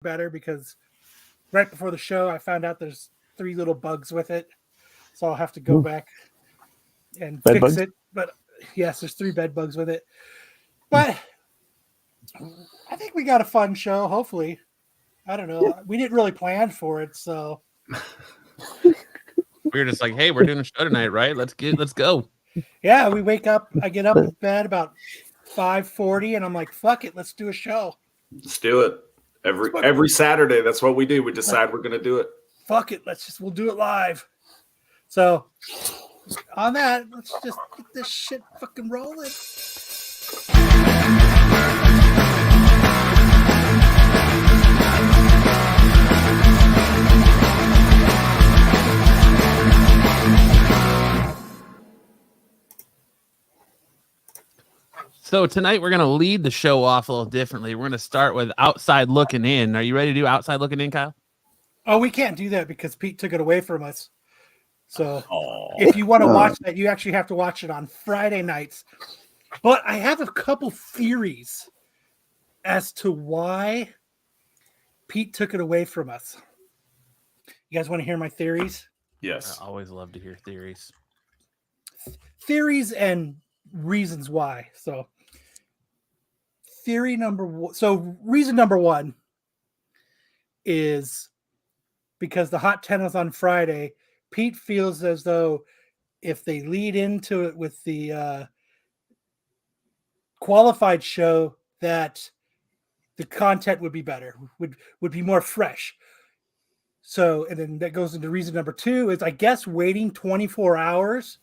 better because right before the show, I found out there's 3 little bugs with it. So I'll have to go back and Bed fix bugs? it. But yes, there's 3 bed bugs with it. But I think we got a fun show, hopefully. I don't know. We didn't really plan for it, so We were just like, hey, we're doing a show tonight, right? Let's go. yeah, we wake up, I get up in bed about 5:40 and I'm like, fuck it, let's do a show. Let's do it. Every Saturday, that's what we do. We decide we're gonna do it. Fuck it, we'll do it live. So on that, let's just get this shit fucking rolling. So tonight we're going to lead the show off a little differently. We're going to start with outside looking in. Are you ready to do outside looking in, Kyle? Oh, we can't do that because Pete took it away from us. So if you want to watch that, you actually have to watch it on Friday nights. But I have a couple theories as to why Pete took it away from us. You guys want to hear my theories? Yes. Uh, I always love to hear theories. Theories and reasons why. So reason number 1 is because the Hot 10 is on Friday. Pete feels as though if they lead into it with the qualified show, that the content would be better, would be more fresh. So, and then that goes into reason number 2 is, I guess, waiting 24 hours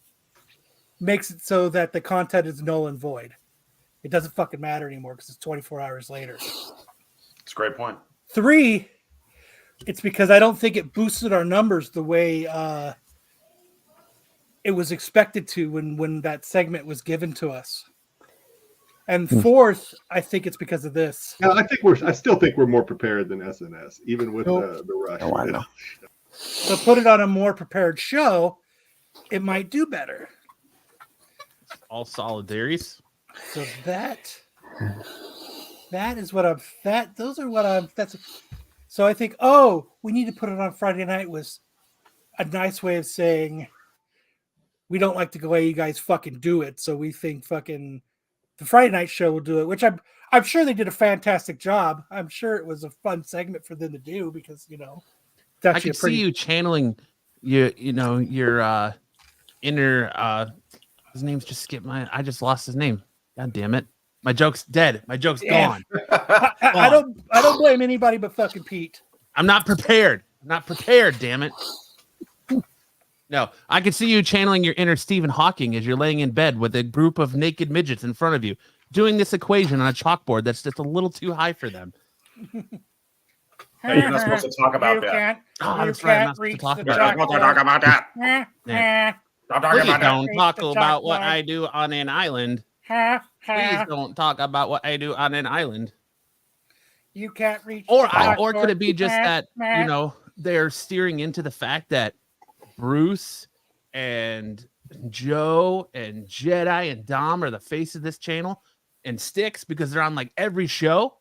makes it so that the content is null and void. It doesn't fucking matter anymore because it's 24 hours later. It's a great point. 3, it's because I don't think it boosted our numbers the way it was expected to when that segment was given to us. And 4th, I think it's because of this. Yeah, I still think we're more prepared than SNS, even with the rush. Oh, I know. So put it on a more prepared show, it might do better. All solid theories. So that is what so I think, we need to put it on Friday night was a nice way of saying we don't like the way you guys fucking do it. So we think fucking the Friday night show will do it, which I'm sure they did a fantastic job. I'm sure it was a fun segment for them to do because, I can see you channeling your inner his name's just skipped I just lost his name. God damn it. My joke's dead. My joke's gone. I don't blame anybody but fucking Pete. I'm not prepared. Damn it. No, I can see you channeling your inner Stephen Hawking as you're laying in bed with a group of naked midgets in front of you, doing this equation on a chalkboard that's just a little too high for them. Hey, you're not supposed to talk about that. That's right. I'm not supposed to talk about that. Don't talk about that. Stop talking Please about that. don't talk about what I do on an island. Please don't talk about what I do on an island. You can't reach. Or could it be just that, they're steering into the fact that Bruce and Joe and Jedi and Dom are the face of this channel, and Styx because they're on like every show.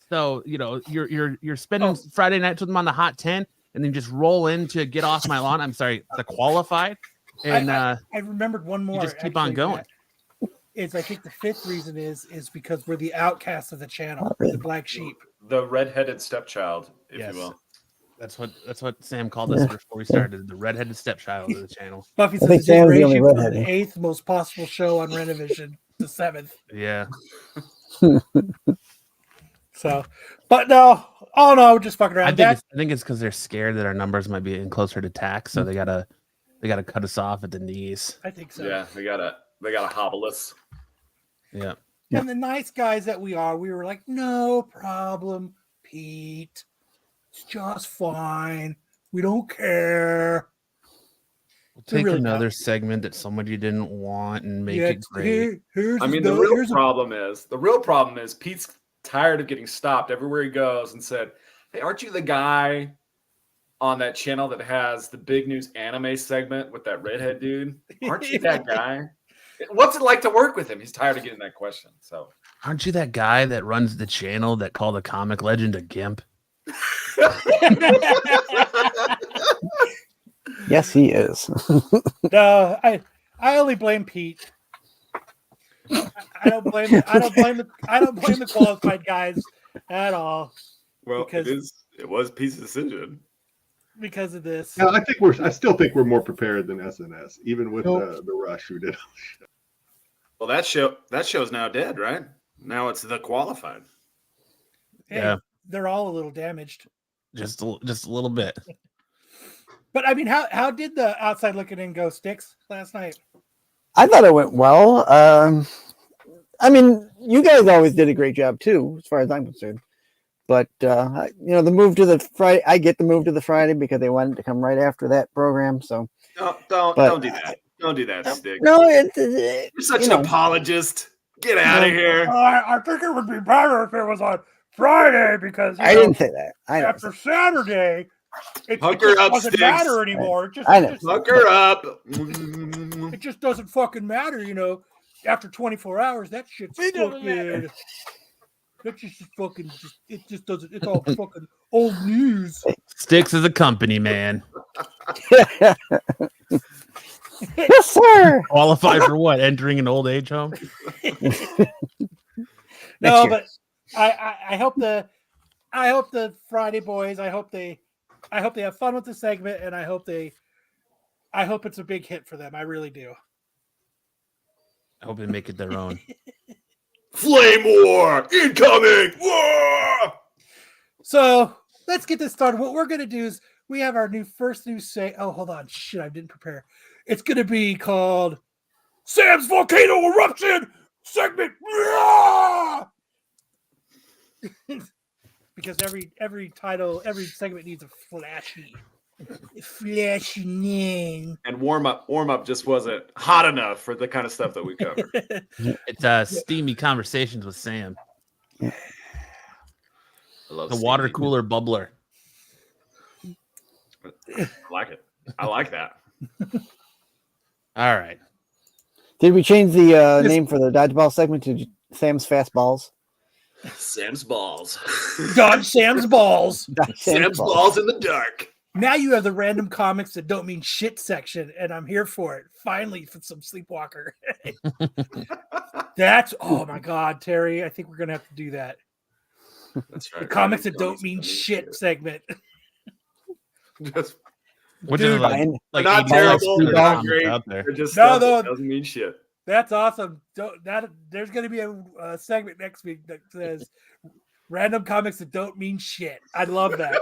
So, you're spending Friday nights with them on the Hot 10 and then just roll in to Get Off My Lawn. I'm sorry, the Qualified. And I remembered one more. You just keep on going. I think the 5th reason is because we're the outcasts of the channel, the black sheep. The redheaded stepchild, if Yes. you will. That's what Sam called us before we started, the redheaded stepchild of the channel. Buffy I think says Sam's the only from the redhead. 8th most possible show on Renovision to 7th. Yeah. So, but no, we're just fucking around. I think it's because they're scared that our numbers might be in closer to tax, so they gotta cut us off at the knees. I think so. Yeah, they gotta hobble us. Yeah. And the nice guys that we are, we were like, no problem, Pete. It's just fine. We don't care. We'll take another segment that somebody didn't want and make it great. The real problem is Pete's tired of getting stopped everywhere he goes and said, hey, aren't you the guy on that channel that has the big news anime segment with that redhead dude? Aren't you that guy? What's it like to work with him? He's tired of getting that question. So, aren't you that guy that runs the channel that called a comic legend a gimp? Yes, he is. No, I only blame Pete. I don't blame the qualified guys at all. Well, Because it was Pete's decision. because of this. No, I still think we're more prepared than SNS, even with the Rush who did. Well, that show's now dead, right? Now it's the qualified. Hey, Yeah. they're all a little damaged. Just a little bit. But I mean, how did the outside looking in go, Sticks, last night? I thought it went well. I mean, you guys always did a great job too, as far as I'm concerned. But the move to the Friday, I get the move to the Friday because they wanted to come right after that program. So Don't do that. Don't do that, Stick. No, You're such an apologist. Get out of here. I think it would be better if it was on Friday because I didn't say that. after Saturday, it Hunker up, doesn't Sticks. matter anymore. Hunker up. It just doesn't fucking matter, After 24 hours, that shit's fucking. That just fucking. It just doesn't. It's all fucking old news. Sticks is a company man. Yes, sir. Qualified for what? Entering an old age home? No, but I hope the Friday boys. I hope they have fun with the segment, and I hope it's a big hit for them. I really do. I hope they make it their own. Flame war incoming. War! So let's get this started. What we're gonna do is we have our first new say. Oh, hold on, shit! I didn't prepare. It's gonna be called Sam's Volcano Eruption segment. Because every title, every segment needs a flashy name. And warm up just wasn't hot enough for the kind of stuff that we covered. It's steamy conversations with Sam. I love The water cooler bubbler. I like it. I like that. All right. Did we change the name for the dodgeball segment to Sam's Fast Balls? Sam's balls. Dodge Sam's balls. Sam's balls in the dark. Now you have the random comics that don't mean shit section, and I'm here for it. Finally, for some Sleepwalker. Oh my God, Terry. I think we're gonna have to do that. That's right. The comics that don't mean shit segment. Just Which Dude, is like not 80 terrible. They're not comics great. out there. They're just No, stuff no. that doesn't mean shit. That's awesome. There's going to be a segment next week that says random comics that don't mean shit. I love that.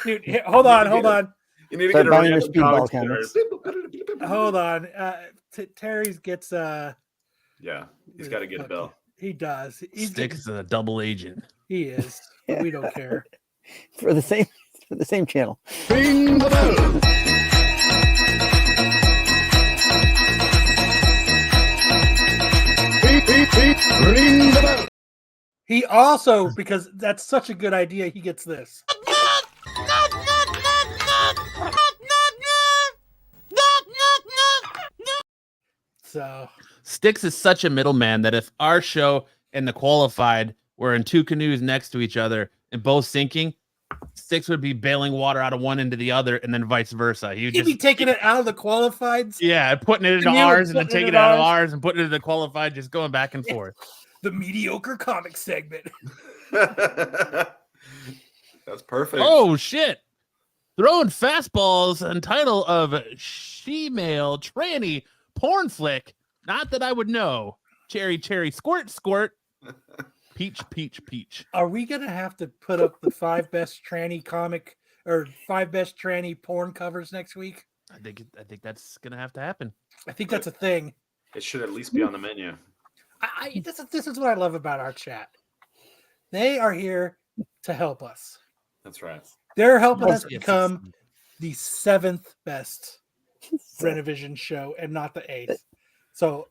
Dude, hold on. You need to Start get a buying your random speedball comics. Hold on. Terry's gets Yeah, he's got to get a bill. He does. Sticks a double agent. He is. But we don't care. For the same channel. Ring the bell. Ring the bell. He also, because that's such a good idea, he gets this. So Sticks is such a middleman that if our show and the qualified were in two canoes next to each other and both sinking, Sticks would be bailing water out of one into the other and then vice versa. He'd be taking it out of the qualifieds. Yeah, putting it into ours and then taking it out of ours and putting it into the qualified, just going back and forth. The mediocre comic segment. That's perfect. Oh, shit. Throwing fastballs and title of She-Male Tranny Porn Flick. Not that I would know. Cherry, cherry, squirt, squirt. Peach, peach, peach. Are we going to have to put up the 5 best tranny comic or 5 best tranny porn covers next week? I think that's going to have to happen. I think that's a thing. It should at least be on the menu. This is what I love about our chat. They are here to help us. That's right. They're helping us become the 7th best Renovision show and not the 8th. So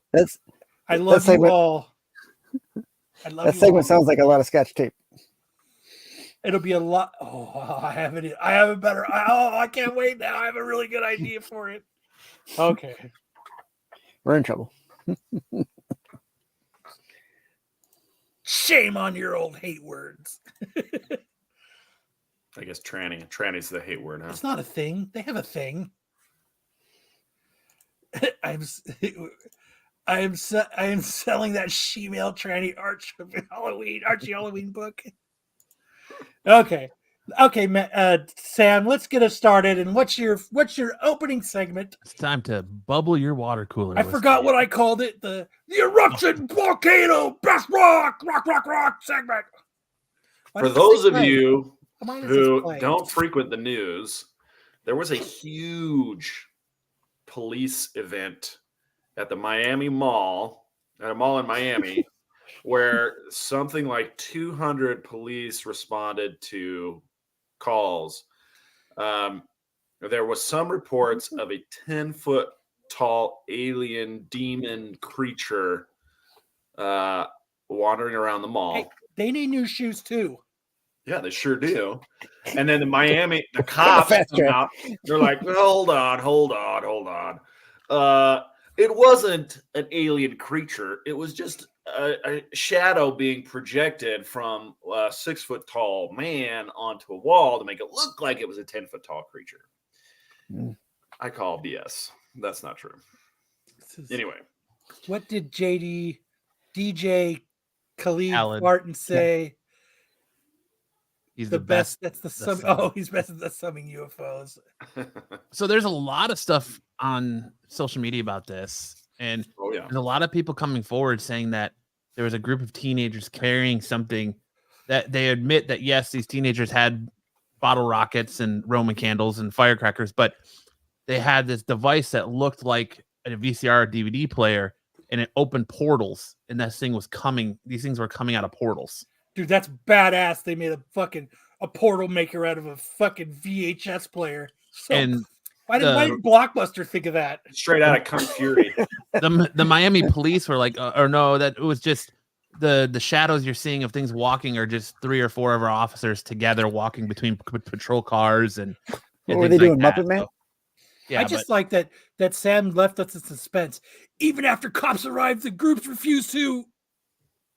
I love you all. That segment sounds like a lot of sketch tape. It'll be a lot. Oh, I have a better. I can't wait now. I have a really good idea for it. Okay. We're in trouble. Shame on your old hate words. I guess tranny. Tranny's the hate word, huh? It's not a thing. They have a thing. I am selling that she-male tranny Archie Halloween book. Okay, Sam, let's get us started. And what's your opening segment? It's time to bubble your water cooler. I forgot what I called it. The eruption volcano best rock segment. For those of you who don't frequent the news, there was a huge police event at the Miami Mall, at a mall in Miami, where something like 200 police responded to calls. There was some reports of a 10-foot tall alien demon creature wandering around the mall. Hey, they need new shoes too. Yeah, they sure do. And then the cops come out. They're like, hold on. It wasn't an alien creature. It was just a shadow being projected from a 6-foot tall man onto a wall to make it look like it was a 10-foot tall creature. I call BS. That's not true. Anyway. What did DJ Khalid Martin say? Yeah. He's the best. That's the sum. Oh, he's best at the summing UFOs. So there's a lot of stuff on social media about this, and there's a lot of people coming forward saying that there was a group of teenagers carrying something that they admit that yes, these teenagers had bottle rockets and Roman candles and firecrackers, but they had this device that looked like a VCR or DVD player, and it opened portals, and this thing was coming. These things were coming out of portals. Dude, that's badass. They made a portal maker out of a fucking VHS player. So and why did Blockbuster think of that? Straight out of Kung Fury. The Miami police were like, or no, that it was just the shadows you're seeing of things walking are just 3 or 4 of our officers together walking between patrol cars and what were they doing, like Muppet Man? So, yeah, I just like that Sam left us in suspense. Even after cops arrived, the groups refused to.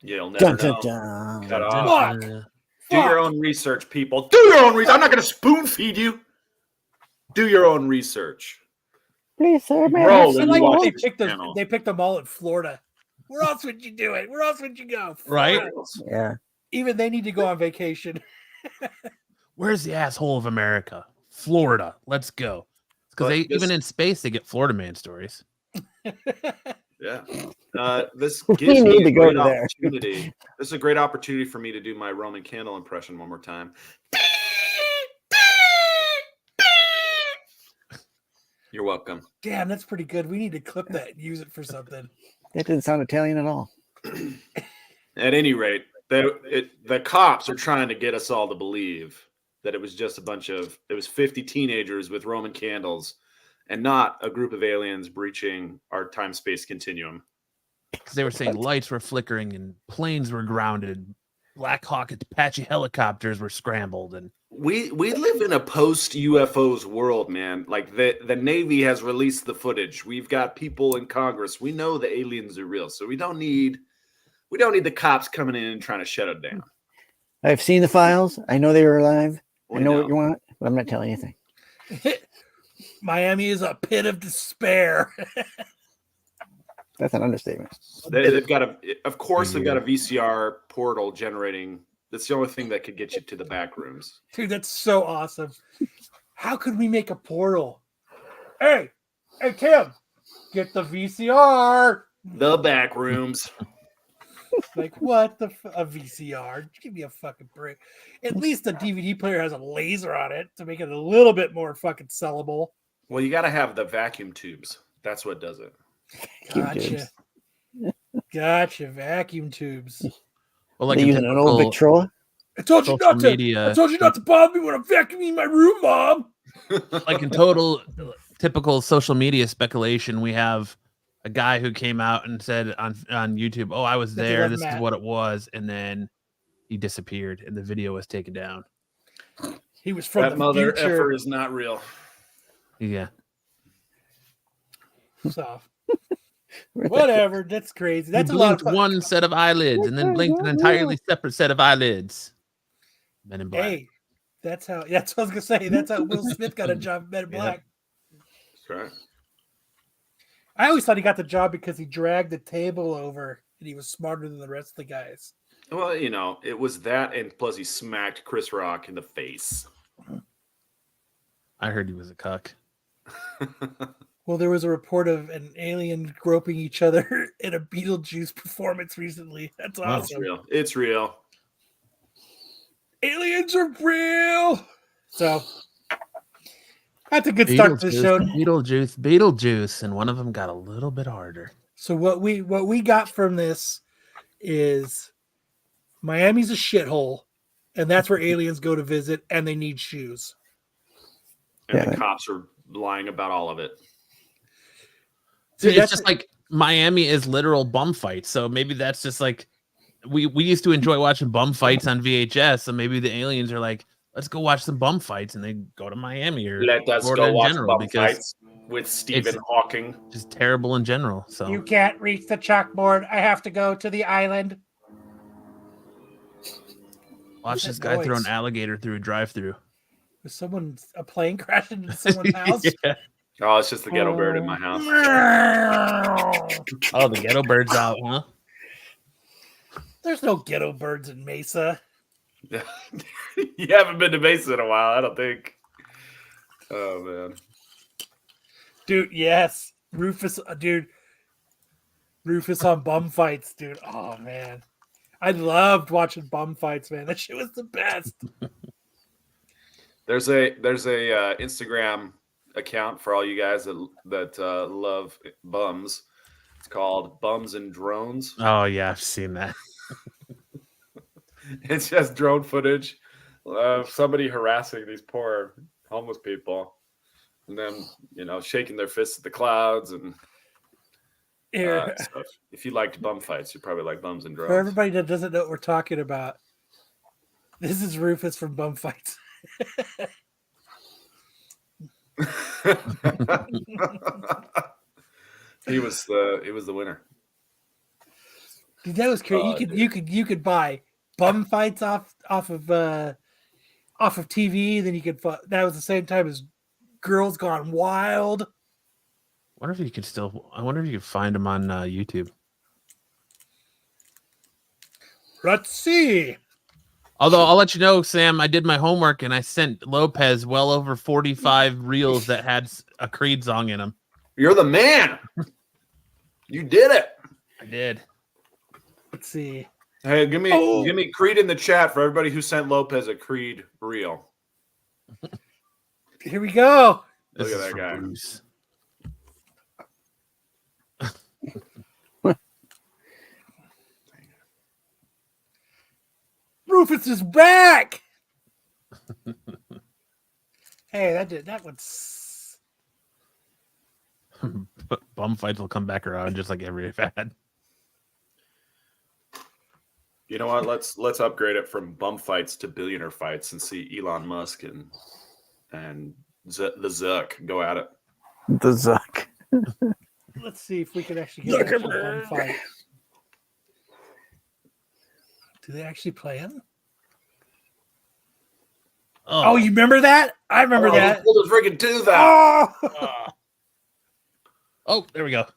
You'll never know. Cut off. Do your own research, people. Do your own research. I'm not going to spoon feed you. Do your own research. Please, sir, man. They picked them all in Florida. Where else would you do it? Where else would you go? Florida. Right? Yeah. Even they need to go on vacation. Where's the asshole of America? Florida. Let's go. Because even in space, they get Florida man stories. Yeah. This gives me a great opportunity. This is a great opportunity for me to do my Roman candle impression one more time. You're welcome. Damn, that's pretty good. We need to clip that and use it for something. That didn't sound Italian at all. At any rate, the cops are trying to get us all to believe that it was just it was 50 teenagers with Roman candles and not a group of aliens breaching our time-space continuum. Because they were saying lights were flickering and planes were grounded. Black Hawk Apache helicopters were scrambled. And we live in a post-UFOs world, man. Like the Navy has released the footage. We've got people in Congress. We know the aliens are real. So we don't need the cops coming in and trying to shut it down. I've seen the files. I know they were alive. I know what you want, but I'm not telling you anything. Miami is a pit of despair. That's an understatement. They've got a VCR portal generating. That's the only thing that could get you to the back rooms. Dude, that's so awesome. How could we make a portal? Hey, Tim, get the VCR. The back rooms. Like, what a VCR? Give me a fucking break. At least the DVD player has a laser on it to make it a little bit more fucking sellable. Well, you got to have the vacuum tubes. That's what does it. Gotcha. Vacuum tubes. Well, like using an old Victrola. I told you not to bother me when I'm vacuuming my room, Mom. Like in typical social media speculation, we have a guy who came out and said on YouTube, "Oh, I was there. This is what it was," and then he disappeared, and the video was taken down. He was from that mother effer is not real. Yeah. So, whatever. That's crazy. That's a lot of fun. One set of eyelids, and then blinked an entirely separate set of eyelids. Men in Black. Hey, That's how. Yeah, that's what I was gonna say. That's how Will Smith got a job in Men in Black. That's right. I always thought he got the job because he dragged the table over and he was smarter than the rest of the guys. Well, you know, it was that, and plus he smacked Chris Rock in the face. I heard he was a cuck. Well, there was a report of an alien groping each other in a Beetlejuice performance recently. That's Wow. awesome. It's real. Aliens are real. So that's a good start to the show. Beetlejuice, and one of them got a little bit harder. So what we got from this is Miami's a shithole, and that's where aliens go to visit, and they need shoes. And the cops are lying about all of it. See, It's just like Miami is literal bum fights. So maybe that's just like we used to enjoy watching bum fights on VHS. So maybe the aliens are like, let's go watch some bum fights, and they go to Miami or Let us Florida go watch general bum because fights with Stephen Hawking. just terrible in general. So you can't reach the chalkboard. I have to go to the island. watch this guy throw an alligator through a drive-through. Was a plane crashed into someone's house? Yeah. Oh, it's just the ghetto bird in my house. Oh, the ghetto bird's out, huh? There's no ghetto birds in Mesa. You haven't been to Mesa in a while, I don't think. Oh, man. Dude, yes. Rufus on bum fights, dude. Oh, man. I loved watching bum fights, man. That shit was the best. There's a Instagram account for all you guys that love bums. It's called Bums and Drones. Oh yeah, I've seen that. It's just drone footage of somebody harassing these poor homeless people, and then shaking their fists at the clouds and stuff. If you liked bum fights, you probably like Bums and Drones. For everybody that doesn't know what we're talking about, this is Rufus from Bum Fights. He was the winner. Dude, that was crazy. You could buy bum fights off of TV. Then you could. That was the same time as Girls Gone Wild. I wonder if you could find them on YouTube. Let's see. Although I'll let you know, Sam, I did my homework and I sent Lopez well over 45 reels that had a Creed song in them. You're the man. You did it. I did. Let's see. Hey, give me Creed in the chat for everybody who sent Lopez a Creed reel. Here we go. Look at that guy. Bruce. Rufus is back. Hey, that was. Bum fights will come back around just like every fad. You know what? Let's upgrade it from bum fights to billionaire fights and see Elon Musk and the Zuck go at it. The Zuck. Let's see if we can actually get a bum fight. Do they actually play him? Oh, you remember that? I remember that. He pulled his freaking tooth out. Oh, there we go.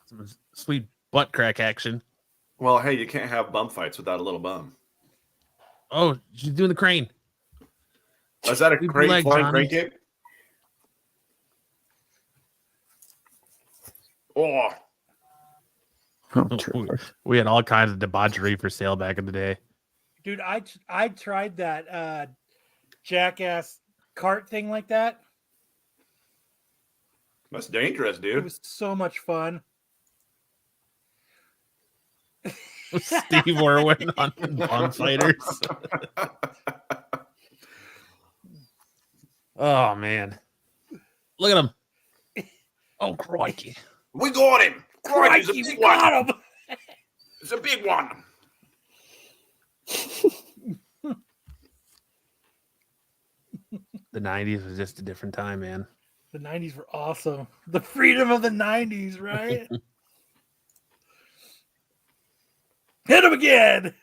Some sweet butt crack action. Well, hey, you can't have bum fights without a little bum. Oh, she's doing the crane. Is that a flying crane kick? Oh. We had all kinds of debauchery for sale back in the day. Dude, I tried that jackass cart thing like that. That's dangerous, dude. It was so much fun. Steve Irwin on Bum Fighters. Oh man, look at him! Oh crikey! We got him! Crikey, we got him! It's a big one. The 90s was just a different time, man. The 90s were awesome. The freedom of the 90s, right? Hit him again.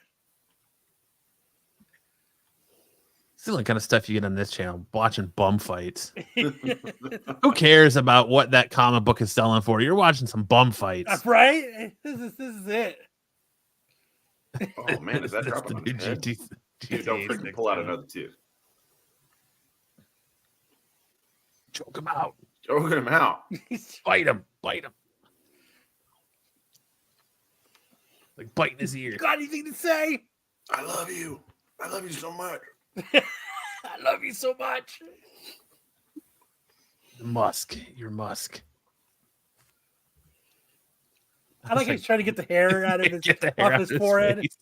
Still the kind of stuff you get on this channel, watching bum fights. Who cares about what that comic book is selling for? You're watching some bum fights. Right? This is it. Oh man, is that That's dropping on the his new head? Dude, don't freaking pull out another tooth. Choke him out. Choke him out. Bite him. Like biting his ear. Got anything to say? I love you. I love you so much. I love you so much. Musk. You're Musk. I like he's trying to get the hair out of his, off his forehead. Face.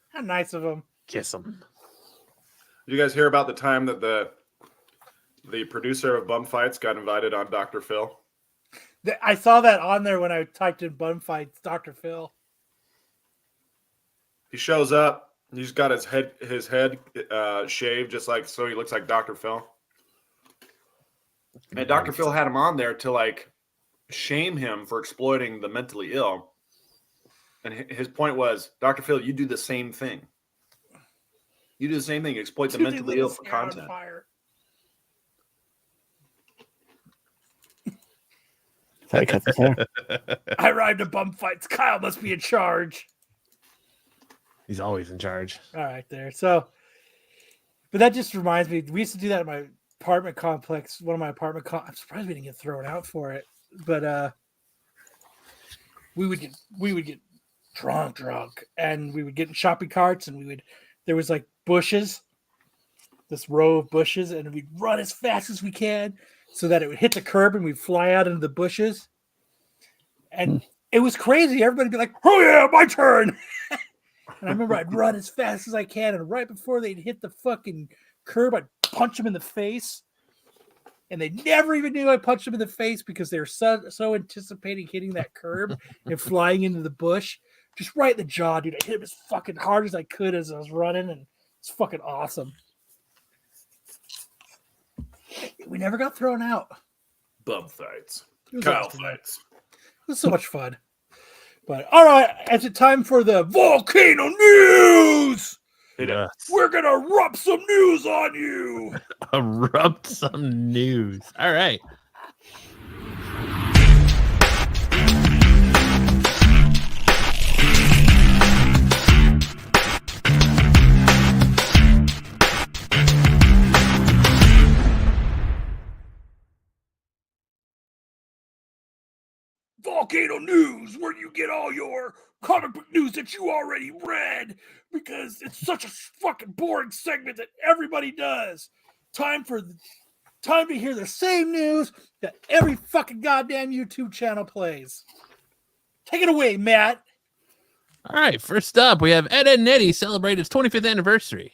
How nice of him. Kiss him. Did you guys hear about the time that the producer of Bum Fights got invited on Dr. Phil? I saw that on there when I typed in Bum Fights, Dr. Phil. He shows up. He's got his head shaved just like so he looks like Dr. Phil. And Dr. Phil had him on there to like shame him for exploiting the mentally ill. And his point was, Dr. Phil, you do the same thing. You do the same thing. Exploit the mentally ill for content. I arrived at Bum Fights. Kyle must be in charge. He's always in charge. All right, there. So, but that just reminds me. We used to do that in my apartment complex. One of my apartment. I'm surprised we didn't get thrown out for it. But we would get drunk, and we would get in shopping carts, and there was like bushes, this row of bushes, and we'd run as fast as we can so that it would hit the curb, and we'd fly out into the bushes. And it was crazy. Everybody'd be like, "Oh yeah, my turn!" And I remember I'd run as fast as I can, and right before they'd hit the fucking curb, I'd punch them in the face. And they never even knew I punched them in the face because they were so anticipating hitting that curb and flying into the bush. Just right in the jaw, dude. I hit him as fucking hard as I could as I was running, and it's fucking awesome. We never got thrown out. Bum Fights. Kyle awesome. Fights. It was so much fun. But all right, is it time for the Volcano News? Yes. We're gonna rub some news on you. Rub some news. All right. Volcano News, where you get all your comic book news that you already read, because it's such a fucking boring segment that everybody does. Time to hear the same news that every fucking goddamn YouTube channel plays. Take it away, Matt. All right, first up, we have Ed, and Eddy celebrate its 25th anniversary.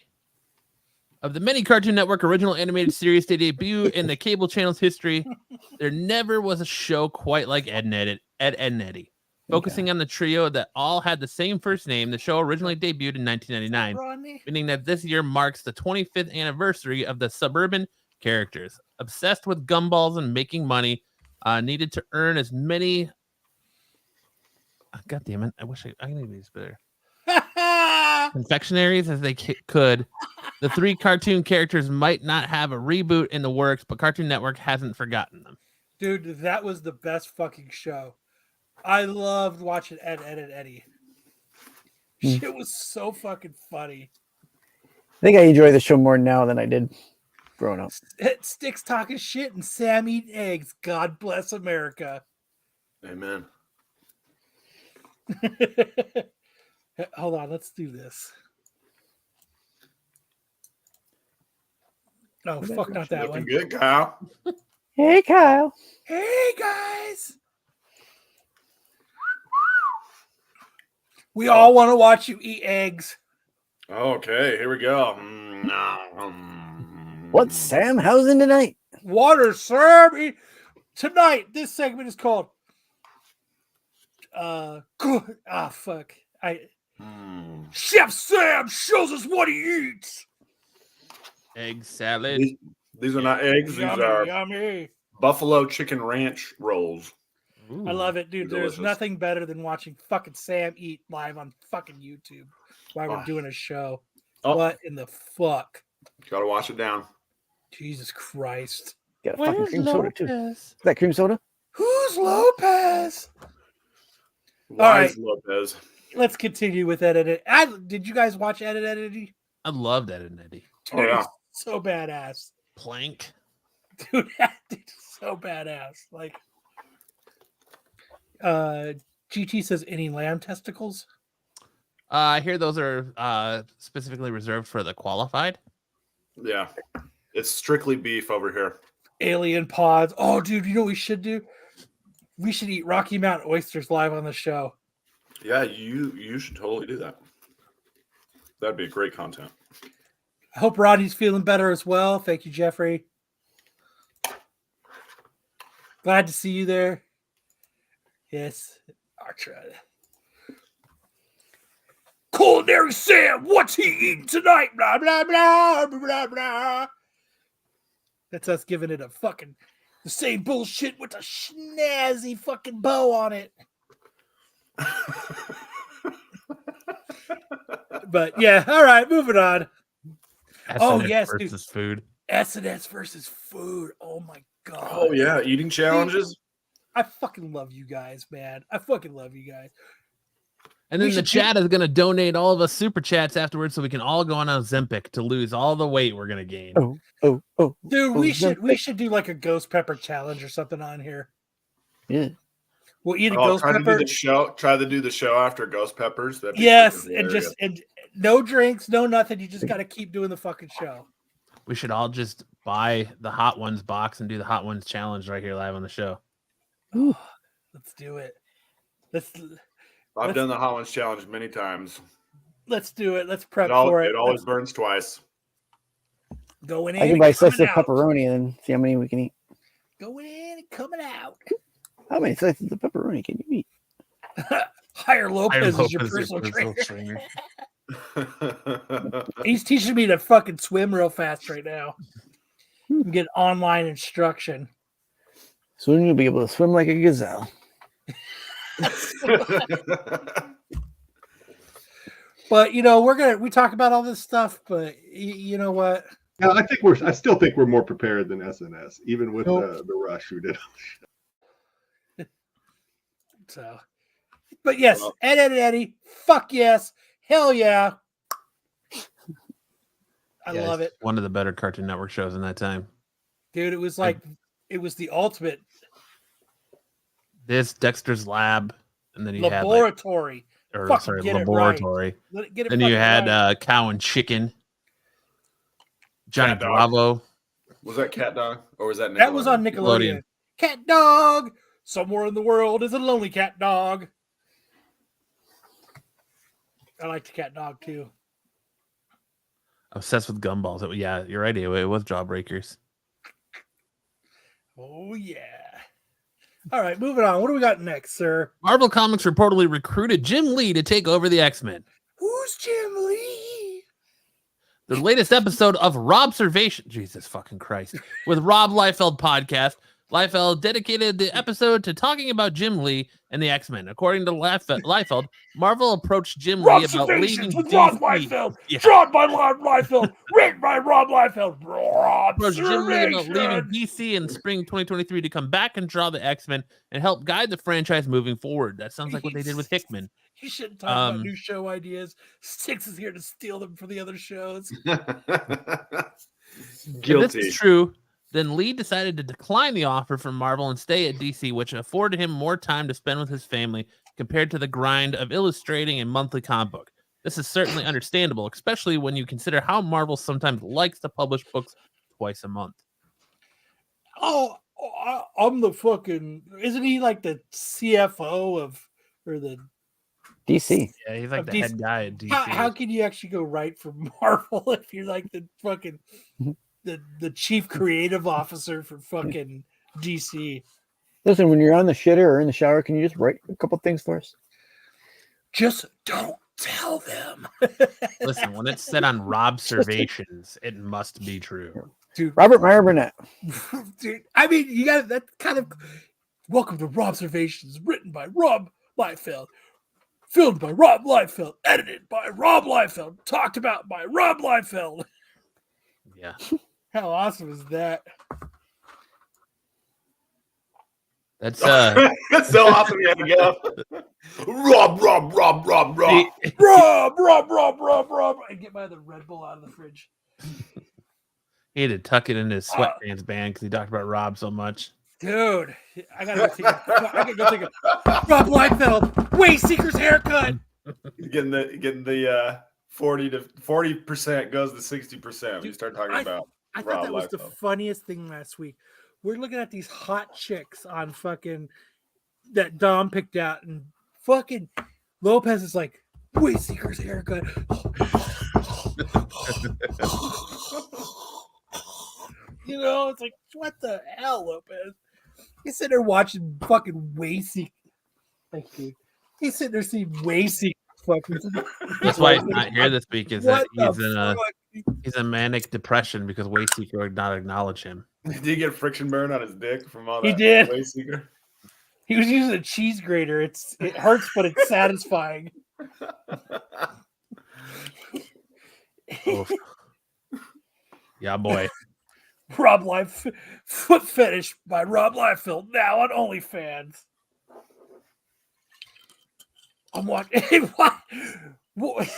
Of the many Cartoon Network original animated series they debut in the cable channel's history, there never was a show quite like Ed, and Eddy. Focusing on the trio that all had the same first name, the show originally debuted in 1999, meaning that this year marks the 25th anniversary of the suburban characters. Obsessed with gumballs and making money, needed to earn as many... God damn it, I wish I knew these better. Confectionaries as they could. The three cartoon characters might not have a reboot in the works, but Cartoon Network hasn't forgotten them. Dude, that was the best fucking show. I loved watching Ed, and Eddy. It was so fucking funny. I think I enjoy the show more now than I did growing up. Sticks talking shit and Sam eating eggs. God bless America. Amen. Hold on, let's do this. Oh, fuck, not that one. Good, Kyle. Hey, Kyle. Hey, guys. We all want to watch you eat eggs. Okay, here we go. What's Sam housing tonight? Water, sir. Tonight, this segment is called fuck. Chef Sam shows us what he eats. Egg salad. These are not eggs. These are yummy. buffalo chicken ranch rolls. Ooh, I love it, dude. There's delicious. nothing better than watching fucking Sam eat live on fucking YouTube while we're doing a show. Oh. What in the fuck? Gotta wash it down. Jesus Christ. Got a fucking Where's cream soda too. Lopez? Is that cream soda? Who's Lopez? Wise Lopez. Let's continue with Ed. Did you guys watch Ed and Eddie? I loved Ed and Eddie. Dude, Oh, yeah. so badass. Plank. Dude, that dude's so badass. Like, GT says, any lamb testicles? I hear those are specifically reserved for the qualified. Yeah. It's strictly beef over here. Alien pods. Oh, dude, you know what we should do? We should eat Rocky Mountain oysters live on the show. Yeah, you should totally do that. That'd be great content. I hope Roddy's feeling better as well. Thank you, Jeffrey. Glad to see you there. Yes, I'll try that. Culinary Sam, what's he eating tonight? Blah, blah, blah, blah, blah. That's us giving it the same bullshit with a snazzy fucking bow on it. But yeah, all right, moving on. SNS yes, versus food. SNS versus food. Oh my god. Oh yeah, eating challenges. I fucking love you guys, man. I fucking love you guys. And then the chat is going to donate all of us super chats afterwards so we can all go on Ozempic to lose all the weight we're going to gain. Dude, we should do like a ghost pepper challenge or something on here. Yeah. We'll eat a ghost pepper. Try to do the show after ghost peppers. Yes, and no drinks, no nothing. You just got to keep doing the fucking show. We should all just buy the Hot Ones box and do the Hot Ones challenge right here live on the show. Let's do it. I've done the Hot Ones challenge many times. Let's do it. Let's prep for it. It always burns twice. Going in. I can buy slices of pepperoni and then see how many we can eat. Going in and coming out. How many slices of pepperoni can you eat? Higher Lopez is your personal trainer. He's teaching me to fucking swim real fast right now. Get online instruction. Soon you'll be able to swim like a gazelle. But you know, we talk about all this stuff, but you know what? No, I still think we're more prepared than SNS, even with the rush who did. So, but yes, Eddie, fuck yes, hell yeah. I love it. One of the better Cartoon Network shows in that time. Dude, it was the ultimate. This Dexter's Lab, and then you laboratory. had laboratory. Right. Then you had Cow and Chicken. Johnny Bravo. Was that Cat Dog or was that Nickelodeon? That was on Nickelodeon. Cat Dog. Somewhere in the world is a lonely cat dog. I liked the Cat Dog too. Obsessed with gumballs. Yeah, you're right. It was Jawbreakers. Oh yeah. All right, moving on. What do we got next, sir? Marvel Comics reportedly recruited Jim Lee to take over the X-Men. Who's Jim Lee? The latest episode of Robservation, Jesus fucking Christ, with Rob Liefeld podcast. Liefeld dedicated the episode to talking about Jim Lee and the X-Men. According to Liefeld, Marvel approached Jim Lee about leaving with Rob Liefeld. Drawn by Rob Liefeld. Written by Rob Liefeld. Approached Jim Lee about leaving DC in spring 2023 to come back and draw the X-Men and help guide the franchise moving forward. That sounds like what they did with Hickman. You shouldn't talk about new show ideas. Six is here to steal them for the other shows. Guilty. If this is true, then Lee decided to decline the offer from Marvel and stay at DC, which afforded him more time to spend with his family compared to the grind of illustrating a monthly comic book. This is certainly understandable, especially when you consider how Marvel sometimes likes to publish books twice a month. I'm the fucking... Isn't he like the CFO or the... DC. Yeah, he's like the head guy at DC. How can you actually go write for Marvel if you're like the fucking... The chief creative officer for fucking DC. Listen, when you're on the shitter or in the shower, can you just write a couple things for us? Just don't tell them. Listen, when it's said on Robservations, it must be true. Dude, Robert Meyer Burnett. Dude, I mean, you got that kind of... Welcome to Robservations, written by Rob Liefeld, filmed by Rob Liefeld, edited by Rob Liefeld, talked about by Rob Liefeld. Yeah. How awesome is that? That's That's so awesome. You had to get up. Rob. Rob. I get by the Red Bull out of the fridge. he had to tuck it into his sweatpants band because he talked about Rob so much. Dude, I gotta go take a Rob Liefeld, Wayseeker's haircut. Getting the 40% goes to 60%. You start talking about. I Rob thought that was the Liefeld. funniest thing last week. We're looking at these hot chicks on fucking that Dom picked out, and fucking Lopez is like, Wayseeker's haircut. You know, it's like, what the hell, Lopez? He's sitting there watching fucking Wayseeker. Thank you. He's sitting there seeing Wayseeker. Fucking. That's why he's not here this week. Is that What he's the in a manic depression because Wayseeker would not acknowledge him. Did he get friction burn on his dick from all that? He did. Wayseeker? He was using a cheese grater. It hurts, but it's satisfying. Oof. Yeah, boy. Rob Life Foot Fetish by Rob Liefeld now on OnlyFans. I'm watching. What?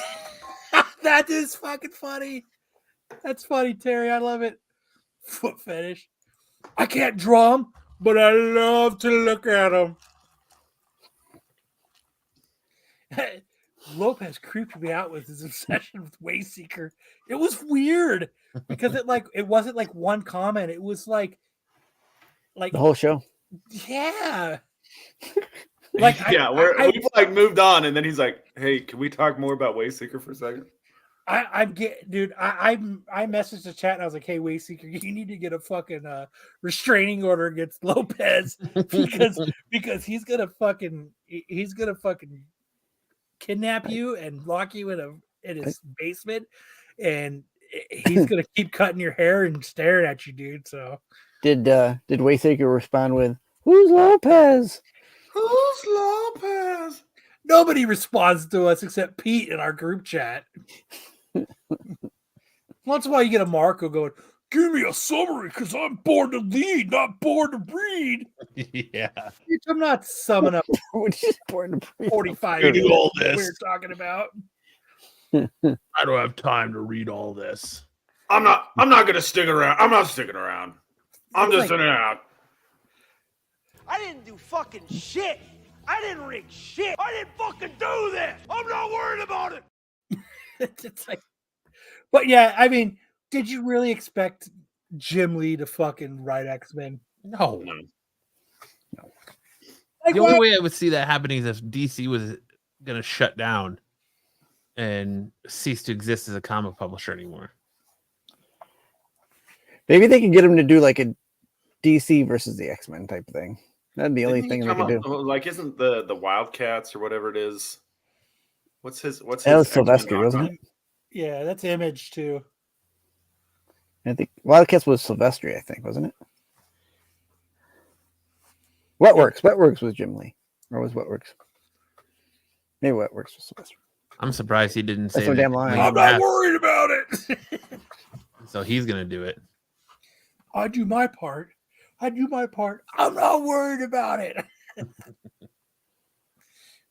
That is fucking funny. That's funny, Terry. I love it. Foot fetish. I can't draw them, but I love to look at them. Lopez creeped me out with his obsession with Wayseeker. It was weird because it wasn't like one comment. It was like The whole show. yeah. We've like moved on, and then he's like, "Hey, can we talk more about Wayseeker for a second?" I messaged the chat and I was like, "Hey, Wayseeker, you need to get a fucking restraining order against Lopez because he's gonna fucking kidnap you and lock you in his basement, and he's gonna keep cutting your hair and staring at you, dude." So did Wayseeker respond with, "Who's Lopez? Who's Lopez?" Nobody responds to us except Pete in our group chat. Once in a while, you get a Marco going, "Give me a summary because I'm born to lead, not born to read." Yeah. I'm not summing up Which is born to breathe. 45 Gonna do minutes all that this. we're talking about. I don't have time to read all this. I'm not gonna stick around. I'm not sticking around. I'm just in and out. I didn't do fucking shit. I didn't rig shit. I didn't fucking do this. I'm not worried about it. It's like, but yeah, I mean, did you really expect Jim Lee to fucking write X-Men? No. Like, The only way I would see that happening is if DC was going to shut down and cease to exist as a comic publisher anymore. Maybe they could get him to do like a DC versus the X-Men type thing. That'd be the only thing they could do. Like, isn't the Wildcats or whatever it is? What's his? That was X-Men Sylvester, dot wasn't com? it? Yeah, that's Image too. I think Wildcats was Sylvester, I think, wasn't it? Wetworks was Jim Lee. Or was Wetworks? Maybe Wetworks was Sylvester. I'm surprised he didn't say That's so that. damn long. I'm not worried about it. So he's going to do it. I do my part. I'm not worried about it.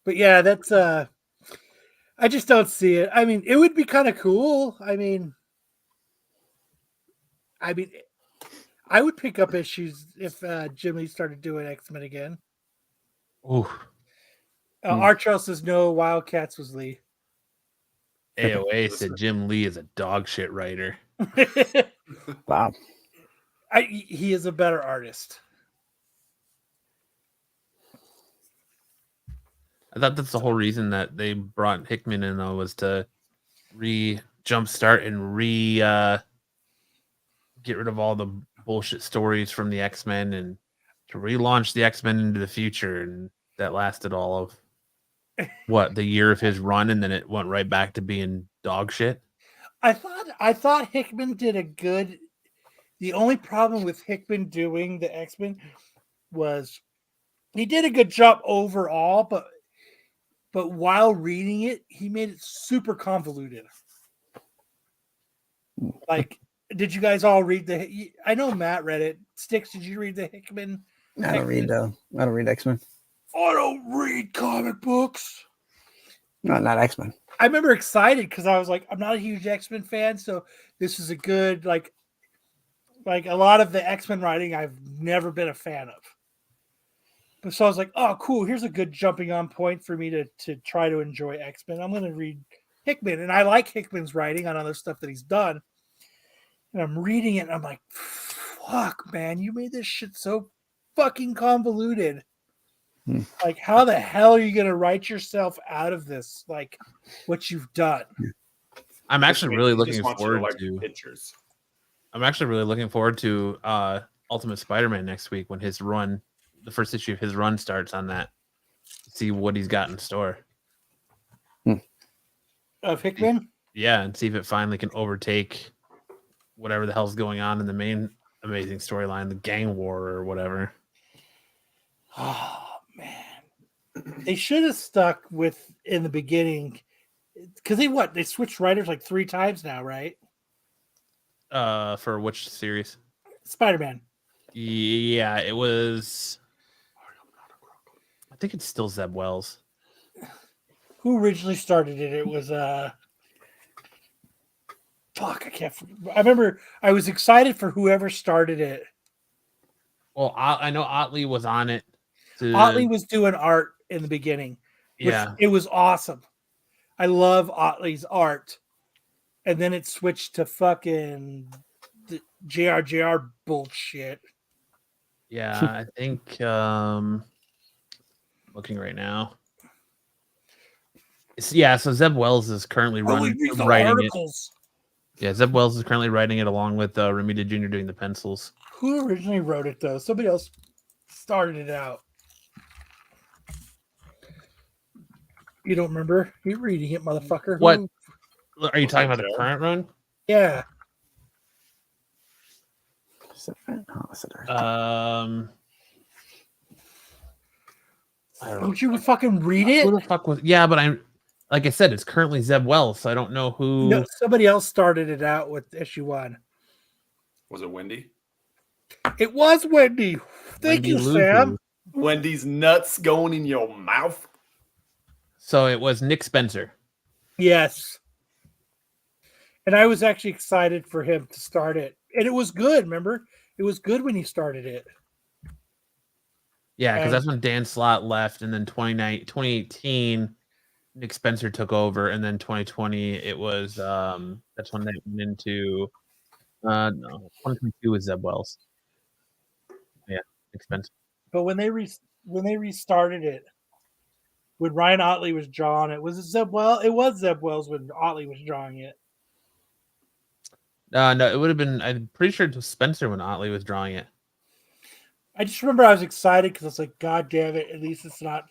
But yeah, that's I just don't see it. I mean, it would be kind of cool. I mean, I would pick up issues if Jim Lee started doing X-Men again. Ooh. Archel says no, Wildcats was Lee. AOA said Jim Lee is a dog shit writer. Wow. He is a better artist. I thought that's the whole reason that they brought Hickman in, though, was to jumpstart and get rid of all the bullshit stories from the X-Men and to relaunch the X-Men into the future. And that lasted all of the year of his run, and then it went right back to being dog shit. I thought Hickman did a good. The only problem with Hickman doing the X-Men was he did a good job overall, but while reading it, he made it super convoluted. Like Did you guys all read the? I know Matt read it. Sticks, did you read the Hickman? I don't read X-Men. I don't read comic books. No, not X-Men. I remember excited because I was like, I'm not a huge X-Men fan, so this is a good like a lot of the X-Men writing I've never been a fan of. But so I was like, oh, cool. Here's a good jumping on point for me to try to enjoy X-Men. I'm going to read Hickman, and I like Hickman's writing on other stuff that he's done. And I'm reading it, and I'm like, fuck, man, you made this shit so fucking convoluted. Like, how the hell are you going to write yourself out of this? Like, what you've done. I'm actually really looking forward to pictures. I'm actually really looking forward to Ultimate Spider-Man next week when his run, the first issue of his run starts on that. See what he's got in store. Of Hickman? Yeah, and see if it finally can overtake whatever the hell's going on in the main amazing storyline, the gang war or whatever. Oh, man. They should have stuck with in the beginning. Because they switched writers like 3 times now, right? For which series? Spider-Man. Yeah, it was. I think it's still Zeb Wells. Who originally started it? It was fuck, I can't. I remember I was excited for whoever started it. Well, I know Otley was on it. Otley was doing art in the beginning. Yeah, it was awesome. I love Otley's art, and then it switched to fucking the JRJR bullshit. Yeah, I think looking right now. So Zeb Wells is currently writing articles. it. Yeah, Zeb Wells is currently writing it along with Ramita Jr. doing the pencils. Who originally wrote it though? Somebody else started it out. You don't remember? You're reading it, motherfucker. What? Are you talking about the current run? Yeah. Don't you fucking read it? Who the fuck was? Yeah, but like I said, it's currently Zeb Wells, so I don't know who. No, somebody else started it out with issue 1. Was it Wendy? It was Wendy. Thank you, Sam. Wendy's nuts going in your mouth. So it was Nick Spencer. Yes. And I was actually excited for him to start it. And it was good, remember? It was good when he started it. Yeah, because that's when Dan Slott left, and then 2018, Nick Spencer took over, and then 2020, it was that's when they went into 2022 was Zeb Wells. Yeah, Nick Spencer. But when they restarted it, when Ryan Otley was drawing it, was it Zeb Wells? It was Zeb Wells when Otley was drawing it. No, it would have been. I'm pretty sure it was Spencer when Otley was drawing it. I just remember I was excited because I was like, God damn it, at least it's not.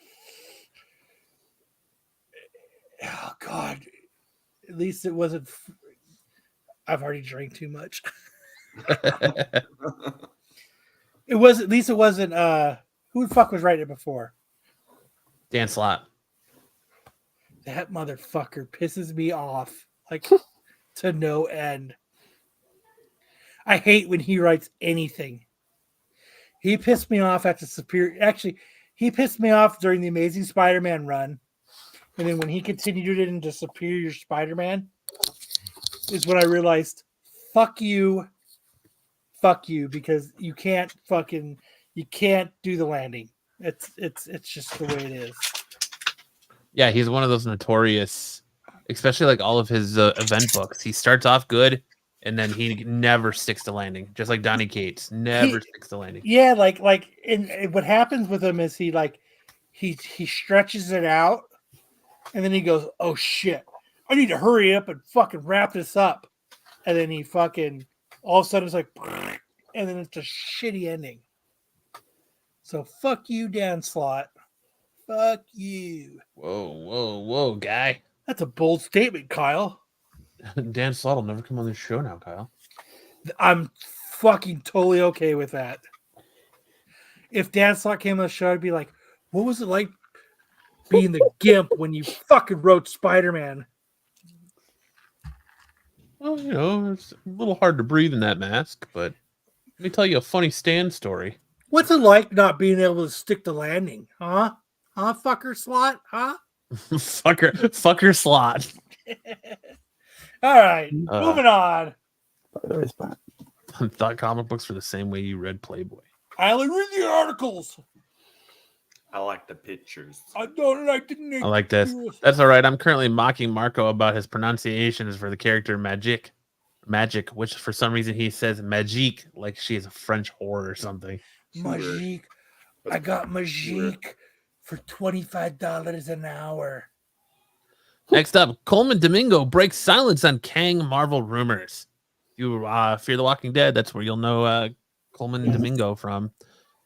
Oh, God. At least it wasn't. I've already drank too much. It was, at least it wasn't. Who the fuck was writing it before? Dan Slott. That motherfucker pisses me off like to no end. I hate when he writes anything. He pissed me off at the Superior. Actually, he pissed me off during the Amazing Spider-Man run. And then when he continued it into Superior Spider-Man is when I realized, fuck you, because you can't do the landing. It's just the way it is. Yeah, he's one of those notorious, especially like all of his event books. He starts off good, and then he never sticks to landing. Just like Donny Cates, never sticks to landing. Yeah, like what happens with him is he stretches it out, and then he goes, "Oh shit, I need to hurry up and fucking wrap this up," and then he fucking all of a sudden it's like, and then it's a shitty ending. So fuck you, Dan Slott. Fuck you. Whoa, guy. That's a bold statement, Kyle. Dan Slott will never come on this show now, Kyle. I'm fucking totally okay with that. If Dan Slott came on the show, I'd be like, what was it like being the gimp when you fucking wrote Spider-Man? Well, you know, it's a little hard to breathe in that mask, but let me tell you a funny Stan story. What's it like not being able to stick the landing? Huh? Huh, fucker slot? Huh? fucker slot. All right, moving on. Thought comic books were the same way you read Playboy. I only read the articles. I like the pictures. I don't like the I like this. That's all right. I'm currently mocking Marco about his pronunciations for the character Magic, which for some reason he says Magique like she is a French whore or something. Magique. I got Magique for $25 an hour. Next up, Coleman Domingo breaks silence on Kang Marvel rumors. You Fear the Walking Dead, that's where you'll know Coleman Domingo from.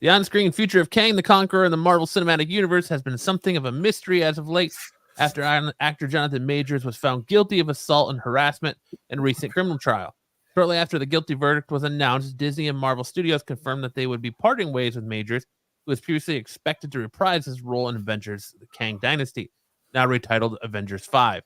The on-screen future of Kang the Conqueror in the Marvel Cinematic Universe has been something of a mystery as of late, after actor Jonathan Majors was found guilty of assault and harassment in a recent criminal trial. Shortly after the guilty verdict was announced, Disney and Marvel Studios confirmed that they would be parting ways with Majors, who was previously expected to reprise his role in Avengers: The Kang Dynasty, now retitled Avengers 5.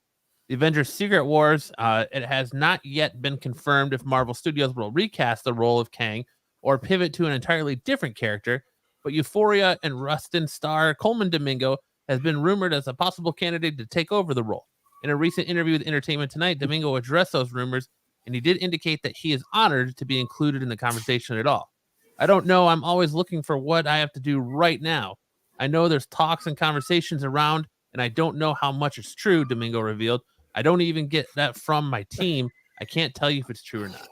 The Avengers Secret Wars, it has not yet been confirmed if Marvel Studios will recast the role of Kang or pivot to an entirely different character, but Euphoria and Rustin star Coleman Domingo has been rumored as a possible candidate to take over the role. In a recent interview with Entertainment Tonight, Domingo addressed those rumors, and he did indicate that he is honored to be included in the conversation at all. I don't know. I'm always looking for what I have to do right now. I know there's talks and conversations around, and I don't know how much it's true, Domingo revealed. I don't even get that from my team. I can't tell you if it's true or not.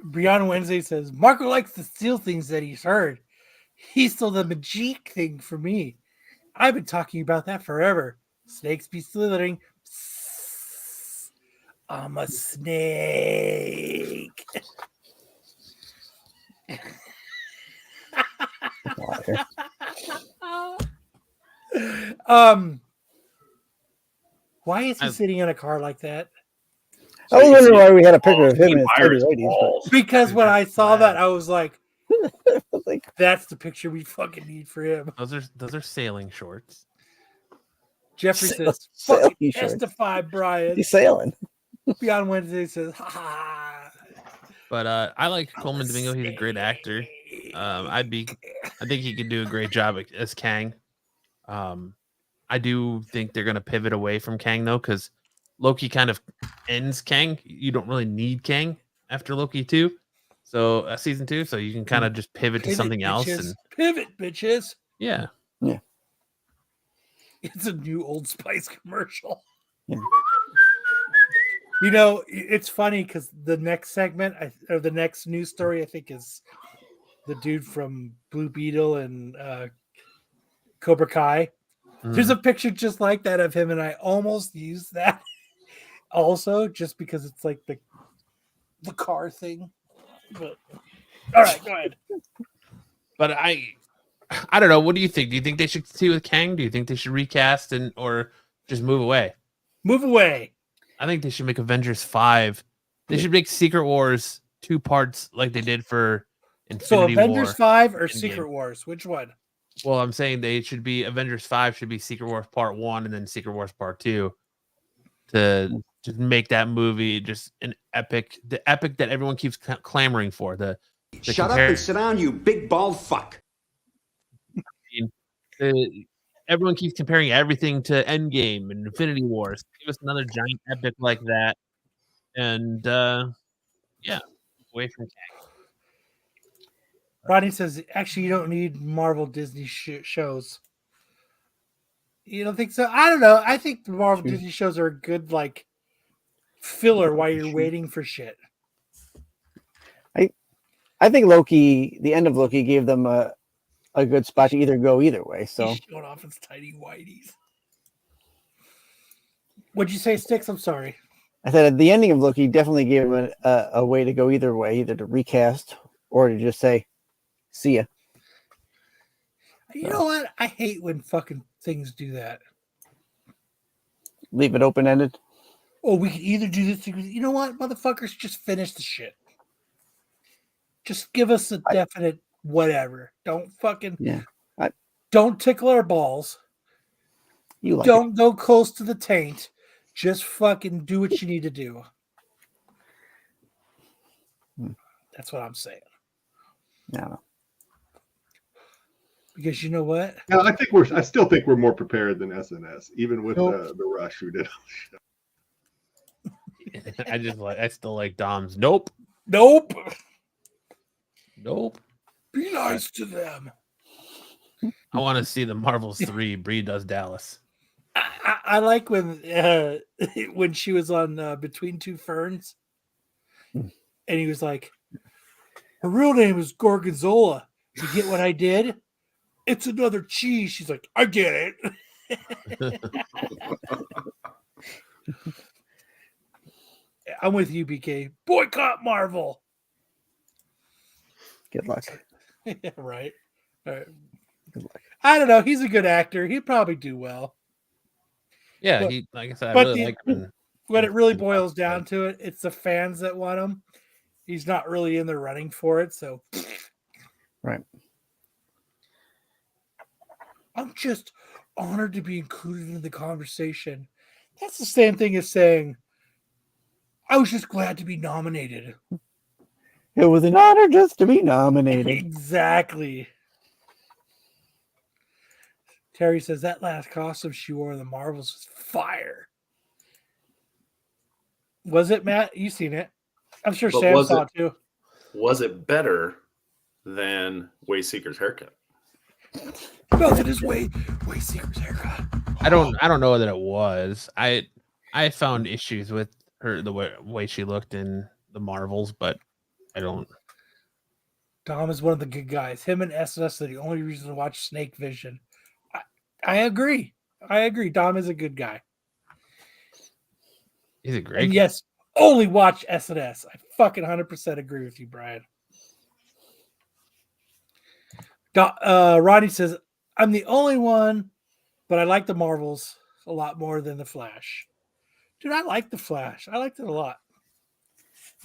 Brianna Wednesday says, Marco likes to steal things that he's heard. He stole the Magique thing for me. I've been talking about that forever. Snakes be slithering. Psst, I'm a snake. Why is he sitting in a car like that? I was wondering why we had a picture of him in his 30s. Because when I saw that, I was like, that's the picture we fucking need for him. Those are sailing shorts. Jeffrey says, fucking testify, Brian. He's sailing. Beyond Wednesday says, ha ha. But I like Coleman Domingo. He's a great actor. I think he could do a great job as Kang. I do think they're going to pivot away from Kang, though, because Loki kind of ends Kang. You don't really need Kang after Loki 2. So season 2, so you can kind of just pivot to something else. And pivot, bitches. Yeah. Yeah. It's a new Old Spice commercial. Yeah. You know, it's funny because the next segment or the next news story, I think, is the dude from Blue Beetle and Cobra Kai. There's a picture just like that of him, and I almost used that also just because it's like the car thing. But all right, go ahead. But I don't know. What do you think? Do you think they should continue with Kang? Do you think they should recast or just move away? Move away. I think they should make Avengers 5. They should make Secret Wars 2 parts like they did for Infinity War. So Avengers 5 or Secret Wars? Which one? Well, I'm saying they should be Avengers 5 should be Secret Wars Part 1 and then Secret Wars Part 2 to just make that movie just the epic that everyone keeps clamoring for. Shut up and sit down, you big bald fuck. Everyone keeps comparing everything to Endgame and Infinity Wars. Give us another giant epic like that. And away from Kang. Rodney says, actually, you don't need Marvel Disney shows. You don't think so? I don't know. I think the Marvel Disney shows are a good, like, filler while you're waiting for shit. I think Loki, the end of Loki, gave them a good spot to either go either way. So he's showing off his tiny whiteys. What'd you say, Sticks? I'm sorry. I said at the ending of Loki definitely gave him a way to go either way, either to recast or to just say, see ya. You know what? I hate when fucking things do that. Leave it open-ended. Oh, we can either do this. You know what, motherfuckers? Just finish the shit. Just give us a definite whatever. Don't fucking don't tickle our balls. Don't go close to the taint. Just fucking do what you need to do. That's what I'm saying. No. Because you know what? No, I still think we're more prepared than SNS, even with the rush who did. I still like Dom's. Nope. Nope. Be nice to them. I want to see the Marvels 3. Bree does Dallas. I like when she was on Between Two Ferns, and he was like, her real name is Gorgonzola. You get what I did? It's another cheese. She's like, I get it. I'm with you, BK. Boycott Marvel. Good luck. Yeah, right. All right. Good luck. I don't know. He's a good actor. He'd probably do well. Yeah, But- he like I said, I really like him. When it really boils down to it, it's the fans that want him. He's not really in the running for it, so Right. I'm just honored to be included in the conversation. That's the same thing as saying, I was just glad to be nominated. It was an honor just to be nominated. Exactly. Terry says that last costume she wore in the Marvels was fire. Was it, Matt? You seen it? I'm sure But Sam was saw it- it too. Was it better than Wayseeker's haircut? Melted his way Seeker's haircut. I don't know that it was. I found issues with her the way she looked in the Marvels, but I don't. Dom is one of the good guys. Him and SNS are the only reason to watch Snake Vision. I agree. Dom is a good guy. He's a great And guy. yes, only watch SNS. I fucking 100% agree with you, Brian. Ronnie says, I'm the only one, but I like the Marvels a lot more than the Flash. Dude, I like the Flash. I liked it a lot.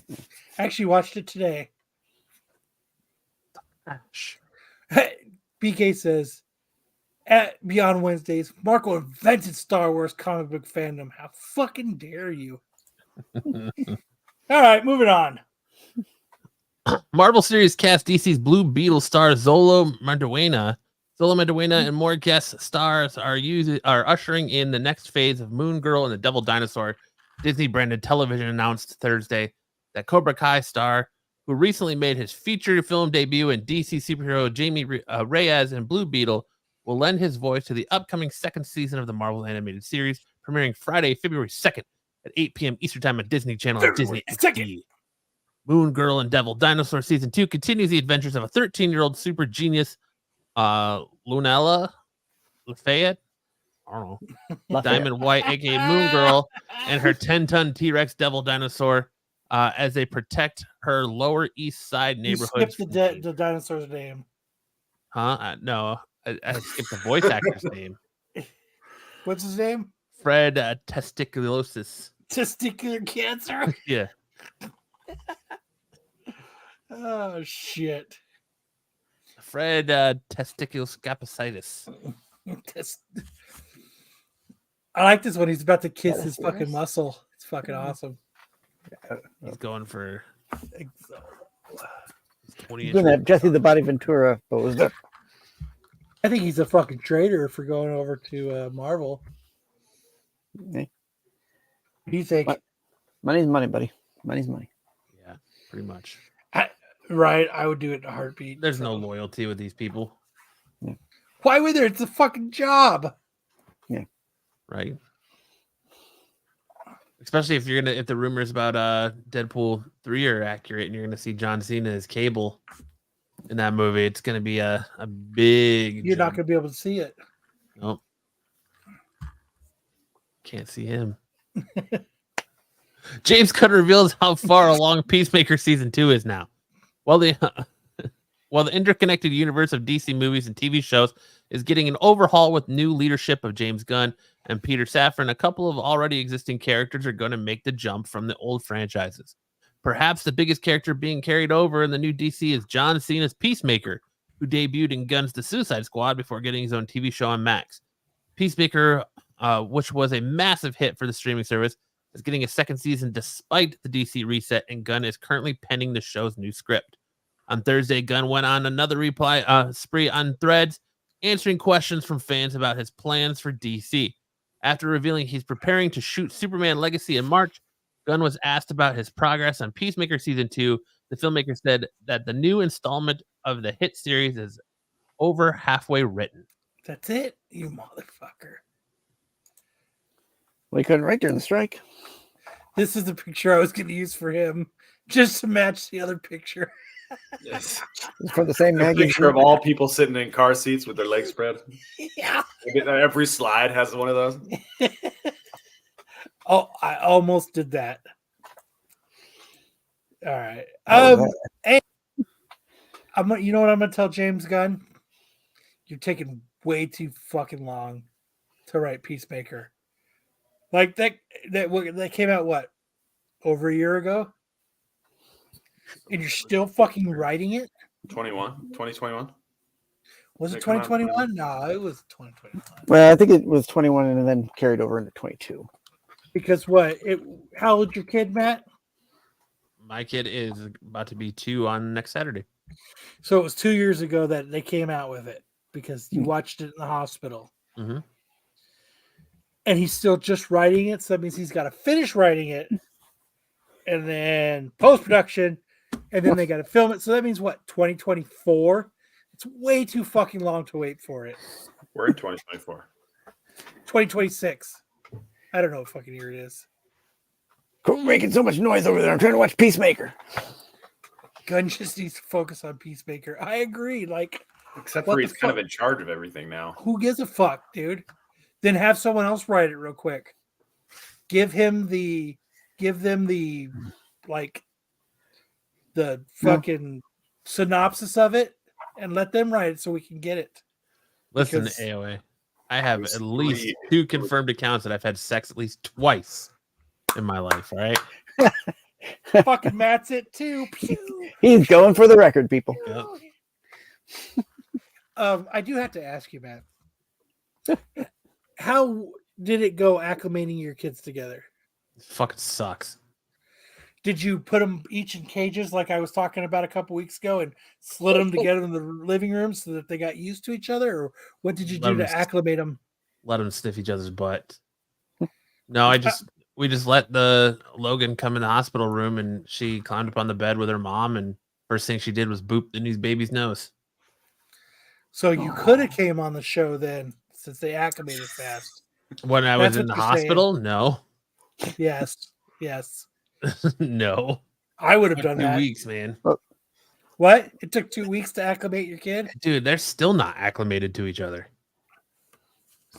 I actually watched it today. BK says, at Beyond Wednesdays, Marco invented Star Wars comic book fandom. How fucking dare you? All right, moving on. Marvel Series cast DC's Blue Beetle star Zolo Maduena. And more guest stars are ushering in the next phase of Moon Girl and the Devil Dinosaur. Disney branded television announced Thursday that Cobra Kai star, who recently made his feature film debut in DC superhero Jamie Reyes and Blue Beetle, will lend his voice to the upcoming second season of the Marvel animated series, premiering Friday, February 2nd at 8 p.m. Eastern Time on Disney Channel and Disney XD. Moon Girl and Devil Dinosaur Season 2 continues the adventures of a 13-year-old super genius, Lunella Lafayette, I don't know, Diamond White, aka Moon Girl, and her 10-ton T-Rex Devil Dinosaur as they protect her Lower East Side You neighborhood. skipped the dinosaur's name. Huh? No, I skipped the voice actor's name. What's his name? Fred Testiculosis. Testicular cancer. Yeah. Oh shit. Fred Testiculoscapusitis. I like this one. He's about to kiss his fucking muscle. It's fucking awesome. He's going for 20 He's gonna have Jesse the Body Ventura posed up. I think he's a fucking traitor for going over to Marvel. Hey. What do you think? Money's money, buddy. Money's money. Yeah, pretty much. Right, I would do it in a heartbeat. There's no loyalty with these people. Why would there? It's a fucking job. Yeah. Right. Especially if the rumors about Deadpool 3 are accurate and you're gonna see John Cena as Cable in that movie, it's gonna be a big You're not jump. gonna be able to see it. Nope. Can't see him. James Gunn reveals how far along Peacemaker season 2 is now. While the interconnected universe of DC movies and TV shows is getting an overhaul with new leadership of James Gunn and Peter Safran, a couple of already existing characters are going to make the jump from the old franchises. Perhaps the biggest character being carried over in the new DC is John Cena's Peacemaker, who debuted in Gunn's The Suicide Squad before getting his own TV show on Max. Peacemaker, which was a massive hit for the streaming service, is getting a second season despite the DC reset, and Gunn is currently penning the show's new script. On Thursday, Gunn went on another reply spree on Threads, answering questions from fans about his plans for DC. After revealing he's preparing to shoot Superman Legacy in March, Gunn was asked about his progress on Peacemaker Season 2. The filmmaker said that the new installment of the hit series is over halfway written. That's it, you motherfucker. Well, he couldn't write during the strike. This is the picture I was going to use for him, just to match the other picture. Yes. It's for the same A magazine. picture of all people sitting in car seats with their legs spread. Yeah. Every slide has one of those. Oh, I almost did that. All right. Hey, you know what I'm going to tell James Gunn? You're taking way too fucking long to write Peacemaker. Like that came out what, over a year ago, and you're still fucking writing it. 2021. Was it 2021? No, it was 2021. Well, I think it was 21 and then carried over into 22. Because what? How old's your kid, Matt? My kid is about to be 2 on next Saturday. So it was 2 years ago that they came out with it because you watched it in the hospital. Mm-hmm. And he's still just writing it. So that means he's got to finish writing it and then post-production, and then they got to film it. So that means what? 2024? It's way too fucking long to wait for it. We're in 2024. 2026. I don't know what fucking year it is. Quit making so much noise over there. I'm trying to watch Peacemaker. Gunn just needs to focus on Peacemaker. I agree. Like, except for he's kind of in charge of everything now. Who gives a fuck, dude? Then have someone else write it real quick. Give them the fucking synopsis of it and let them write it so we can get it. Listen, AOA. I have at least 2 confirmed accounts that I've had sex at least twice in my life. All right. Fucking Matt's it too. He's going for the record, people. Yep. I do have to ask you, Matt. How did it go acclimating your kids together? It fucking sucks. Did you put them each in cages like I was talking about a couple weeks ago and slid them together in the living room so that they got used to each other? Or what did you do to acclimate them? Let them sniff each other's butt. No, we just let Logan come in the hospital room, and she climbed up on the bed with her mom, and first thing she did was boop the new baby's nose. So you could have came on the show then, since they acclimated fast. When I was in the hospital? Saying. No. Yes. No. I would have done 2 that. 2 weeks, man. What? It took 2 weeks to acclimate your kid? Dude, they're still not acclimated to each other.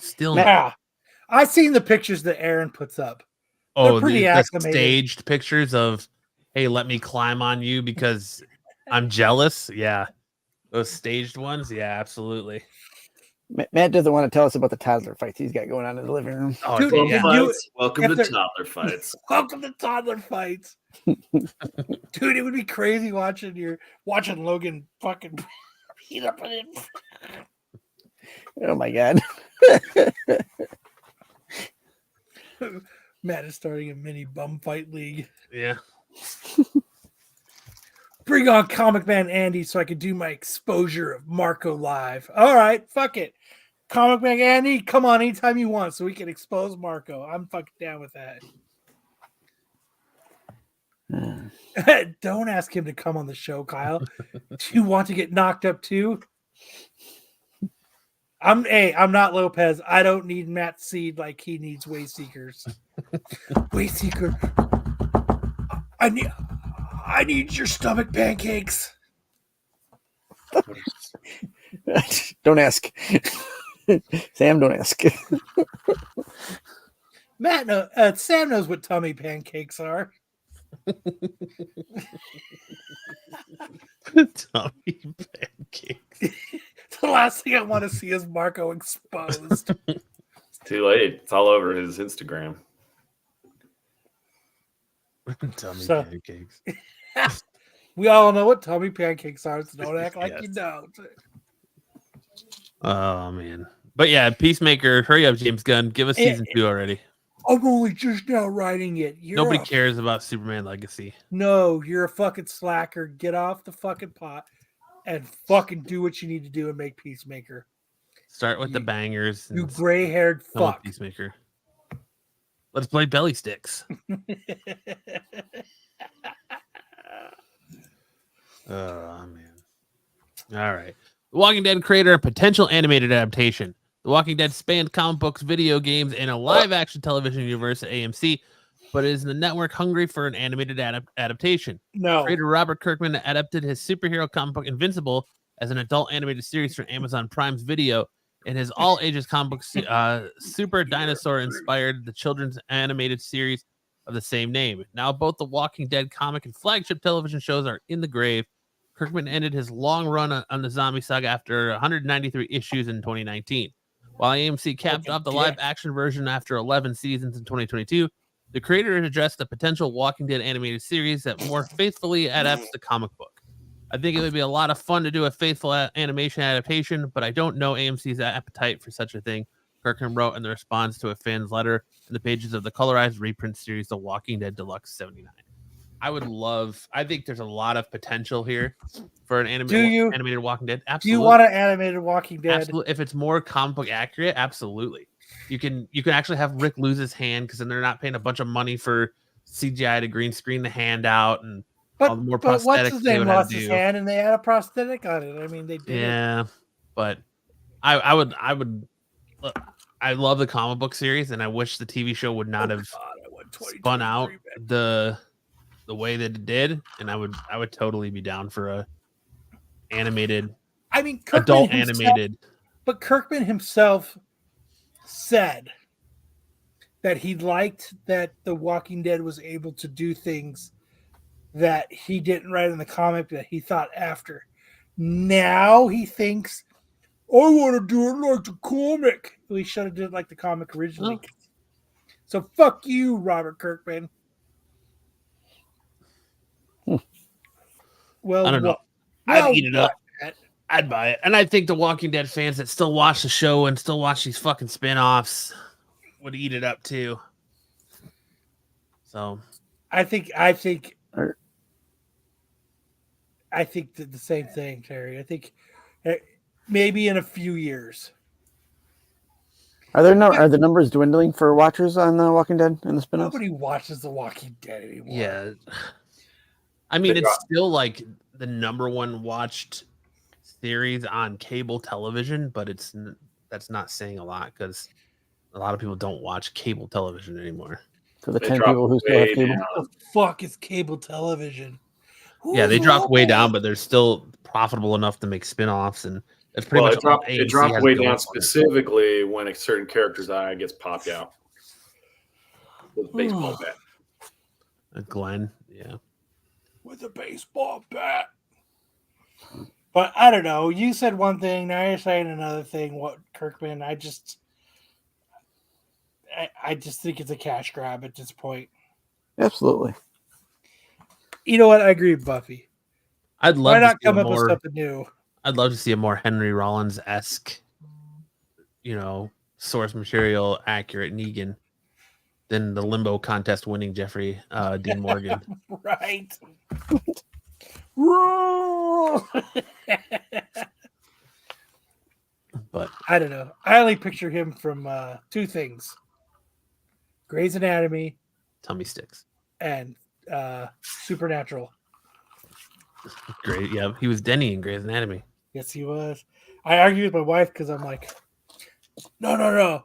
Still not. I've seen the pictures that Aaron puts up. Oh, the staged pictures of, hey, let me climb on you because I'm jealous. Yeah. Those staged ones. Yeah, absolutely. Matt doesn't want to tell us about the toddler fights he's got going on in the living room. Oh, dude, welcome to toddler fights. Welcome to toddler fights. Dude, it would be crazy watching Logan fucking beat up on him. Oh my god. Matt is starting a mini bum fight league. Yeah. Bring on Comic Man Andy so I can do my exposure of Marco live. All right, fuck it. Comic Man Andy, come on anytime you want so we can expose Marco. I'm fucking down with that. Don't ask him to come on the show, Kyle. Do you want to get knocked up too? I'm not Lopez. I don't need Matt Seed like he needs Wayseekers. Wayseeker. I need your stomach pancakes. Don't ask. Sam, don't ask. Sam knows what tummy pancakes are. Tummy pancakes. The last thing I want to see is Marco exposed. It's too late. It's all over his Instagram. Tummy pancakes. We all know what tummy pancakes are, so don't act like you don't. Oh man. But yeah, Peacemaker, hurry up, James Gunn. Give us season 2 already. I'm only just now writing it. Nobody cares about Superman Legacy. No, you're a fucking slacker. Get off the fucking pot and fucking do what you need to do and make Peacemaker. Start with the bangers. You gray-haired fuck. Peacemaker. Let's play belly sticks. Oh, man. All right. The Walking Dead creator and potential animated adaptation. The Walking Dead spanned comic books, video games, and a live-action television universe at AMC, but is the network hungry for an animated adaptation? No. Creator Robert Kirkman adapted his superhero comic book Invincible as an adult animated series for Amazon Prime's Video, and his all-ages comic book Super Dinosaur inspired the children's animated series of the same name. Now both the Walking Dead comic and flagship television shows are in the grave. Kirkman ended his long run on the zombie saga after 193 issues in 2019. While AMC capped off the live-action version after 11 seasons in 2022, the creator has addressed the potential Walking Dead animated series that more faithfully adapts the comic book. I think it would be a lot of fun to do a faithful animation adaptation, but I don't know AMC's appetite for such a thing, Kirkman wrote in the response to a fan's letter in the pages of the colorized reprint series The Walking Dead Deluxe 79. I think there's a lot of potential here for an animated Walking Dead. Absolutely. Do you want an animated Walking Dead? Absolutely. If it's more comic book accurate, absolutely. You can actually have Rick lose his hand because then they're not paying a bunch of money for CGI to green screen the hand out and all the more prosthetics. What's his name lost his hand and they had a prosthetic on it. I mean, they did. Yeah, but I would. I love the comic book series, and I wish the TV show would not have spun out the way that it did. And I would totally be down for a animated. I mean, adult animated. But Kirkman himself said that he liked that The Walking Dead was able to do things that he didn't write in the comic that he thought after. Now he thinks, I want to do it like the comic. Well, he should have did it like the comic originally. Oh. So fuck you, Robert Kirkman. Well, I don't know. I'd eat it up. I'd buy it. And I think the Walking Dead fans that still watch the show and still watch these fucking spin-offs would eat it up too. So I think the same thing, Terry. I think maybe in a few years. Are the numbers dwindling for watchers on The Walking Dead and the spin-offs? Nobody watches The Walking Dead anymore. Yeah. I mean, it's still like the number one watched series on cable television, but that's not saying a lot because a lot of people don't watch cable television anymore. For the 10 people who still have cable. What the fuck is cable television? Yeah, they dropped way down, but they're still profitable enough to make spin-offs, and that's pretty much it dropped way down specifically when a certain character's eye gets popped out with a baseball bat. Glenn, yeah. With a baseball bat. But I don't know. You said one thing, now you're saying another thing. What, Kirkman? I just think it's a cash grab at this point. Absolutely. You know what? I agree with Buffy. I'd love Why not to come up with something new? I'd love to see a more Henry Rollins-esque, source material accurate Negan than the Limbo contest winning Jeffrey Dean Morgan. Right. But I don't know. I only picture him from two things: Grey's Anatomy, tummy sticks, and Supernatural. Great, yeah. He was Denny in Grey's Anatomy. Yes, he was. I argue with my wife because I'm like, no.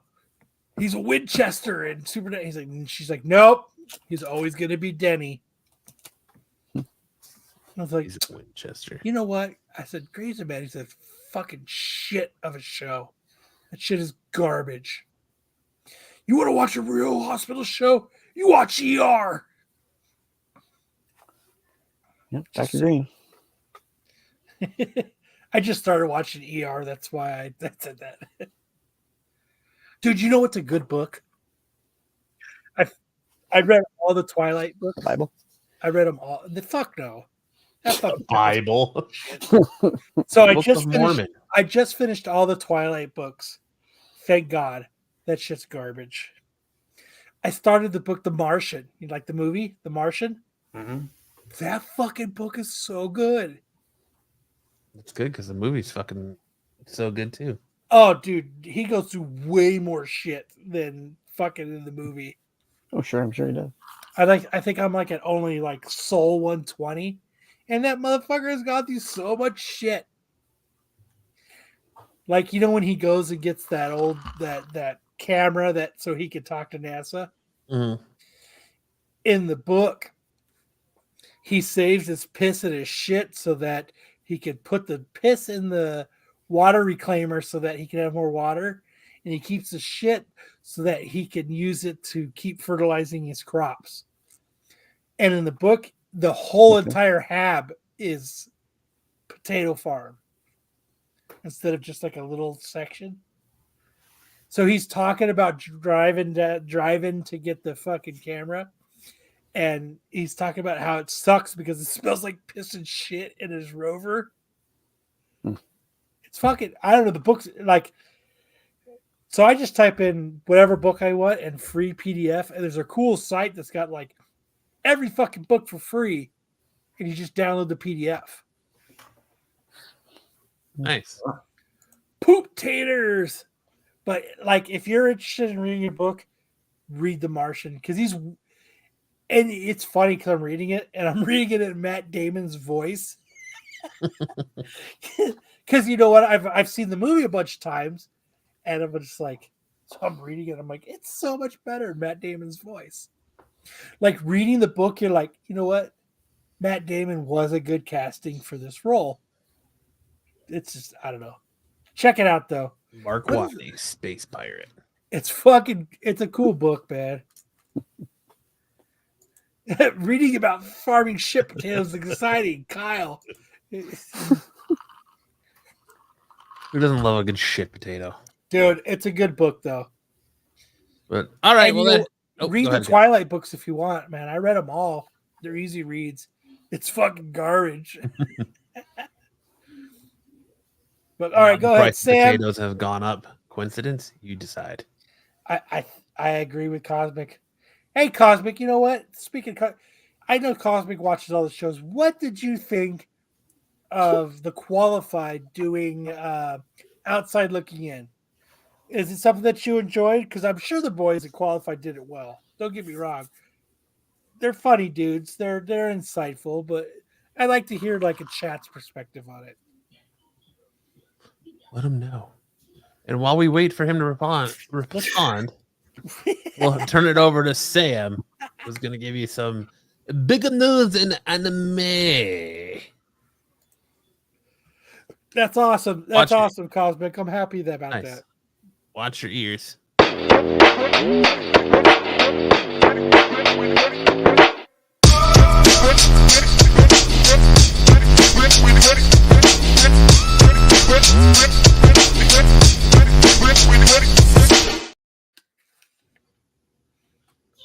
He's a Winchester and Supernatural. She's like, nope. He's always going to be Denny. I was like, he's a Winchester. You know what? I said, Grey's Anatomy is a fucking shit of a show. That shit is garbage. You want to watch a real hospital show? You watch ER. Yep, Dr. Green. I just started watching ER. That's why I said that. Dude, you know what's a good book? I read all the Twilight books. Bible. I read them all. Fuck no. The Bible. So I just finished all the Twilight books. Thank God. That shit's garbage. I started the book The Martian. You like the movie The Martian? Mm-hmm. That fucking book is so good. It's good because the movie's fucking so good too. Oh, dude, he goes through way more shit than fucking in the movie. Oh, sure, I'm sure he does. I think I'm like at only like Soul 120, and that motherfucker has gone through so much shit. Like, you know, when he goes and gets that old that camera that so he could talk to NASA. Mm-hmm. In the book, he saves his piss and his shit so that he could put the piss in the water reclaimer so that he can have more water, and he keeps the shit so that he can use it to keep fertilizing his crops. And in the book, the whole entire hab is potato farm instead of just like a little section. So he's talking about driving to get the fucking camera, and he's talking about how it sucks because it smells like piss and shit in his Rover. It's fucking, I don't know, the book's like, so I just type in whatever book I want and free PDF, and there's a cool site that's got like every fucking book for free, and you just download the PDF. Nice. Poop taters. But like, if you're interested in reading a book, read The Martian, because and it's funny because I'm reading it and I'm reading it in Matt Damon's voice. Because you know what, I've seen the movie a bunch of times, and I'm just like, so I'm reading it, I'm like, it's so much better in Matt Damon's voice. Like, reading the book, you're like, you know what, Matt Damon was a good casting for this role. It's just, I don't know. Check it out though. Mark Watney, Space Pirate. It's a cool book, man. Reading about farming shit potatoes is exciting, Kyle. Who doesn't love a good shit potato? Dude, it's a good book though. But all right, and well, read the Twilight books if you want, man. I read them all. They're easy reads. It's fucking garbage. But all right, go ahead, Sam. Potatoes have gone up. Coincidence? You decide. I agree with Cosmic. Hey, Cosmic, you know what? Speaking of, I know Cosmic watches all the shows. What did you think of The Qualified doing Outside Looking In? Is it something that you enjoyed? Because I'm sure the boys at Qualified did it well. Don't get me wrong. They're funny dudes. They're insightful, but I like to hear like a chat's perspective on it. Let him know. And while we wait for him to respond, we'll turn it over to Sam, who's going to give you some bigger news in anime. That's awesome. That's awesome, Cosmic. I'm happy about that. Watch your ears.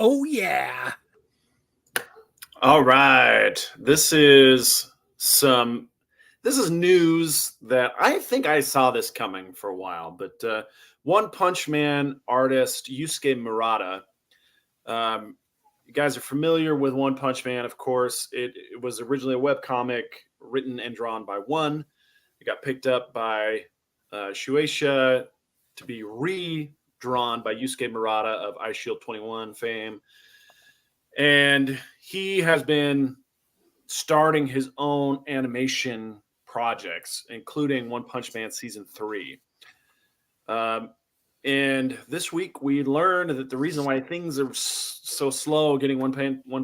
Oh yeah. All right. This is news that I think I saw this coming for a while, but One Punch Man artist Yusuke Murata. You guys are familiar with One Punch Man, of course. It was originally a webcomic written and drawn by One. It got picked up by Shueisha to be redrawn by Yusuke Murata of Ice Shield 21 fame. And he has been starting his own animation projects, including One Punch Man Season 3. And this week we learned that the reason why things are so slow getting One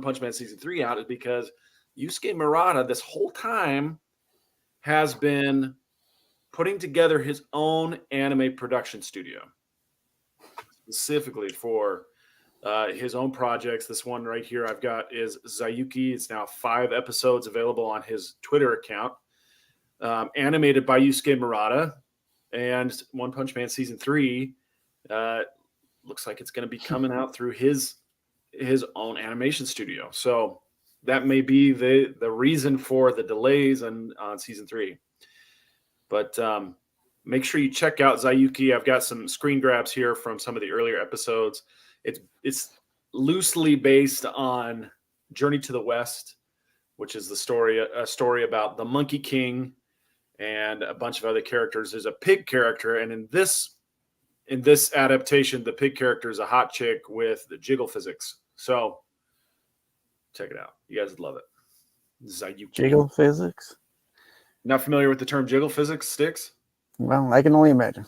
Punch Man Season 3 out is because Yusuke Murata this whole time has been putting together his own anime production studio, specifically for his own projects. This one right here I've got is Zayuki. It's now 5 episodes available on his Twitter account, animated by Yusuke Murata. And One Punch Man Season 3 looks like it's going to be coming out through his own animation studio. So that may be the reason for the delays on Season 3. But make sure you check out Zayuki. I've got some screen grabs here from some of the earlier episodes. It's loosely based on Journey to the West, which is a story about the Monkey King and a bunch of other characters. There's a pig character, and in this adaptation, the pig character is a hot chick with the jiggle physics. So check it out. You guys would love it. This is how you Jiggle physics? Not familiar with the term jiggle physics, Sticks? Well, I can only imagine.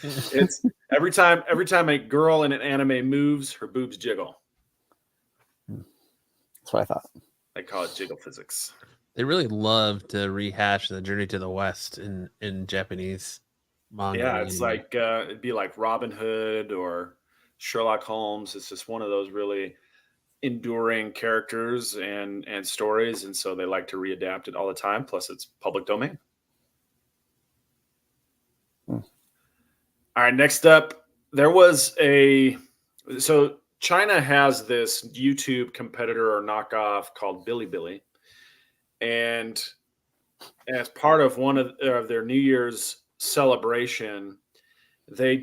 It's every time a girl in an anime moves, her boobs jiggle. That's what I thought. I call it jiggle physics. They really love to rehash the Journey to the West in Japanese manga. Yeah, it's like it'd be like Robin Hood or Sherlock Holmes. It's just one of those really enduring characters and stories, and so they like to readapt it all the time. Plus, it's public domain. All right, next up, so China has this YouTube competitor or knockoff called Bilibili, and as part of one of their New Year's celebration, they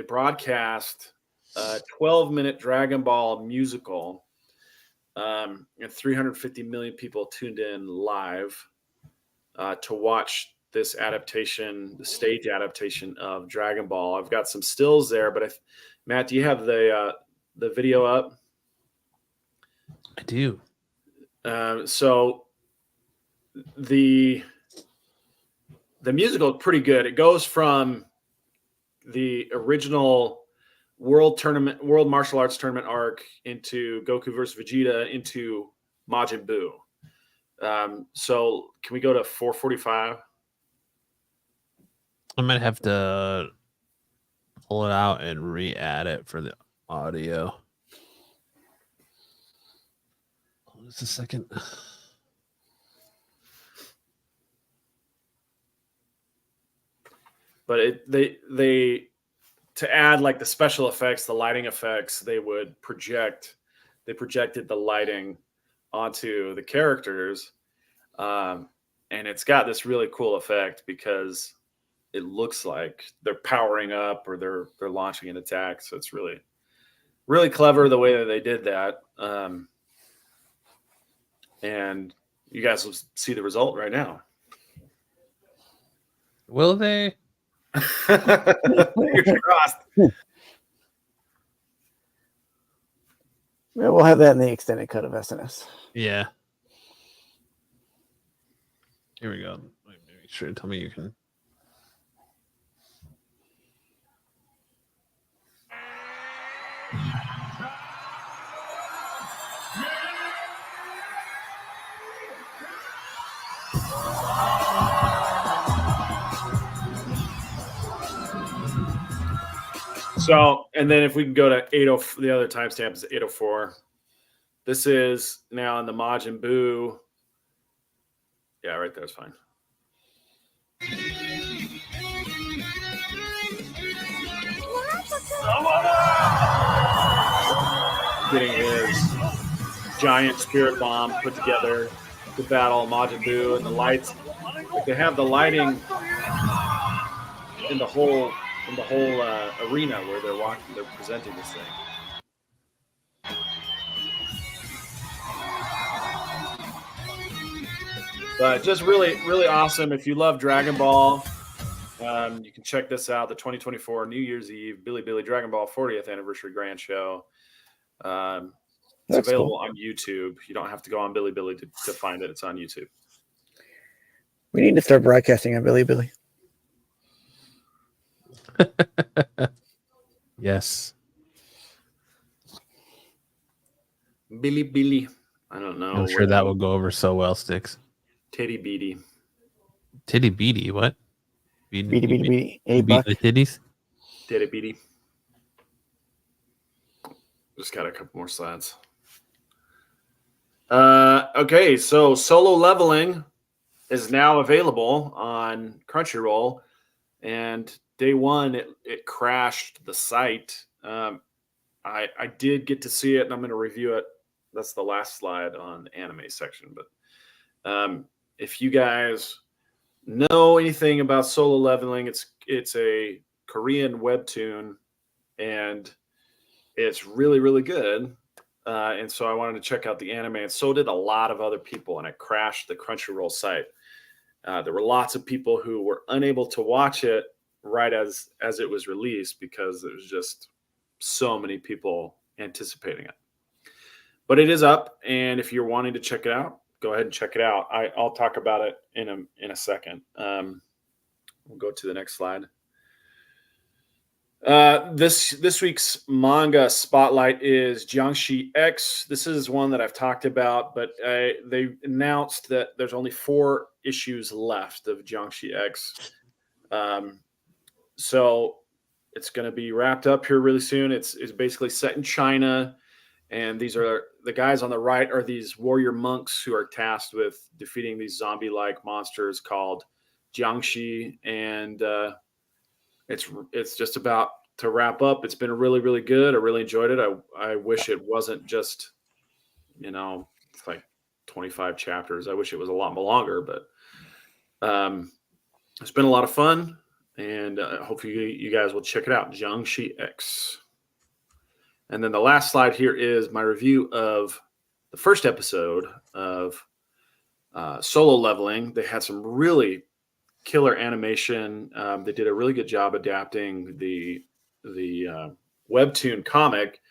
broadcast a 12-minute Dragon Ball musical, and 350 million people tuned in live to watch this adaptation, the stage adaptation of Dragon Ball. I've got some stills there, but Matt, do you have the video up? I do. So the musical is pretty good. It goes from the original World Martial Arts Tournament arc into Goku versus Vegeta into Majin Buu. So can we go to 445? I might have to pull it out and re-add it for the audio. Hold just a second. But they to add like the special effects, the lighting effects, they projected the lighting onto the characters, and it's got this really cool effect because it looks like they're powering up or they're launching an attack. So it's really, really clever the way that they did that. And you guys will see the result right now. Will they? Fingers crossed. Yeah, we'll have that in the extended cut of SNS. Yeah. Here we go. Make sure. Tell me you can. So, and then if we can go to 80, the other timestamp is 804. This is now in the Majin Buu. Yeah, right there's fine. Getting his giant spirit bomb put together to battle Majin Buu, and the lights. Like they have the lighting in the whole arena where they're presenting this thing. But just really, really awesome. If you love Dragon Ball, you can check this out, the 2024 New Year's Eve Bilibili Dragon Ball 40th Anniversary Grand Show. It's That's available cool. on YouTube. You don't have to go on Bilibili to find it. It's on YouTube. We need to start broadcasting on Bilibili. Yes. Bilibili. I don't know. I'm sure that will go over so well, Sticks. Titty beady. Titty beady, what? Beady. A Beat buck. the titties? Titty beady. Just got a couple more slides. Okay, so Solo Leveling is now available on Crunchyroll, and day one it crashed the site. I did get to see it, and I'm going to review it. That's the last slide on the anime section. But if you guys know anything about Solo Leveling, it's a Korean webtoon, and it's really, really good. And so I wanted to check out the anime, and so did a lot of other people, and I crashed the Crunchyroll site. There were lots of people who were unable to watch it right as it was released because there was just so many people anticipating it. But it is up, and if you're wanting to check it out, go ahead and check it out. I'll talk about it in a second. We'll go to the next slide. This week's manga spotlight is Jiangxi X. This is one that I've talked about, but they announced that there's only 4 issues left of Jiangxi X. So it's going to be wrapped up here really soon. It's basically set in China, and these are the guys on the right are these warrior monks who are tasked with defeating these zombie-like monsters called Jiangxi, and it's just about to wrap up. It's been really, really good. I really enjoyed it. I wish it wasn't just, it's like 25 chapters. I wish it was a lot more longer, but it's been a lot of fun, and hopefully you guys will check it out. Jiangxi X. And then the last slide here is my review of the first episode of Solo Leveling. They had some really killer animation. They did a really good job adapting the webtoon comic.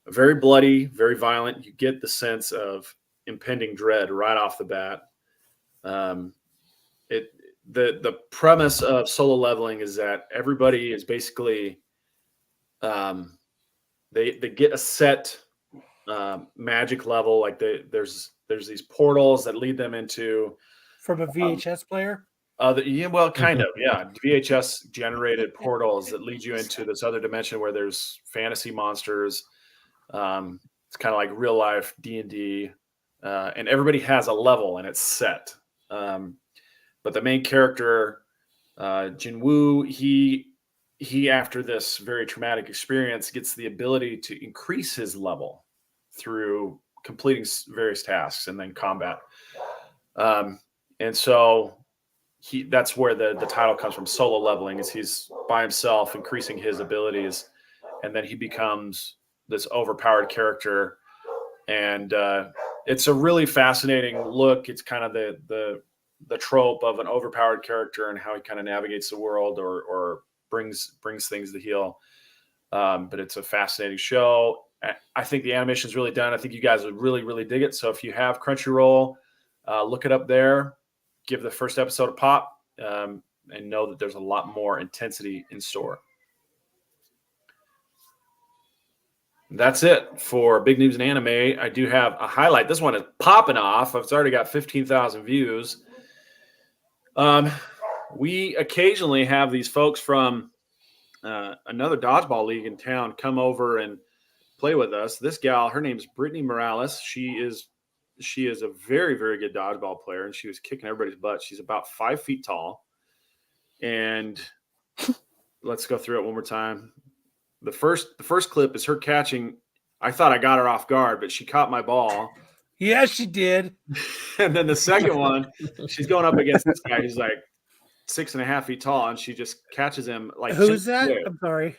Very bloody, very violent. You get the sense of impending dread right off the bat. The premise of Solo Leveling is that everybody is basically they get a set magic level. Like there's these portals that lead them into from a VHS player. Kind of, yeah. VHS generated portals that lead you into this other dimension where there's fantasy monsters. It's kind of like real life D&D, and everybody has a level and it's set. But the main character, Jinwoo, he after this very traumatic experience gets the ability to increase his level through completing various tasks and then combat. And so that's where the title comes from. Solo leveling is he's by himself increasing his abilities, and then he becomes this overpowered character. And it's a really fascinating look. It's kind of the trope of an overpowered character and how he kind of navigates the world or brings things to heel. But it's a fascinating show. I think the animation is really done. I think you guys would really, really dig it. So if you have Crunchyroll, look it up there. Give the first episode a pop, and know that there's a lot more intensity in store. That's it for Big News and Anime. I do have a highlight. This one is popping off. It's already got 15,000 views. We occasionally have these folks from another dodgeball league in town come over and play with us. This gal, her name is Brittany Morales. She is a very, very good dodgeball player, and she was kicking everybody's butt. She's about 5 feet tall. And let's go through it one more time. The first clip is her catching. I thought I got her off guard, but she caught my ball. Yeah, she did. And then the second one, she's going up against this guy who's like 6.5 feet tall, and she just catches him like. Who's that? I'm sorry.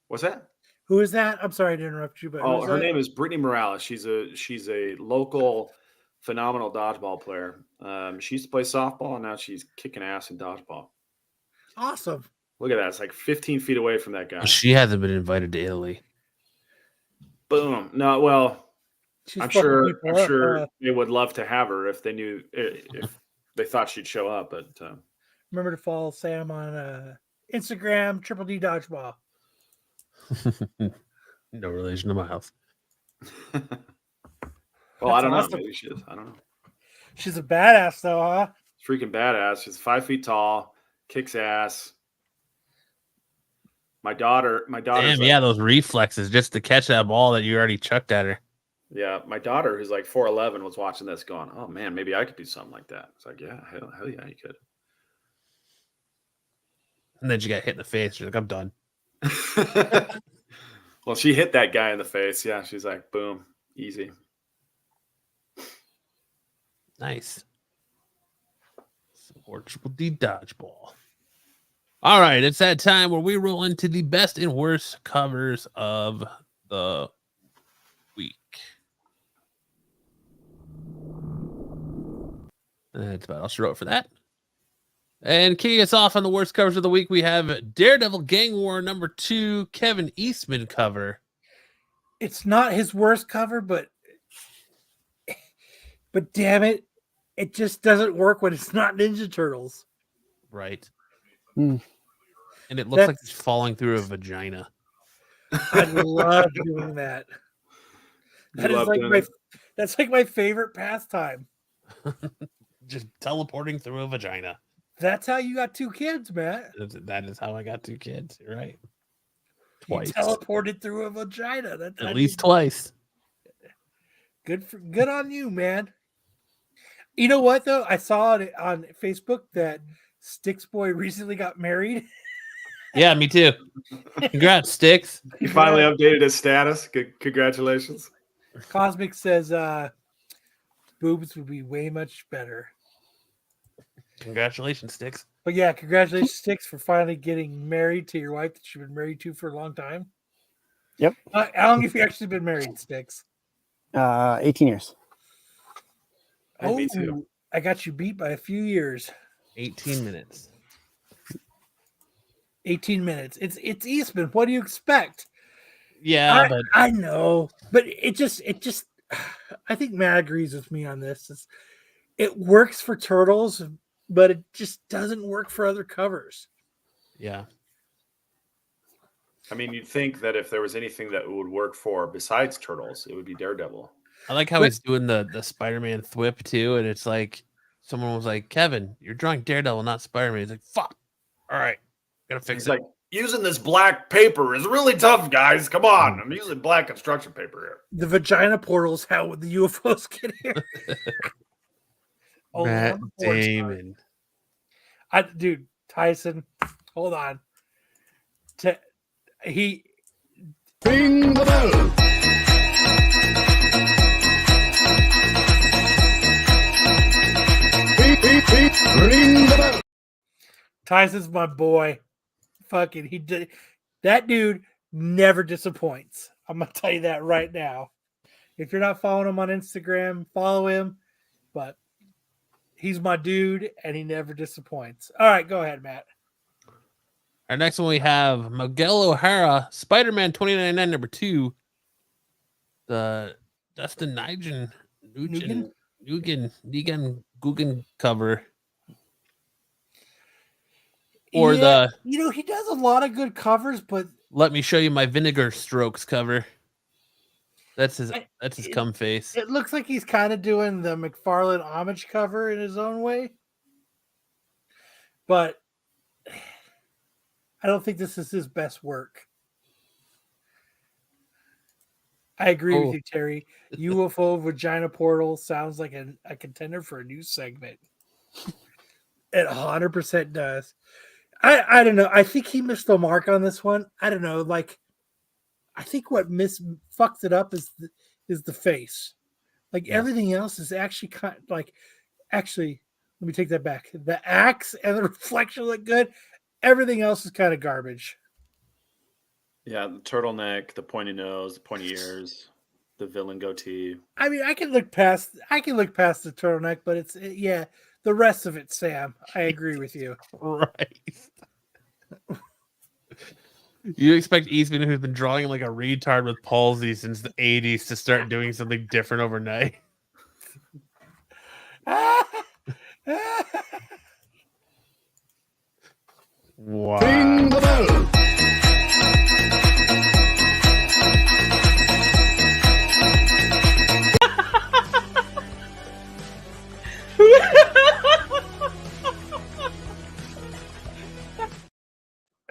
What's that? Who is that? I'm sorry to interrupt you, but her name is Brittany Morales. She's a local phenomenal dodgeball player. She used to play softball, and now she's kicking ass in dodgeball. Awesome. Look at that. It's like 15 feet away from that guy. She hasn't been invited to Italy. Boom. No, well, I'm sure they would love to have her if they knew, if they thought she'd show up. But remember to follow Sam on Instagram, Triple D Dodgeball. No relation to my house. Well, I don't know. Maybe she is. I don't know. She's a badass, though, huh? Freaking badass. She's 5 feet tall, kicks ass. My daughter. Damn, yeah, those reflexes just to catch that ball that you already chucked at her. Yeah, my daughter, who's like 4'11", was watching this, going, "Oh man, maybe I could do something like that." It's like, yeah, hell yeah, you could. And then she got hit in the face. She's like, "I'm done." Well, she hit that guy in the face. Yeah, she's like, boom, easy. Nice. Support Triple D Dodgeball. All right, it's that time where we roll into the best and worst covers of the week. That's about all she wrote for that. And kicking us off on the worst covers of the week, we have Daredevil Gang War #2 Kevin Eastman cover. It's not his worst cover, but damn it, it just doesn't work when it's not Ninja Turtles. Right. Mm. And it looks like it's falling through a vagina. I love doing that. That's like my favorite pastime. Just teleporting through a vagina. That's how you got 2 kids, Matt. That is how I got 2 kids. You're right. Twice. You teleported through a vagina. At least twice. Good on you, man. You know what though? I saw it on Facebook that Styx Boy recently got married. Yeah, me too. Congrats, Styx. He finally updated his status. Good, congratulations. Cosmic says boobs would be way much better. Congratulations, Styx. But yeah, congratulations, Styx, for finally getting married to your wife that you've been married to for a long time. Yep. How long have you actually been married, Styx? 18 years. Me too. I got you beat by a few years. 18 minutes. 18 minutes. It's Eastman. What do you expect? Yeah, but I know, but it just I think Matt agrees with me on this. It works for Turtles, but it just doesn't work for other covers. Yeah. I mean, you'd think that if there was anything that would work for besides Turtles, it would be Daredevil. I like how he's doing the Spider-Man thwip too, and it's like someone was like, "Kevin, you're drawing Daredevil, not Spider-Man." He's like, "Fuck! All right, gotta fix it." Like, using this black paper is really tough, guys. Come on, I'm using black construction paper here. The vagina portal's how the UFOs get here. Matt Damon. Dude, Tyson, hold on. Ring the bell. Ring the bell. Tyson's my boy. Fucking, he did. That dude never disappoints. I'm gonna tell you that right now. If you're not following him on Instagram, follow him. But he's my dude, and he never disappoints. All right, go ahead, Matt. Our next one we have Miguel O'Hara, Spider-Man 2099 #2. The Dustin Negan Guggen cover. Or he does a lot of good covers, but let me show you my Vinegar Strokes cover. That's his cum face. It looks like he's kind of doing the McFarlane homage cover in his own way. But I don't think this is his best work. I agree with you, Terry. UFO Vagina Portal sounds like a contender for a new segment. It 100% does. I don't know. I think he missed the mark on this one. I don't know. Like, I think what fucks it up is the face. Like, everything else is actually kind of like. Actually, let me take that back. The axe and the reflection look good. Everything else is kind of garbage. Yeah, the turtleneck, the pointy nose, the pointy ears, the villain goatee. I mean, I can look past the turtleneck, but the rest of it, Sam. I agree with you. Right. You expect Eastman, who's been drawing like a retard with palsy since the 80s, to start doing something different overnight? Wow. Ring the bell.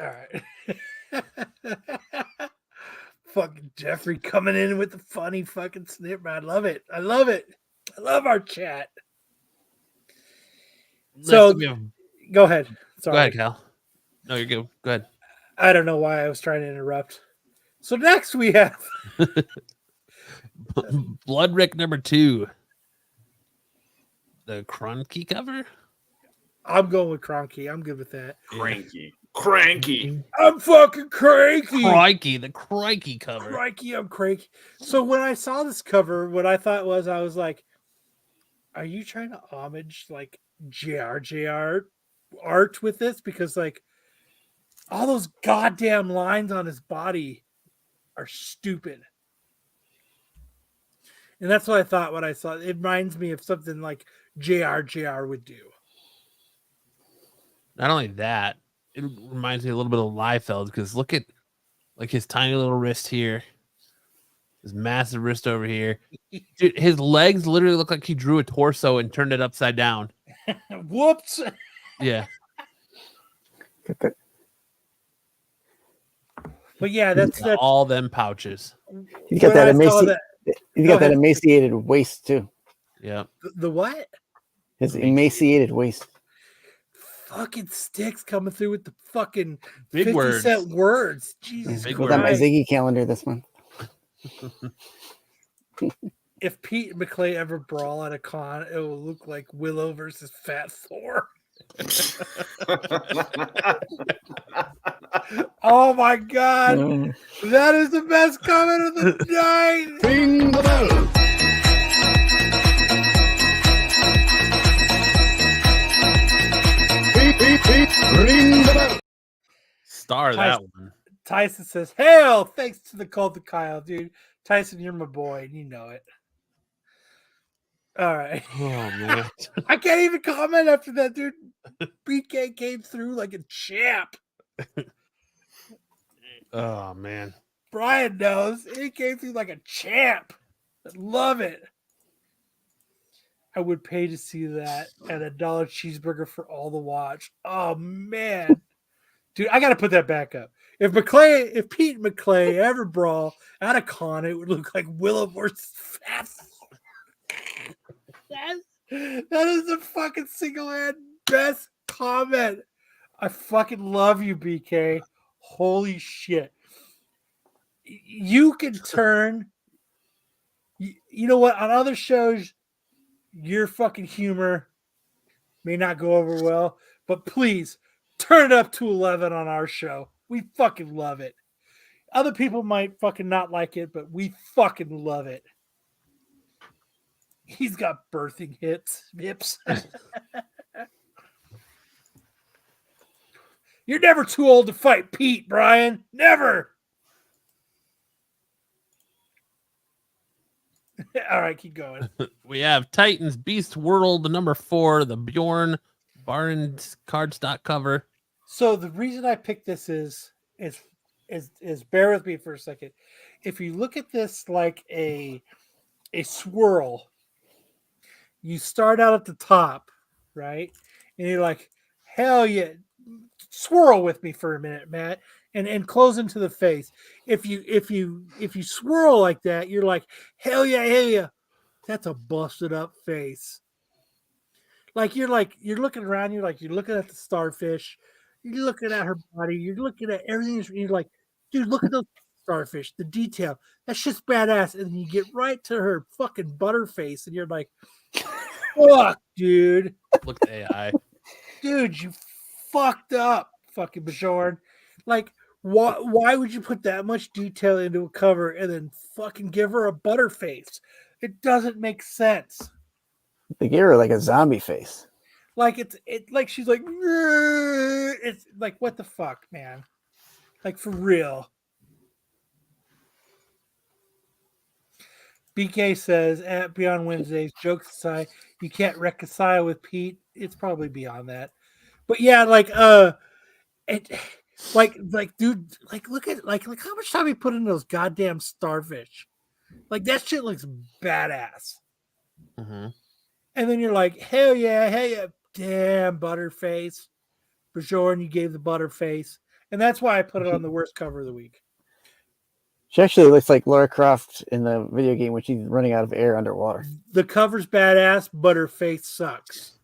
All right. Fucking Jeffrey coming in with the funny fucking snip. I love it. I love our chat. So go ahead. Sorry. Go ahead, Cal. No, you're good. Go ahead. I don't know why I was trying to interrupt. So next we have Blood Rick #2. The Cronky cover? I'm going with Cronky. I'm good with that. Cranky. Cranky. I'm fucking cranky. Crikey, the crikey cover. Crikey, I'm cranky. So when I saw this cover, what I thought was, I was like, are you trying to homage like JR art with this? Because like all those goddamn lines on his body are stupid. And that's what I thought when I saw it. It reminds me of something like JR would do. Not only that, it reminds me a little bit of Liefeld, because look at like his tiny little wrist here, his massive wrist over here. Dude, his legs literally look like he drew a torso and turned it upside down. Whoops. Yeah. But yeah, that's all them pouches. He's got that emaciated waist too. Yeah. The what? His emaciated waist. Fucking sticks coming through with the fucking Big 50-cent words. Jesus Big Christ. Got my Ziggy calendar this month. If Pete and McClay ever brawl at a con, it will look like Willow versus Fat Thor. Oh my god. That is the best comment of the night. Ring the bell. Ring the bell. Star that one. Tyson says, "Hail! Thanks to the cult of Kyle, dude. Tyson, you're my boy, and you know it." All right. Oh man. I can't even comment after that, dude. BK came through like a champ. Oh man. Brian knows he came through like a champ. I love it. I would pay to see that at $1 cheeseburger for all the watch. Oh man, dude, I got to put that back up. If Pete and McClay ever brawl at a con, it would look like Willow versus Fat. That is the fucking single-hand best comment. I fucking love you, BK. Holy shit. You can turn, you know what, on other shows, your fucking humor may not go over well, but please turn it up to 11 on our show. We fucking love it. Other people might fucking not like it, but we fucking love it. He's got birthing hips. You're never too old to fight Pete, Brian. Never. All right, keep going. We have Titans Beast World number 4, the Bjorn Barnes cardstock cover. So the reason I picked this is bear with me for a second. If you look at this like a swirl, you start out at the top, right? And you're like, hell yeah. Swirl with me for a minute, Matt, and close into the face. If you swirl like that, you're like, hell yeah. That's a busted up face. Like you're looking around, you're looking at the starfish, you're looking at her body, you're looking at everything, you're like, dude, look at those starfish, the detail. That shit's badass. And then you get right to her fucking butterface, and you're like, fuck, dude. Look at AI. Dude, you fucked up, fucking Bjorn. Like, why would you put that much detail into a cover and then fucking give her a butterface? It doesn't make sense. They gave her like a zombie face. Like it's like she's like, it's like, what the fuck, man? Like, for real. BK says at Beyond Wednesdays, jokes aside, you can't reconcile with Pete. It's probably beyond that. But yeah, like dude, like look at like how much time he put into those goddamn starfish. Like that shit looks badass. Mm-hmm. And then you're like, hell yeah, damn butterface. Bjorn, you gave the butterface. And that's why I put it on the worst cover of the week. She actually looks like Lara Croft in the video game when she's running out of air underwater. The cover's badass, but her face sucks.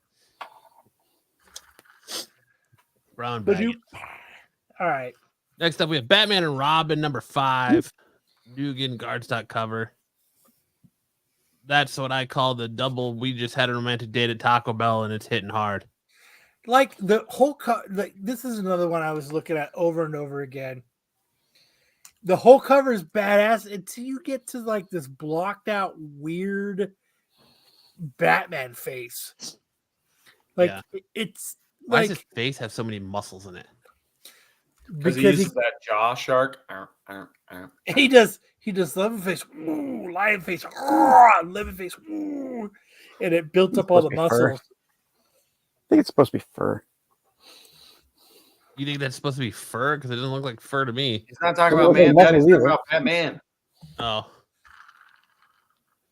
Brown bag. All right. Next up, we have Batman and Robin number 5. Dugan cardstock cover. That's what I call the double. We just had a romantic date at Taco Bell, and it's hitting hard. like the whole like this is another one I was looking at over and over again. The whole cover is badass until you get to like this blocked out weird Batman face. Like it's why like does his face have so many muscles in it? Because he uses that jaw shark. He does lemon face, ooh, lion face, lemon face, ooh, and it built up all the muscles. I think it's supposed to be fur. You think that's supposed to be fur? Because it doesn't look like fur to me. He's not talking about man. He's talking about Batman. Oh,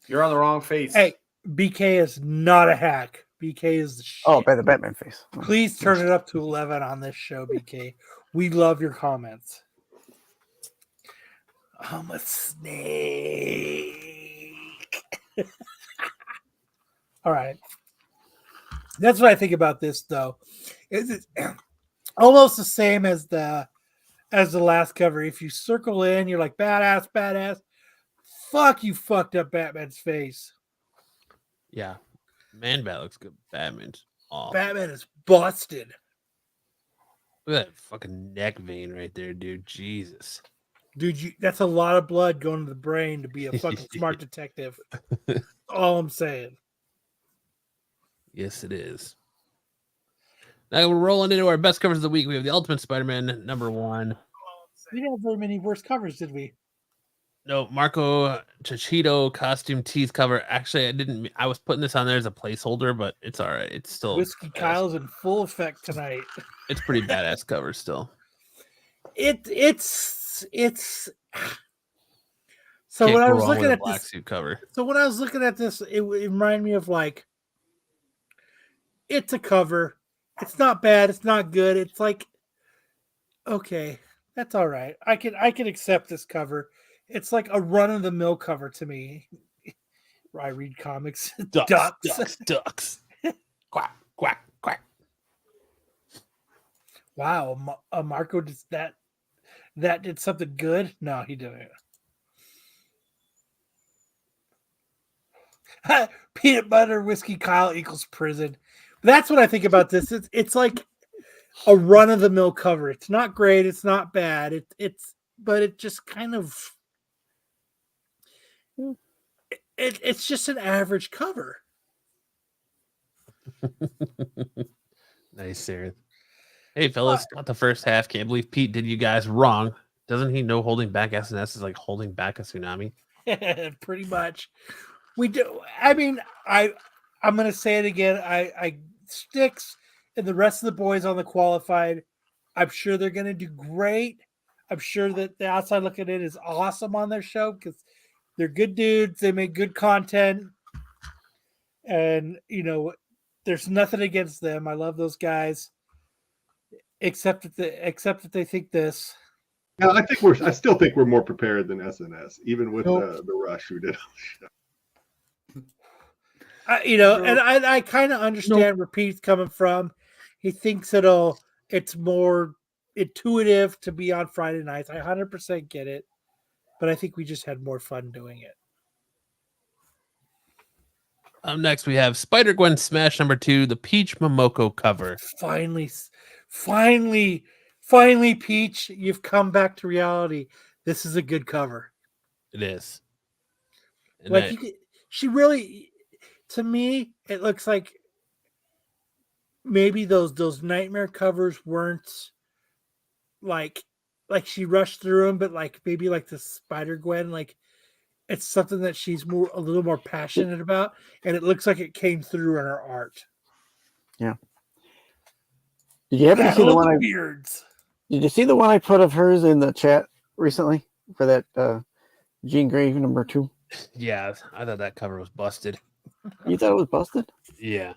you're on the wrong face. Hey, BK is not a hack. BK is the shit. Oh, by the Batman face. Please turn it up to 11 on this show, BK. We love your comments. I'm a snake. All right. That's what I think about this, though. It's almost the same as the last cover. If you circle in, you're like badass, badass. Fuck, you fucked up Batman's face. yeah. Man-Bat looks good. Batman's off. Batman is busted. Look at that fucking neck vein right there, dude. Jesus. Dude, that's a lot of blood going to the brain to be a fucking smart detective. That's all I'm saying. Yes, it is. Now we're rolling into our best covers of the week. We have the Ultimate Spider-Man #1. We didn't have very many worse covers, did we? No, Marco Cichito costume tease cover. Actually, I was putting this on there as a placeholder, but it's all right. It's still Whiskey Kyle's in full effect tonight. It's pretty badass cover still. It's so Can't when I go was wrong looking with a at black this suit cover. So when I was looking at this, it reminded me of like it's a cover. It's not bad. It's not good. It's like okay, that's all right. I can accept this cover. It's like a run of the mill cover to me. I read comics. Ducks. Quack, quack, quack. Wow, Marco does that did something good? No, he didn't. Peanut butter whiskey Kyle equals prison. That's what I think about this. It's like a run of the mill cover. It's not great. It's not bad. But it just kind of it's just an average cover. Nice, Sarah. Hey, fellas, not the first half. Can't believe Pete did you guys wrong. Doesn't he know holding back SNS is like holding back a tsunami? Pretty much. We do. I mean, I'm going to say it again. I Sticks and the rest of the boys on the qualified, I'm sure they're going to do great. I'm sure that the outside looking in is awesome on their show because they're good dudes. They make good content. And, there's nothing against them. I love those guys. Except that they think this. Yeah, I still think we're more prepared than SNS, even with the rush who did. And I kind of understand where Pete's coming from. He thinks it's more intuitive to be on Friday nights. I 100% get it, but I think we just had more fun doing it. Next, we have Spider-Gwen Smash #2, the Peach Momoko cover. Finally, Peach, you've come back to reality. This is a good cover. It is. And she really, to me, it looks like maybe those nightmare covers weren't like she rushed through them, but like maybe like the Spider-Gwen, like it's something that she's a little more passionate about, and it looks like it came through in her art. Yeah. Did you happen to see the one Did you see the one I put of hers in the chat recently for that Jean Grey #2? Yeah, I thought that cover was busted. You thought it was busted? Yeah.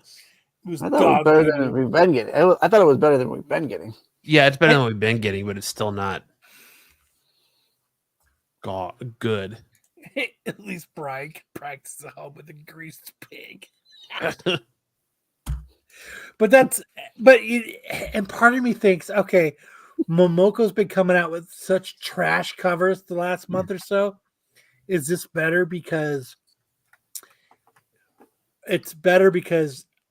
I thought it was better than we've been getting. I thought it was better than we've been getting. Yeah, it's better than we've been getting, but it's still not good. At least Brian can practice at home with a greased pig. And part of me thinks, okay, Momoko's been coming out with such trash covers the last month or so. Is this better because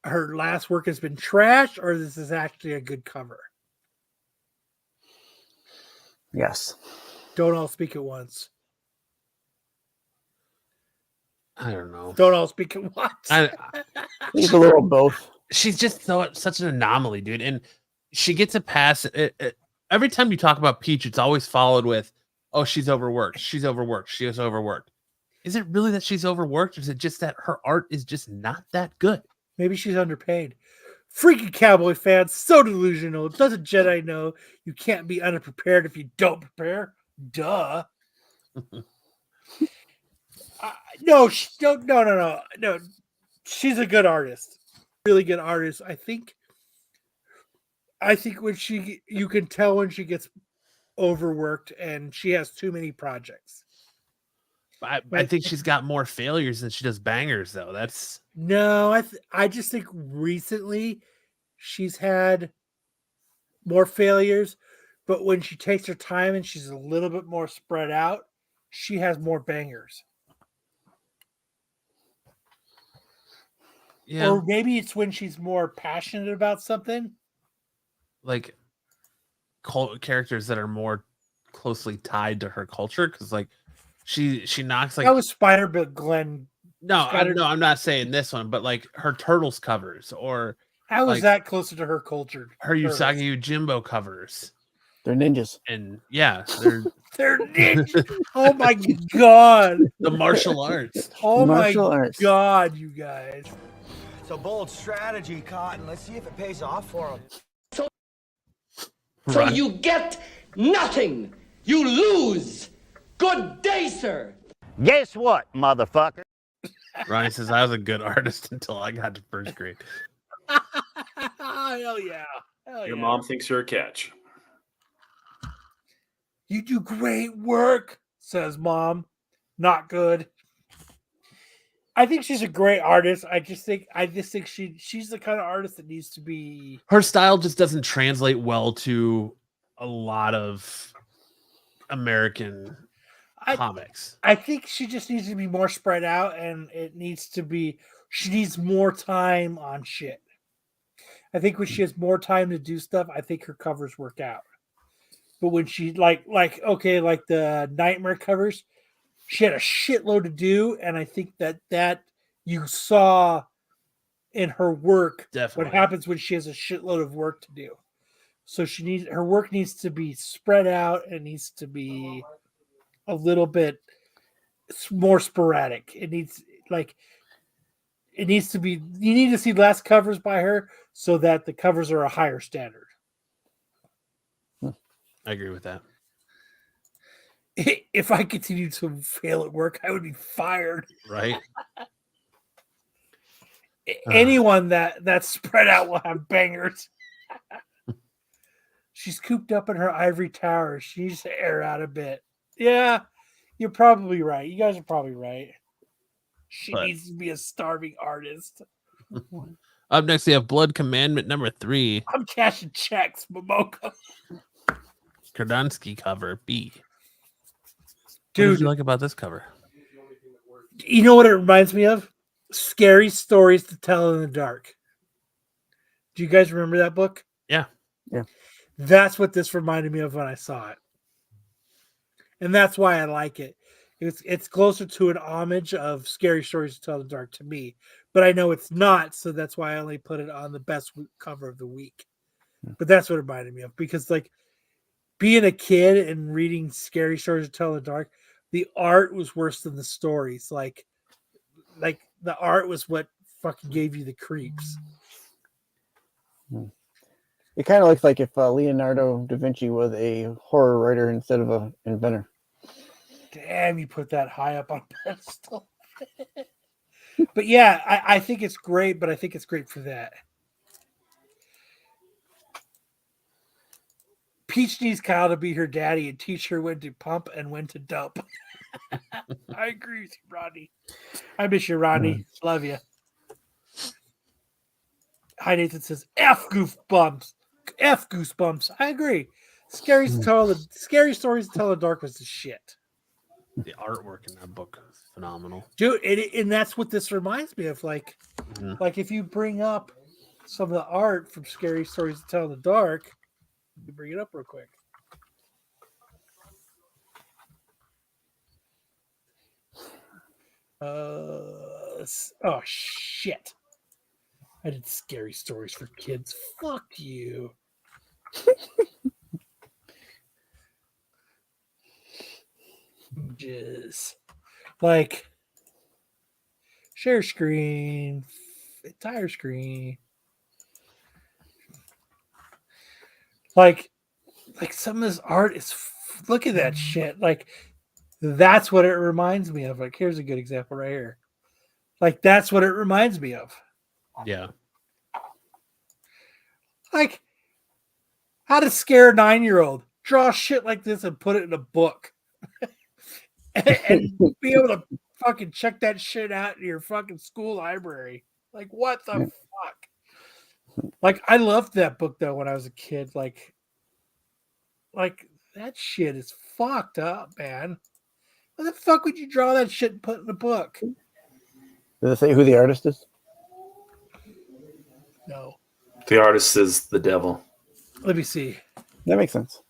her last work has been trash or this is actually a good cover. Yes. Don't all speak at once. I don't know. Don't all speak at once. He's a little both. She's just such an anomaly, dude. And she gets a pass. Every time you talk about Peach, it's always followed with, oh, she's overworked. She's overworked. She is overworked. Is it really that she's overworked? Or is it just that her art is just not that good? Maybe she's underpaid. Freaky cowboy fans, so delusional. Doesn't Jedi know you can't be unprepared if you don't prepare? Duh. No. She's a good artist. Really good artist. I think when you can tell when she gets overworked and she has too many projects. I think she's got more failures than she does bangers, though. That's no. I just think recently she's had more failures, but when she takes her time and she's a little bit more spread out, she has more bangers. Yeah. Or maybe it's when she's more passionate about something. Like characters that are more closely tied to her culture, because like she knocks like that was Spider, but Glenn. No, I'm not saying this one, but like her Turtles covers, or how like, is that closer to her culture? Her Usagi Yojimbo covers. They're ninjas. And yeah, they're ninjas. Oh my god. The martial arts. Oh my god, you guys. It's a bold strategy, Cotton. Let's see if it pays off for him. So you get nothing. You lose. Good day, sir. Guess what, motherfucker? Ronnie says, I was a good artist until I got to first grade. Hell yeah. Your mom thinks you're a catch. You do great work, says mom. Not good. I think she's a great artist. I just think she's the kind of artist that needs to be. Her style just doesn't translate well to a lot of American comics. I think she just needs to be more spread out, and she needs more time on shit. I think when she has more time to do stuff, I think her covers work out. But when she like the Nightmare covers, she had a shitload to do, and I think that you saw in her work what happens when she has a shitload of work to do. So her work needs to be spread out and needs to be a little bit more sporadic. You need to see less covers by her so that the covers are a higher standard. I agree with that. If I continued to fail at work, I would be fired. Right. Anyone that's spread out will have bangers. She's cooped up in her ivory tower. She needs to air out a bit. Yeah, you're probably right. You guys are probably right. She needs to be a starving artist. Up next, we have Blood Commandment number 3. I'm cashing checks, Momoko. Kardansky cover B. Dude, what did you like about this cover? You know what it reminds me of? Scary Stories to Tell in the Dark. Do you guys remember that book? Yeah. Yeah. That's what this reminded me of when I saw it. And that's why I like it. It's closer to an homage of Scary Stories to Tell in the Dark to me. But I know it's not, so that's why I only put it on the best cover of the week. But that's what it reminded me of. Because, like, being a kid and reading Scary Stories to Tell in the Dark, the art was worse than the stories. Like the art was what fucking gave you the creeps. It kind of looks like if Leonardo da Vinci was a horror writer instead of an inventor. Damn, you put that high up on a pedestal. But yeah, I think it's great, but I think it's great for that. Peach needs Kyle to be her daddy and teach her when to pump and when to dump. I agree with you, Rodney. I miss you, Rodney. Love you. Hi, Nathan says, F goosebumps. F goosebumps. I agree. Scary Stories to Tell in the Dark was the shit. The artwork in that book is phenomenal. Dude, and that's what this reminds me of. Like if you bring up some of the art from Scary Stories to Tell in the Dark. Let me bring it up real quick. Oh shit! I did Scary Stories for Kids. Fuck you. Just like share screen, entire screen. Like some of this art is. Look at that shit. Like that's what it reminds me of. Like here's a good example right here. Like that's what it reminds me of. Yeah. Like how to scare a 9-year-old. Draw shit like this and put it in a book. and be able to fucking check that shit out in your fucking school library. Like what the fuck? Like I loved that book though when I was a kid. Like that shit is fucked up, man. What the fuck would you draw that shit and put in a book? Does it say who the artist is? No. The artist is the devil. Let me see. That makes sense.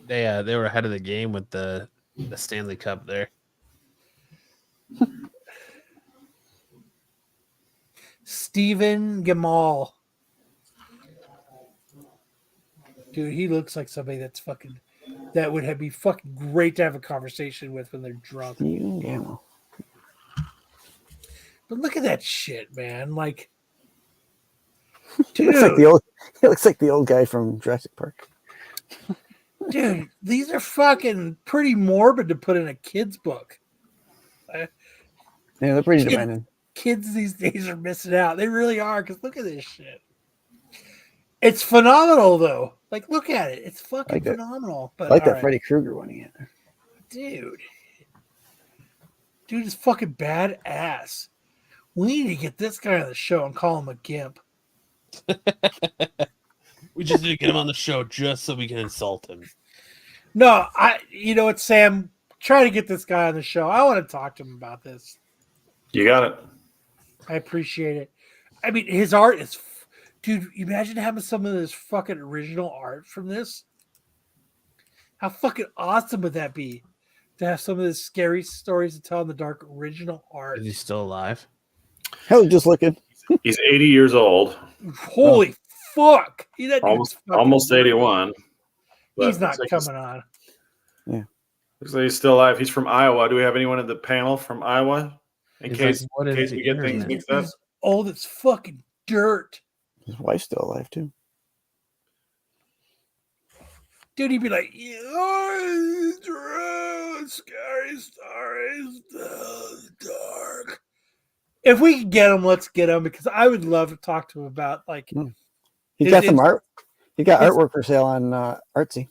They were ahead of the game with the Stanley Cup there. Stephen Gamal. Dude, he looks like somebody that's fucking that would be fucking great to have a conversation with when they're drunk. Stephen Gamal. But look at that shit, man. Like He looks like the old guy from Jurassic Park. Dude, these are fucking pretty morbid to put in a kid's book. Yeah, they're pretty demanding. Kids these days are missing out. They really are, because look at this shit. It's phenomenal, though. Like, look at it. It's fucking phenomenal. But I like that Freddy Krueger one he had. Dude is fucking badass. We need to get this guy on the show and call him a gimp. We just need to get him on the show just so we can insult him. No, you know what, Sam? Try to get this guy on the show. I want to talk to him about this. You got it. I appreciate it. I mean, his art is... Dude, imagine having some of this fucking original art from this. How fucking awesome would that be? To have some of this Scary Stories to Tell in the Dark original art. Is he still alive? Hell, just looking. He's 80 years old. Holy fuck! Almost 81. He's not coming on. Yeah. Looks like he's still alive. He's from Iowa. Do we have anyone in the panel from Iowa? In case we get things mixed up. He's old as fucking dirt. His wife's still alive, too. Dude, he'd be like, "Oh, true, scary stories, dark." If we can get him, let's get him, because I would love to talk to him about, like... He's got some art. He got artwork for sale on Artsy.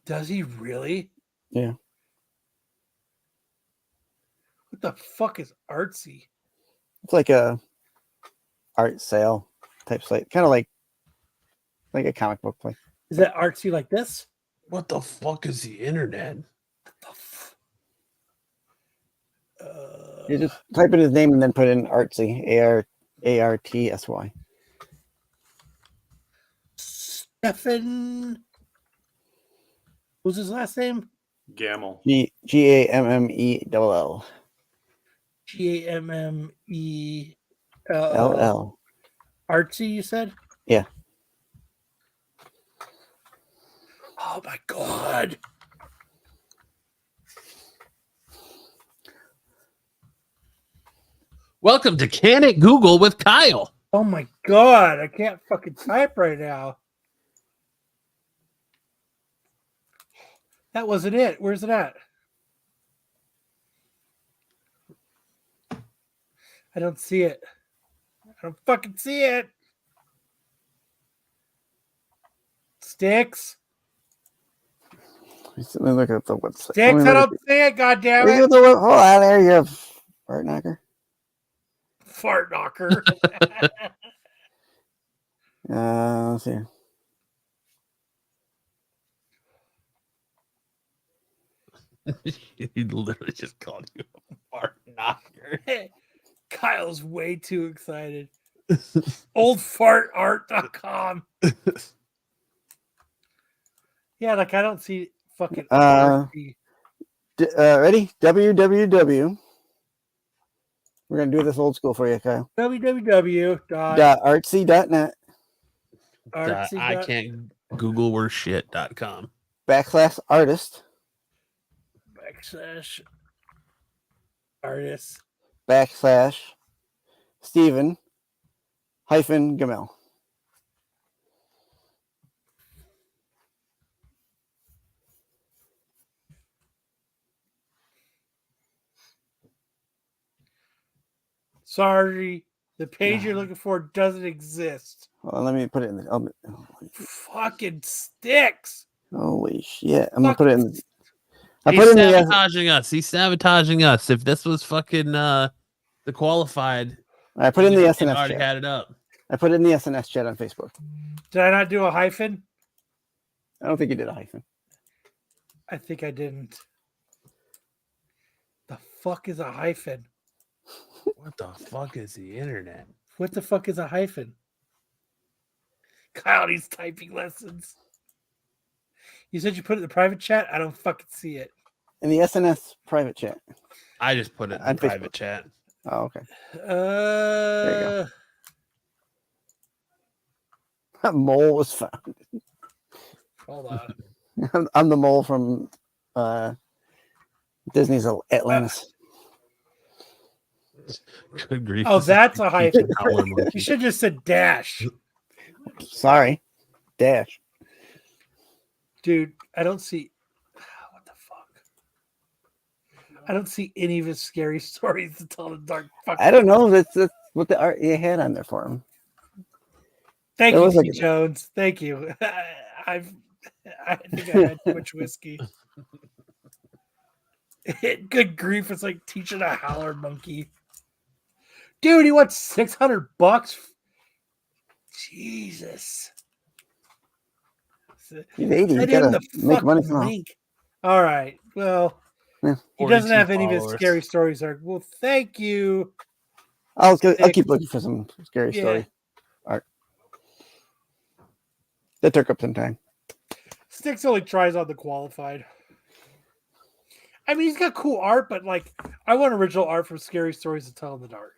Does he really? Yeah. What the fuck is Artsy? It's like a art sale type site. Kind of like a comic book place. Is that Artsy like this? What the fuck is the internet? You just type in his name and then put in Artsy. Artsy. Stefan. What's his last name? Gammel. Gammell. Gammell. Artsy, you said? Yeah. Oh my god. Welcome to Can It Google with Kyle. Oh my god, I can't fucking type right now. That wasn't it. Where's it at? I don't see it. I don't fucking see it. Sticks. Let me look at the website. Sticks, I don't see it, goddammit. Hold on, there you go. Fart knocker. Fart knocker. Let's see. He literally just called you a fart knocker. Kyle's way too excited. Oldfartart.com. Yeah, like I don't see fucking ready? www. We're gonna do this old school for you, Kyle. www.artsy.net. I can't Google worse shit.com. /artist. /artist. /Stephen -Gamel. Sorry, the page you're looking for doesn't exist. Well, let me put it in the. Fucking sticks. Holy shit! I'm gonna put it in. He's sabotaging us. He's sabotaging us. If this was fucking the qualified, I put in the SNS already chat. had it up. I put it in the SNS chat on Facebook. Did I not do a hyphen? I don't think you did a hyphen. I think I didn't. The fuck is a hyphen? What the fuck is the internet? What the fuck is a hyphen? Kyle needs typing lessons. You said you put it in the private chat? I don't fucking see it. In the SNS private chat. I just put it in the private chat. Oh, okay. There you go. Mole was found. Hold on. I'm the mole from Disney's Atlantis. Good grief. Oh, that's a hyphen. You should just said dash. Sorry. Dash. Dude, I don't see. What the fuck? I don't see any of his scary stories to tell the dark fuck. I don't know. That's what the art you had on there for him. Thank you, T. Jones. Thank you. I think I had too much whiskey. Good grief. It's like teaching a howler monkey. Dude, he wants $600. Jesus. He's 80. You gotta make money from him. All right. Well, yeah. He doesn't have any of his scary stories. Well, thank you. I'll keep looking for some scary story art. That took up some time. Sticks only tries on the qualified. I mean, he's got cool art, but like, I want original art from Scary Stories to Tell in the Dark.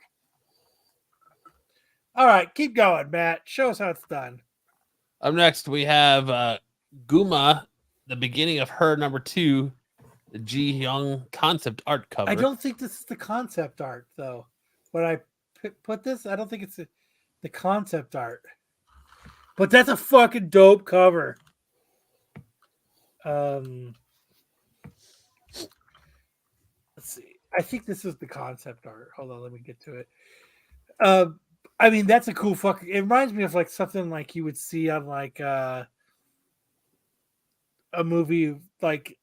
All right, keep going, Matt. Show us how it's done. Up next, we have Guma, the beginning of her #2, the Ji Young concept art cover. I don't think this is the concept art, though. When I put this, I don't think it's the concept art. But that's a fucking dope cover. Let's see. I think this is the concept art. Hold on, let me get to it. I mean, that's a cool fucking. It reminds me of like something like you would see on like a movie like.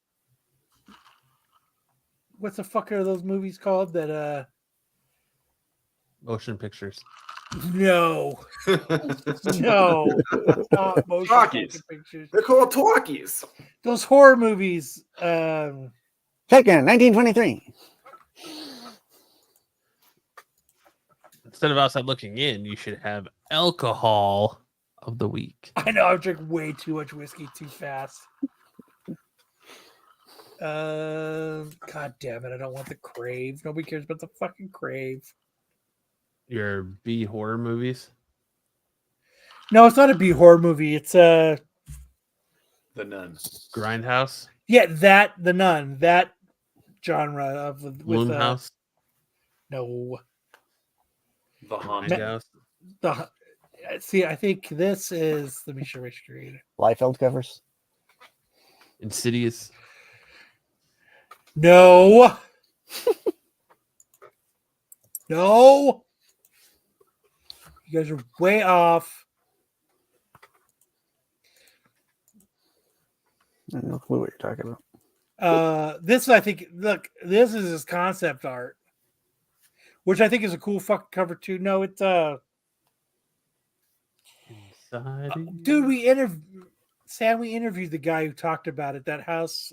What's the fuck are those movies called that? Motion pictures. No. No. Not motion pictures. They're called talkies. Those horror movies. Shotgun, 1923. Instead of outside looking in, you should have alcohol of the week. I know I drink way too much whiskey too fast. God damn it! I don't want the Crave. Nobody cares about the fucking Crave. Your B horror movies? No, it's not a B horror movie. It's The Nun. Grindhouse. Yeah, the Nun. That genre of with Moonhouse. No. The Haunted. See, I think this is. Let me show my screen. Liefeld covers. Insidious. No. No. You guys are way off. I have no clue what you're talking about. This I think. Look, this is his concept art, which I think is a cool fucking cover too. No, it's dude, we interviewed the guy who talked about it. That house.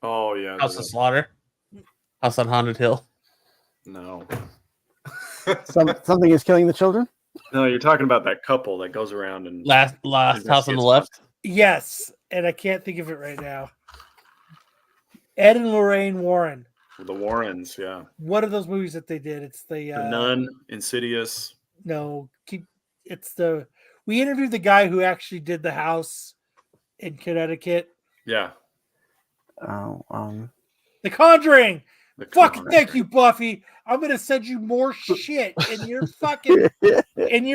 Oh yeah, House of Slaughter. House on Haunted Hill. No. Something is killing the children. No, you're talking about that couple that goes around and Last house on the left. Yes, and I can't think of it right now. Ed and Lorraine Warren. The Warrens, yeah. What are those movies that they did? It's the Nun, Insidious. No, we interviewed the guy who actually did the house in Connecticut. Yeah. The Conjuring. Fucking thank you, Buffy. I'm gonna send you more shit in your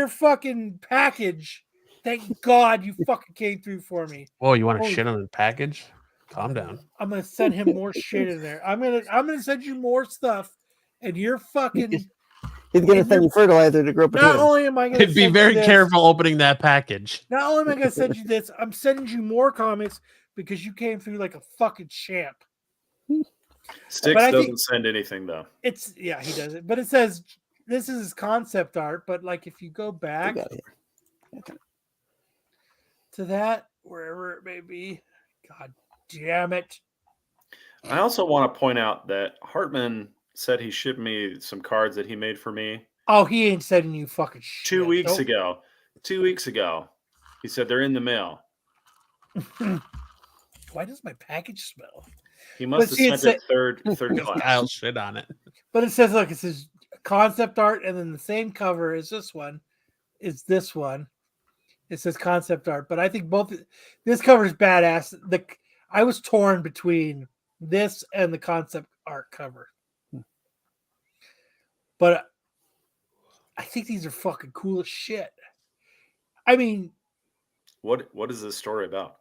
fucking package. Thank God you fucking came through for me. Oh, you want to shit on the package? Calm down. I'm gonna send him more shit in there. I'm gonna send you more stuff, and you're fucking. He's gonna send you fertilizer to grow potatoes. Not only am I gonna be very careful opening that package. Not only am I gonna send you this, I'm sending you more comics because you came through like a fucking champ. Styx doesn't send anything though. He does it, but it says this is his concept art. But like, if you go back to that, wherever it may be, God damn it! I also want to point out that Hartman said he shipped me some cards that he made for me. Oh, he ain't sending you fucking shit. 2 weeks ago. 2 weeks ago, he said they're in the mail. Why does my package smell? He must have sent it third class. I'll shit on it. But it says, look, it says concept art, and then the same cover as this one is this one. It says concept art, but I think this cover is badass. I was torn between this and the concept art cover, but I think these are fucking cool as shit. I mean, what is this story about?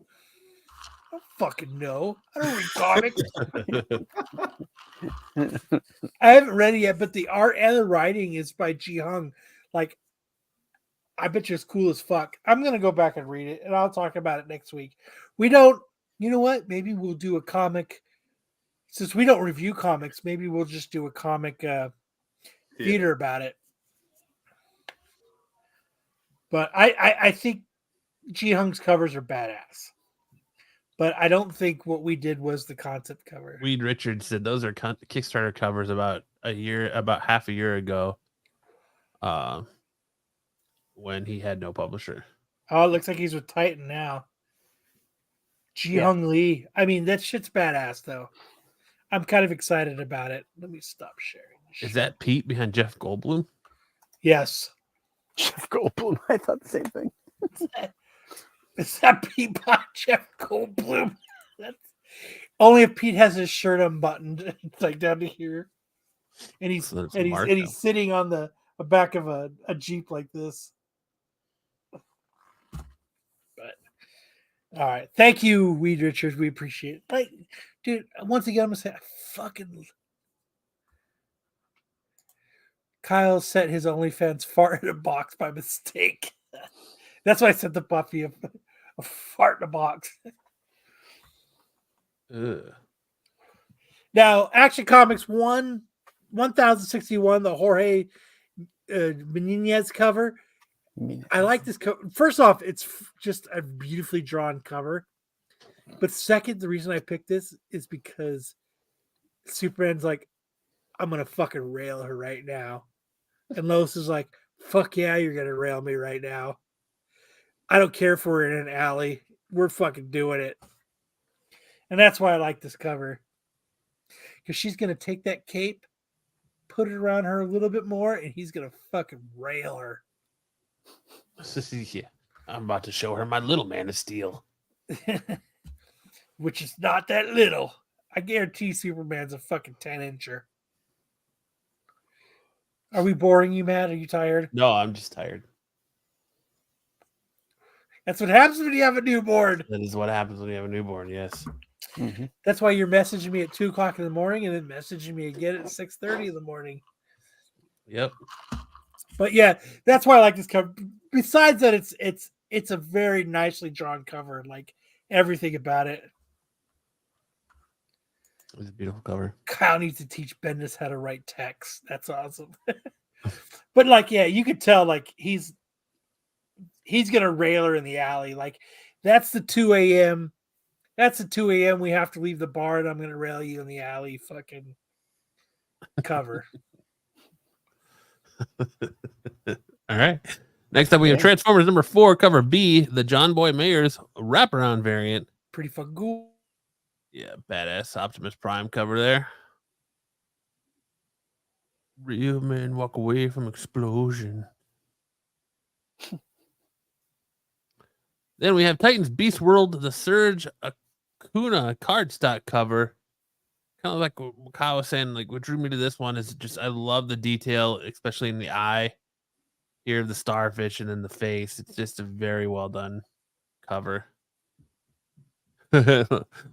I don't fucking know. I don't read comics. I haven't read it yet, but the art and the writing is by Ji Hung. Like, I bet you it's cool as fuck. I'm going to go back and read it, and I'll talk about it next week. You know what? Maybe we'll do a comic. Since we don't review comics, maybe we'll just do a comic theater about it. But I think Ji Hung's covers are badass. But I don't think what we did was the concept cover. Weed Richards said those are Kickstarter covers about half a year ago, when he had no publisher. Oh, it looks like he's with Titan now. Ji Hung Lee. I mean, that shit's badass, though. I'm kind of excited about it. Let me stop sharing. Is that Pete behind Jeff Goldblum? Yes. Jeff Goldblum. I thought the same thing. Is that Pete behind Jeff Goldblum? That's only if Pete has his shirt unbuttoned. It's like down to here, and he's sitting on the back of a Jeep like this. But all right, thank you, Weed Richards. We appreciate it. Like, dude, once again, I'm gonna say, Kyle set his OnlyFans fart in a box by mistake. That's why I sent the Buffy a fart in a box. Ugh. Now, Action Comics 1061, the Jorge Menendez cover. I like this cover. First off, it's just a beautifully drawn cover. But second, the reason I picked this is because Superman's like, I'm going to fucking rail her right now. And Lois is like, fuck yeah, you're going to rail me right now. I don't care if we're in an alley. We're fucking doing it. And that's why I like this cover. Because she's going to take that cape, put it around her a little bit more, and he's going to fucking rail her. Yeah, I'm about to show her my little Man of Steel. Which is not that little. I guarantee Superman's a fucking 10-incher. Are we boring you, Matt? Are you tired? No, I'm just tired. That's what happens when you have a newborn. That is what happens when you have a newborn, yes. Mm-hmm. That's why you're messaging me at 2 o'clock in the morning and then messaging me again at 6:30 in the morning. Yep. But yeah, that's why I like this cover. Besides that, it's a very nicely drawn cover. Like everything about it. It's a beautiful cover. Kyle needs to teach Bendis how to write text. That's awesome. But like, yeah, you could tell like he's gonna rail her in the alley. Like that's the 2 a.m. That's the 2 a.m. We have to leave the bar and I'm gonna rail you in the alley fucking cover. All right. Next up, we have Transformers number 4, cover B, the John Boy Mayer's wraparound variant. Pretty fucking cool. Yeah, badass Optimus Prime cover there. Real men walk away from explosion. Then we have Titans Beast World, the Surge Akuna cardstock cover. Kind of like what Kyle was saying, like what drew me to this one is just I love the detail, especially in the eye here of the starfish and in the face. It's just a very well done cover.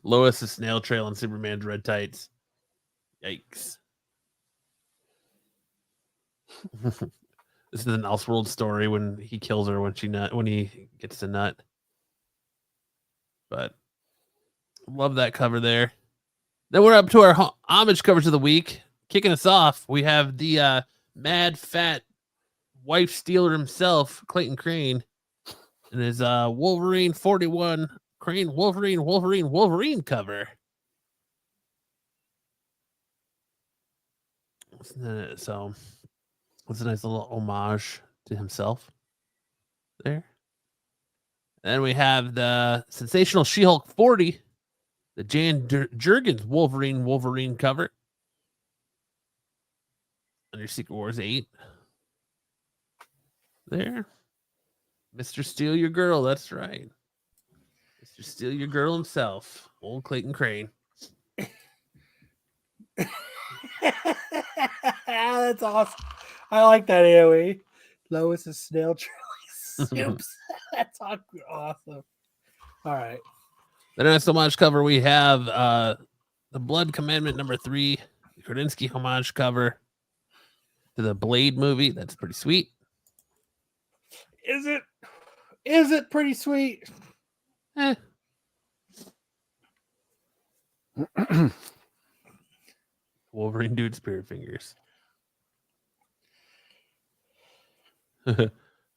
Lois is snail trail and Superman's red tights. Yikes. This is an Elseworld story when he kills her when he gets the nut. But love that cover there. Then we're up to our homage covers of the week. Kicking us off, we have the mad fat wife stealer himself, Clayton Crane, and his Wolverine 41 Crane Wolverine cover. So it's a nice little homage to himself there. Then we have the sensational She-Hulk 40, the Jan Jurgens Wolverine cover. Under Secret Wars 8. There. Mr. Steal Your Girl, that's right. Mr. Steal Your Girl himself, old Clayton Crane. That's awesome. I like that AoE. Lois is snail trail. That's awesome. All right. Then not so much cover. We have the Blood Commandment number 3, the Kredinsky homage cover to the Blade movie. That's pretty sweet. Is it pretty sweet? Wolverine dude spirit fingers.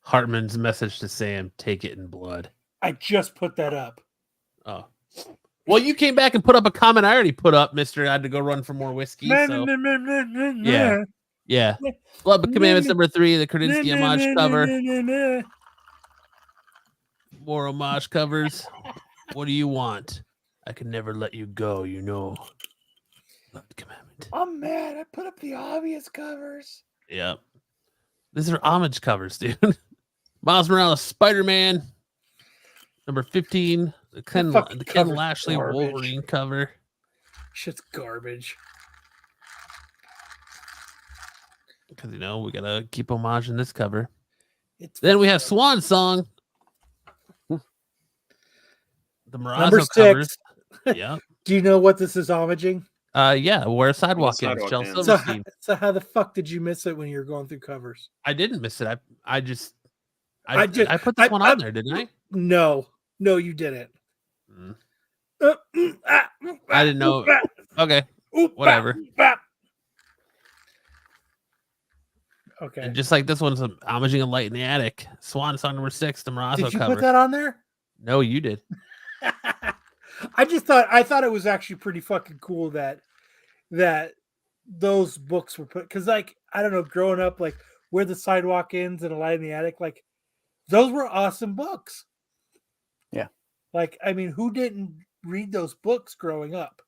Hartman's message to Sam, take it in blood. I just put that up. Oh. Well, you came back and put up a comment I already put up, mister. I had to go run for more whiskey. So. Yeah. Yeah. Blood Commandments number 3, the Kredinsky homage cover. More homage covers. What do you want? I can never let you go, you know. Blood Commandment. I'm mad. I put up the obvious covers. Yep. These are homage covers, dude. Miles Morales, Spider-Man, number 15, the Ken Lashley garbage. Wolverine cover. Shit's garbage. Because, you know, we got to keep homage in this cover. Then we have Swan Song. The Morazzo covers. Yeah. Do you know what this is homaging? Yeah, where Sidewalk ends. So how the fuck did you miss it when you were going through covers? I didn't miss it. I put this one on there, didn't I? No, you didn't. I didn't know. Okay, whatever. Okay. And just like this one's homaging a Light in the Attic. Swan Song number 6, the Morazzo cover. Did you put that on there? No, you did. I thought it was actually pretty fucking cool that those books were put, because like I don't know, growing up, like Where the Sidewalk Ends and A Light in the Attic, like those were awesome books. Yeah. Like, I mean, who didn't read those books growing up?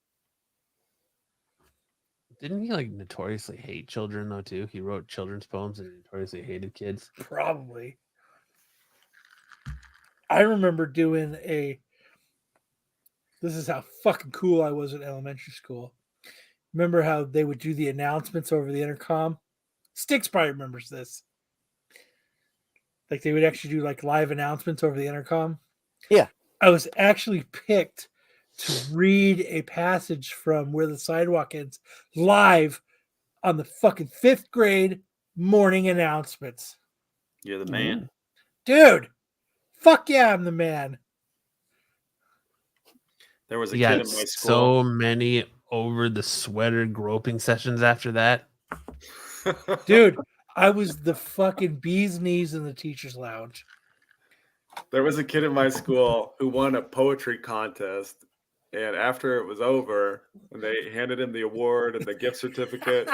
Didn't he like notoriously hate children though too? He wrote children's poems and notoriously hated kids. Probably. I remember doing this is how fucking cool I was in elementary school. Remember how they would do the announcements over the intercom? Sticks probably remembers this. Like they would actually do like live announcements over the intercom. Yeah. I was actually picked to read a passage from Where the Sidewalk Ends live on the fucking 5th grade morning announcements. You're the man. Dude. Fuck yeah, I'm the man. There was a kid in my school. So many over the sweater groping sessions after that. Dude, I was the fucking bee's knees in the teacher's lounge. There was a kid in my school who won a poetry contest. And after it was over, and they handed him the award and the gift certificate,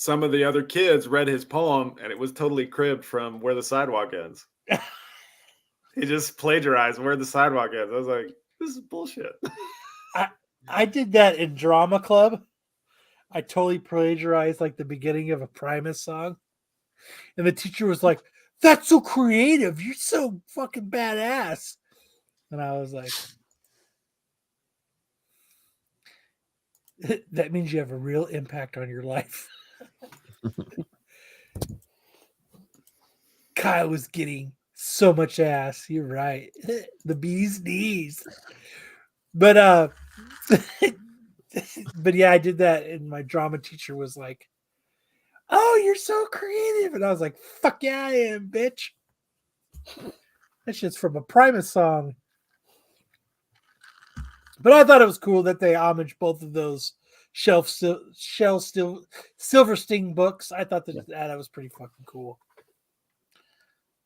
some of the other kids read his poem, and it was totally cribbed from Where the Sidewalk Ends. He just plagiarized Where the Sidewalk Ends. I was like, this is bullshit. I did that in drama club. I totally plagiarized like the beginning of a Primus song. And the teacher was like, that's so creative. You're so fucking badass. And I was like, that means you have a real impact on your life. Kyle was getting so much ass. You're right. The bee's knees. But but yeah, I did that, and my drama teacher was like, oh, you're so creative. And I was like, fuck yeah, I am, bitch. That shit's from a Primus song. But I thought it was cool that they homaged both of those Silverstein books. I thought that was pretty fucking cool.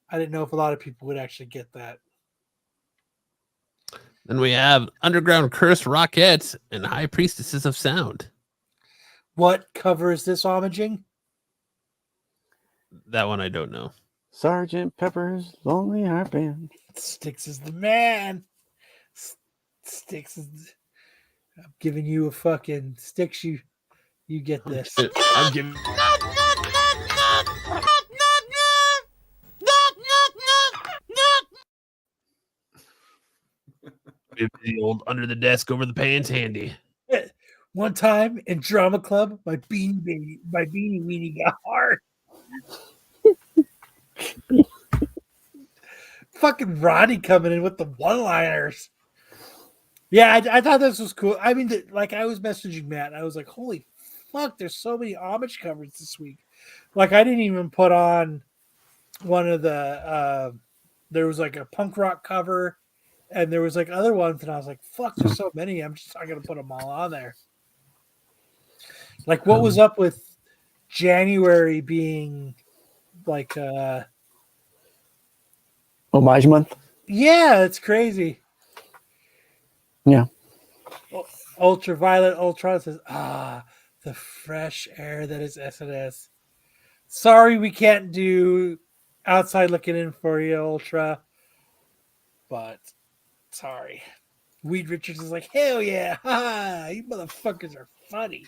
I didn't know if a lot of people would actually get that. Then we have Underground Curse Rockettes and High Priestesses of Sound. What cover is this homaging? That one I don't know. Sergeant Pepper's Lonely Heart Band. Sticks is the man. Sticks is. I'm giving you a fucking Sticks. You get this. I'm giving. The old under the desk, over the pants handy. One time in drama club, my beanie weenie got hard. Fucking Ronnie coming in with the one-liners. Yeah, I thought this was cool. I mean, like I was messaging Matt, and I was like, "Holy fuck!" There's so many homage covers this week. Like I didn't even put on one of the. There was like a punk rock cover. And there was like other ones, and I was like, fuck, there's so many. I'm just not going to put them all on there. Like, what was up with January being like Homage month? Yeah, it's crazy. Yeah. Ultraviolet Ultron says, the fresh air that is SNS. Sorry we can't do outside looking in for you, Ultra. But sorry. Weed Richards is like, hell yeah. Ha, you motherfuckers are funny.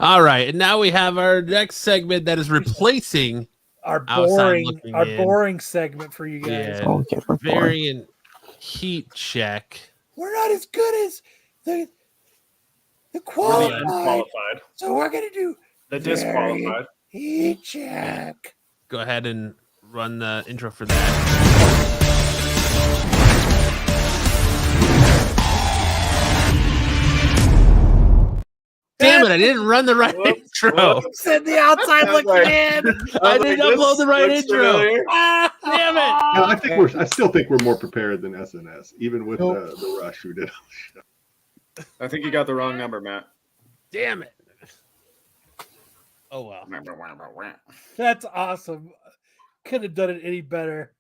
All right. And now we have our next segment that is replacing our boring segment for you guys. Yeah, variant heat check. We're not as good as the qualified. So we're gonna do the disqualified heat check. Go ahead and run the intro for that. Damn it, I didn't run the right intro. Said the outside looking in. I didn't upload the right intro. Damn it. No, I still think we're more prepared than SNS, even with the rush who did. I think you got the wrong number, Matt. Damn it. Oh well. That's awesome. Could have done it any better.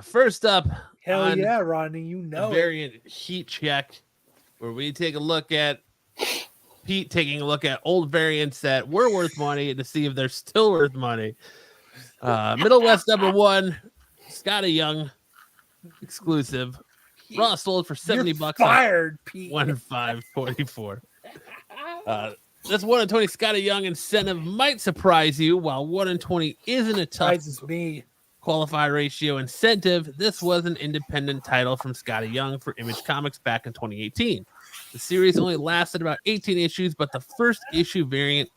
First up, hell yeah, Ronnie, you know variant heat check, where we take a look at Pete taking a look at old variants that were worth money to see if they're still worth money. Middle West #1, Scotty Young exclusive. Raw sold for $70. Fired, Pete. 1544. This 1 in 20 Scotty Young incentive might surprise you. While 1 in 20 isn't a tough qualifier ratio incentive, this was an independent title from Scotty Young for Image Comics back in 2018. The series only lasted about 18 issues, but the first issue variant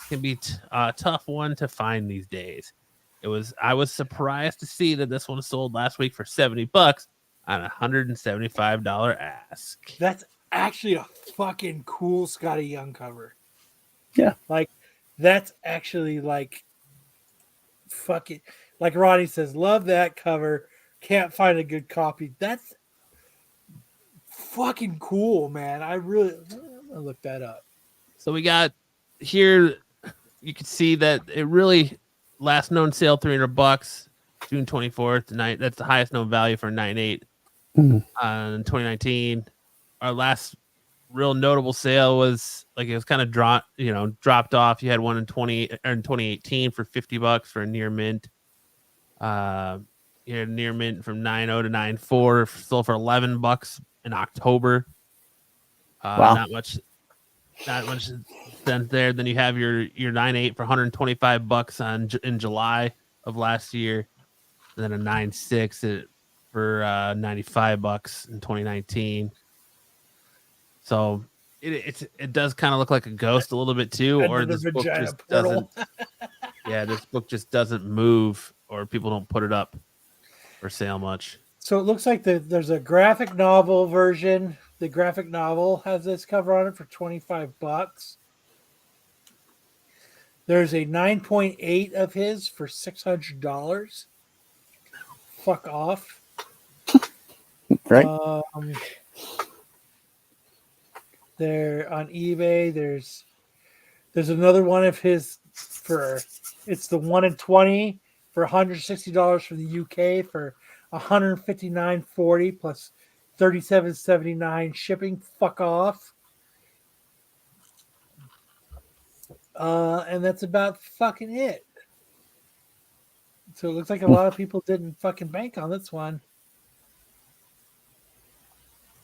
can be a tough one to find these days. I was surprised to see that this one sold last week for $70 on a $175 ask. That's actually a fucking cool Scotty Young cover. Yeah. Like, that's actually like fucking, like Ronnie says, love that cover. Can't find a good copy. That's fucking cool, man. I'm gonna look that up. So we got here, you can see that it really last known sale $300, June 24th tonight. That's the highest known value for 9.8 in 2019. Our last real notable sale was like it was kind of dropped off. You had one in 2018 for $50 for a near mint. You had a near mint from 9.0 to 9.4 sold for $11 in October. Wow. Not much spent there. Then you have your 9.8 for $125 in July of last year. And then a 9.6 for $95 in 2019. So it does kind of look like a ghost a little bit too, or this book just doesn't. Yeah, this book just doesn't move, or people don't put it up for sale much. So it looks like there's a graphic novel version. The graphic novel has this cover on it for $25. There's a 9.8 of his for $600. Fuck off. Right. There on eBay. There's another one of his it's the 1 in 20 for $160 from the UK for $159.40 plus $37.79 shipping. Fuck off. And that's about fucking it. So it looks like a lot of people didn't fucking bank on this one.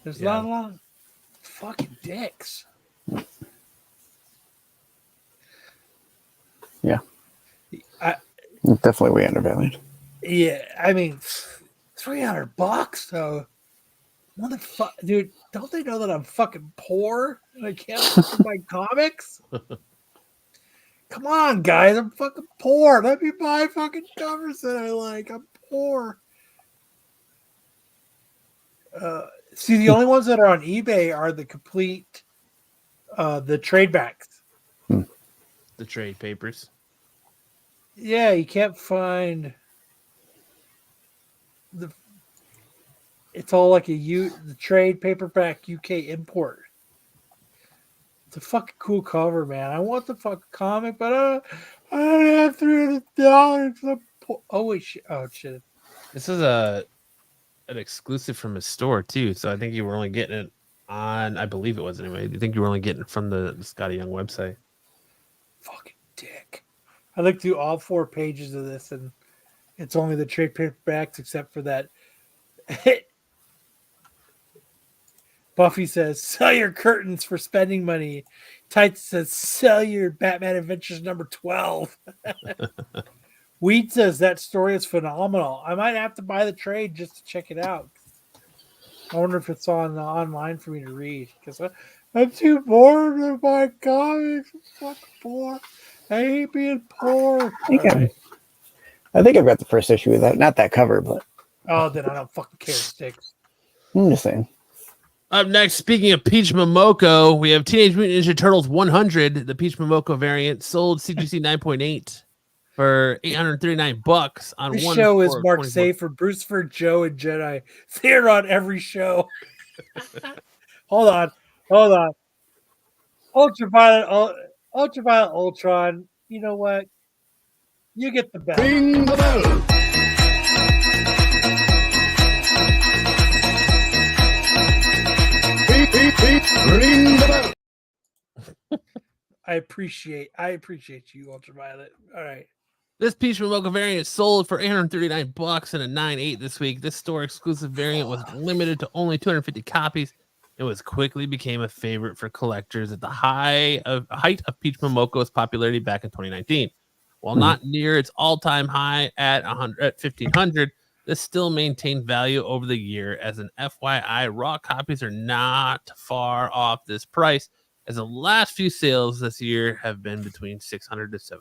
There's not a lot of fucking dicks. Yeah. Definitely way undervalued. Yeah, I mean, $300 though. Motherfucker, dude, don't they know that I'm fucking poor and I can't fucking buy comics? Come on, guys, I'm fucking poor. Let me buy fucking covers that I like. I'm poor. See, the only ones that are on eBay are the complete, the trade backs. The trade papers. Yeah, you can't find it's all like the trade paperback UK import. It's a fucking cool cover, man. I want the fucking comic, but I don't have $300. Oh wait, shit! Oh shit! This is an exclusive from his store too, so I think you were only getting it on. I believe it was anyway. I think you were only getting it from the Scotty Young website. Fucking dick! I looked through all 4 pages of this, and it's only the trade paperbacks, except for that. Buffy says, "Sell your curtains for spending money." Tights says, "Sell your Batman Adventures number 12." Weed says that story is phenomenal. I might have to buy the trade just to check it out. I wonder if it's online for me to read, because I'm too bored to buy comics. I'm fucking poor. I hate being poor. I think I've got the first issue of that. Not that cover, but. Oh, then I don't fucking care, Sticks. I'm just saying. Up next, speaking of Peach Momoko, we have Teenage Mutant Ninja Turtles 100, the Peach Momoko variant, sold CGC 9.8 for $839 on This one. show is marked safe for Brucefer, Joe, and Jedi. They're on every show. Hold on. Ultraviolet, Ultron. You know what? You get the bell. Ring the bell. Ring the bell. I appreciate you, Ultraviolet. All right. This Peach Momoko variant sold for $839 and a 9.8 this week. This store exclusive variant was limited to only 250 copies. It was quickly became a favorite for collectors at the height of Peach Momoko's popularity back in 2019. While not near its all-time high at 1,500, this still maintained value over the year. As an FYI, raw copies are not far off this price, as the last few sales this year have been between $600 to $700.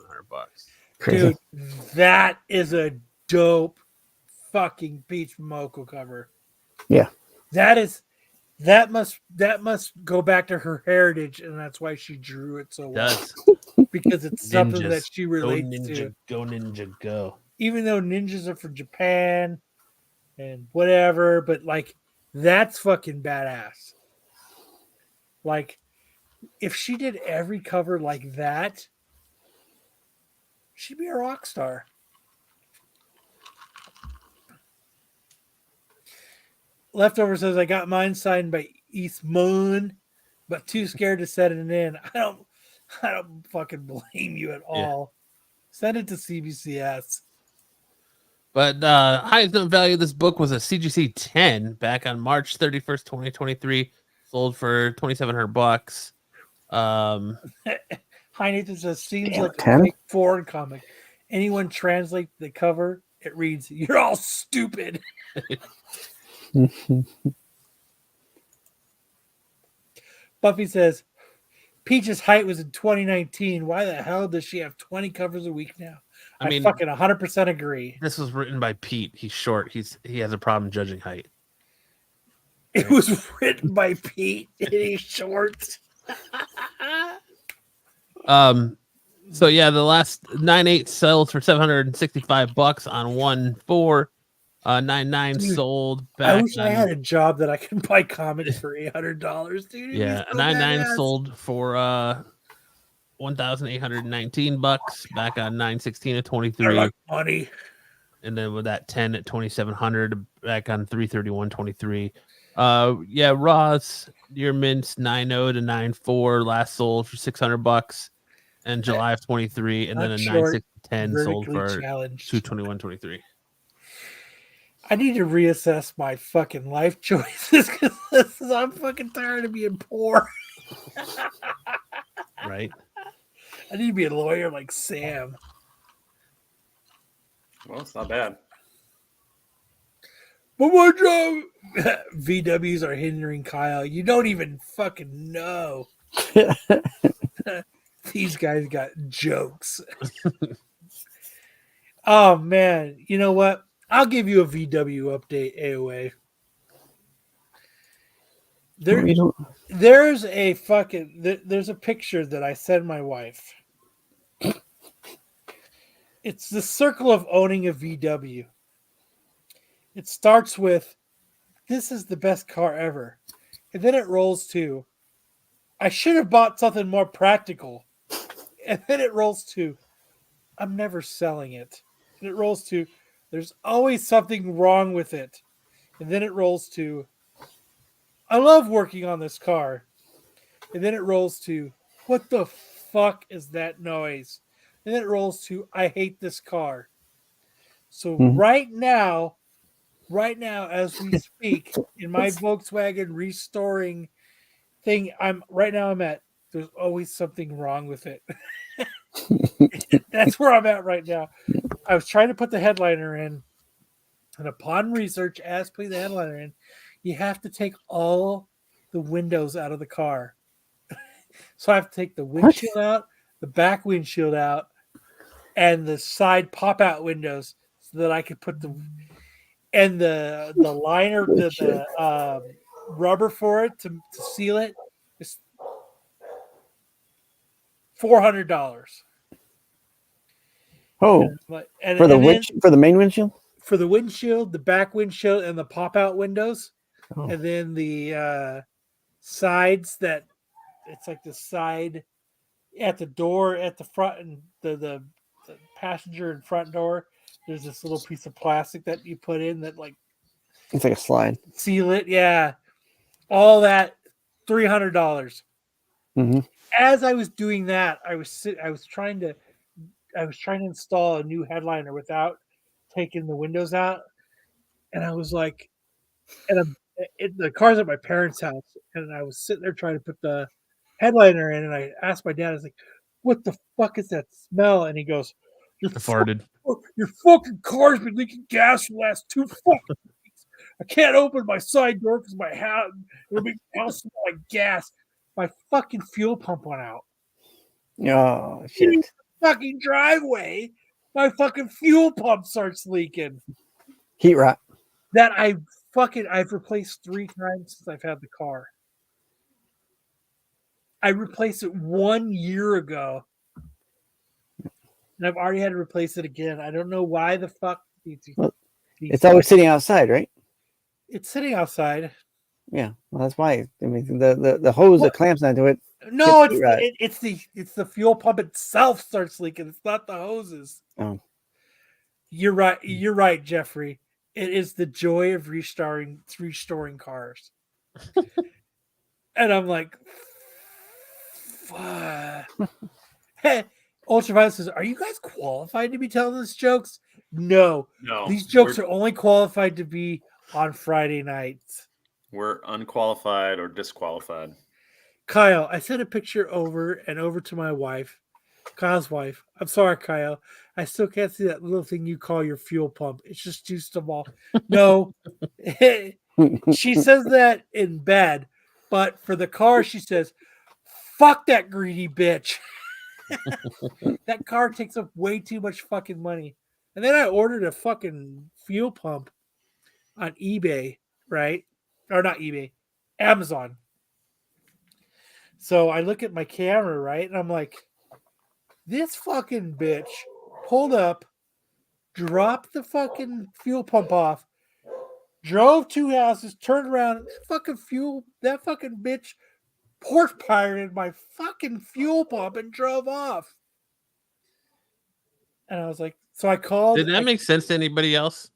Crazy. Dude, that is a dope fucking Peach Momoko cover. Yeah. That must go back to her heritage, and that's why she drew it so well. Because it's something Ninjas. that she relates to. Go ninja, go. Even though ninjas are from Japan and whatever, but like that's fucking badass. Like if she did every cover like that, she'd be a rock star. Leftover says, I got mine signed by XMen. but too scared to send it in. I don't fucking blame you at all. Send it to CBCS. But highest known value of this book was a CGC 10 back on March 31st, 2023. Sold for $2,700. High Nathan says, seems like a 10? fake foreign comic. Anyone translate the cover, it reads, "You're all stupid." Buffy says, Peach's height was in 2019. Why the hell does she have 20 covers a week now? I mean, fucking 100% agree. This was written by Pete. He's short. He has a problem judging height. It was written by Pete and he's short. So yeah, the last 9.8 sells for $765 on 1.4. 9.9 sold back. I wish I had a job that I could buy comics for $800, dude. Yeah, so 9.9 sold for $1,819 back on 9/16 of 23. I like money. And then with that 10 at 2,700 back on 3/31/23. Yeah, Ross, your mints 9.0 to 9.4 last sold for $600 in July of 23, and then a 9.6 to 10 sold for $221.23. I need to reassess my fucking life choices because I'm fucking tired of being poor. Right. I need to be a lawyer like Sam. Well, it's not bad. But my job, VWs are hindering Kyle. You don't even fucking know. These guys got jokes. Oh man, you know what? I'll give you a VW update, AOA. There's a picture that I sent my wife. It's the circle of owning a VW. It starts with, "This is the best car ever." And then it rolls to, "I should have bought something more practical." And then it rolls to, "I'm never selling it." And it rolls to, "There's always something wrong with it." And then it rolls to, "I love working on this car." And then it rolls to, "What the fuck is that noise?" And then it rolls to, "I hate this car." So right now, as we speak, in my Volkswagen restoring thing, I'm at, "There's always something wrong with it." That's where I'm at right now. I was trying to put the headliner in, and upon research, as putting the headliner in, you have to take all the windows out of the car. So I have to take the windshield out, the back windshield out, and the side pop-out windows, so that I could put the liner, the rubber for it to seal it is $400. Oh, for the main windshield? For the windshield, the back windshield, and the pop-out windows. Oh. And then the sides that it's like the side at the door at the front, and the passenger and front door. There's this little piece of plastic that you put in that, like, it's like a slide. Seal it, yeah. All that, $300. Mm-hmm. As I was doing that, I was trying to install a new headliner without taking the windows out, and I was like, the car's at my parents' house, and I was sitting there trying to put the headliner in, and I asked my dad, I was like, "What the fuck is that smell?" And he goes, "I farted. Your fucking car's been leaking gas for the last 2 fucking weeks. I can't open my side door because my house smells like gas. My fucking fuel pump went out." Oh shit! Fucking driveway, my fucking fuel pump starts leaking. Heat rot. That I've replaced 3 times since I've had the car. I replaced it 1 year ago, and I've already had to replace it again. I don't know why the fuck. It's always sitting outside, right? It's sitting outside. Yeah, well, that's why. I mean, the hose that clamps onto it. No, it's the fuel pump itself starts leaking. It's not the hoses. Oh, you're right, Jeffrey. It is the joy of restoring cars. And I'm like, Ultraviolet says, "Are you guys qualified to be telling us jokes?" No, No, these jokes are only qualified to be on Friday nights. We're unqualified or disqualified. Kyle, I sent a picture over to my wife, Kyle's wife. I'm sorry, Kyle. I still can't see that little thing you call your fuel pump. It's just too small. No, she says that in bed, but for the car, she says, "Fuck that greedy bitch." That car takes up way too much fucking money. And then I ordered a fucking fuel pump on eBay, right? Or not eBay, Amazon. So I look at my camera, right? And I'm like, this fucking bitch pulled up, dropped the fucking fuel pump off, drove 2 houses, turned around, that fucking bitch porch pirated my fucking fuel pump and drove off. And I was like, so I called. Did that make sense to anybody else?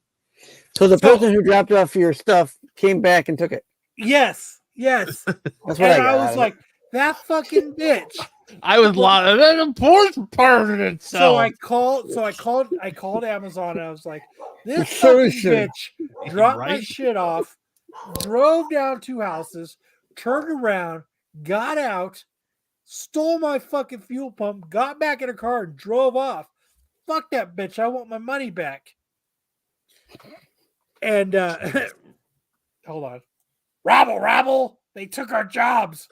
So the person who dropped off your stuff came back and took it. Yes. That's what And I I was like, that fucking bitch. I was lost. The porch parted itself. So I called Amazon and I was like, this fucking bitch dropped my shit off, drove down 2 houses, turned around, got out, stole my fucking fuel pump, got back in her car and drove off. Fuck that bitch. I want my money back. And hold on. Rabble. They took our jobs.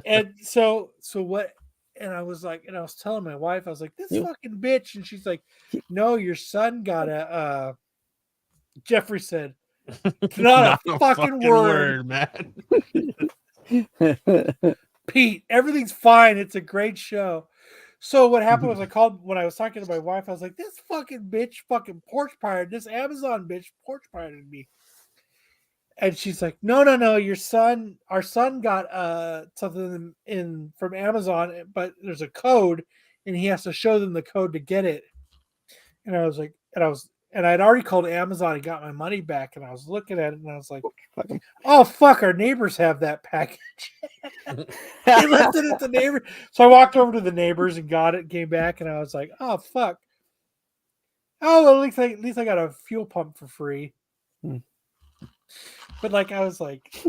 And so what? And I was telling my wife, I was like, this fucking bitch. And she's like, no, your son got a Jeffrey said, not a fucking word, man. Pete, everything's fine. It's a great show. So what happened was I called when I was talking to my wife. I was like, this fucking bitch fucking porch pirated. This Amazon bitch porch pirated me. And she's like, no. Our son got something in from Amazon, but there's a code and he has to show them the code to get it. And I was like, and I'd already called Amazon and got my money back. And I was looking at it and I was like, oh, fuck, our neighbors have that package. They left it at the neighbor. So I walked over to the neighbors and got it, came back, and I was like, oh, fuck. Oh, well, at least I got a fuel pump for free. But like, I was like,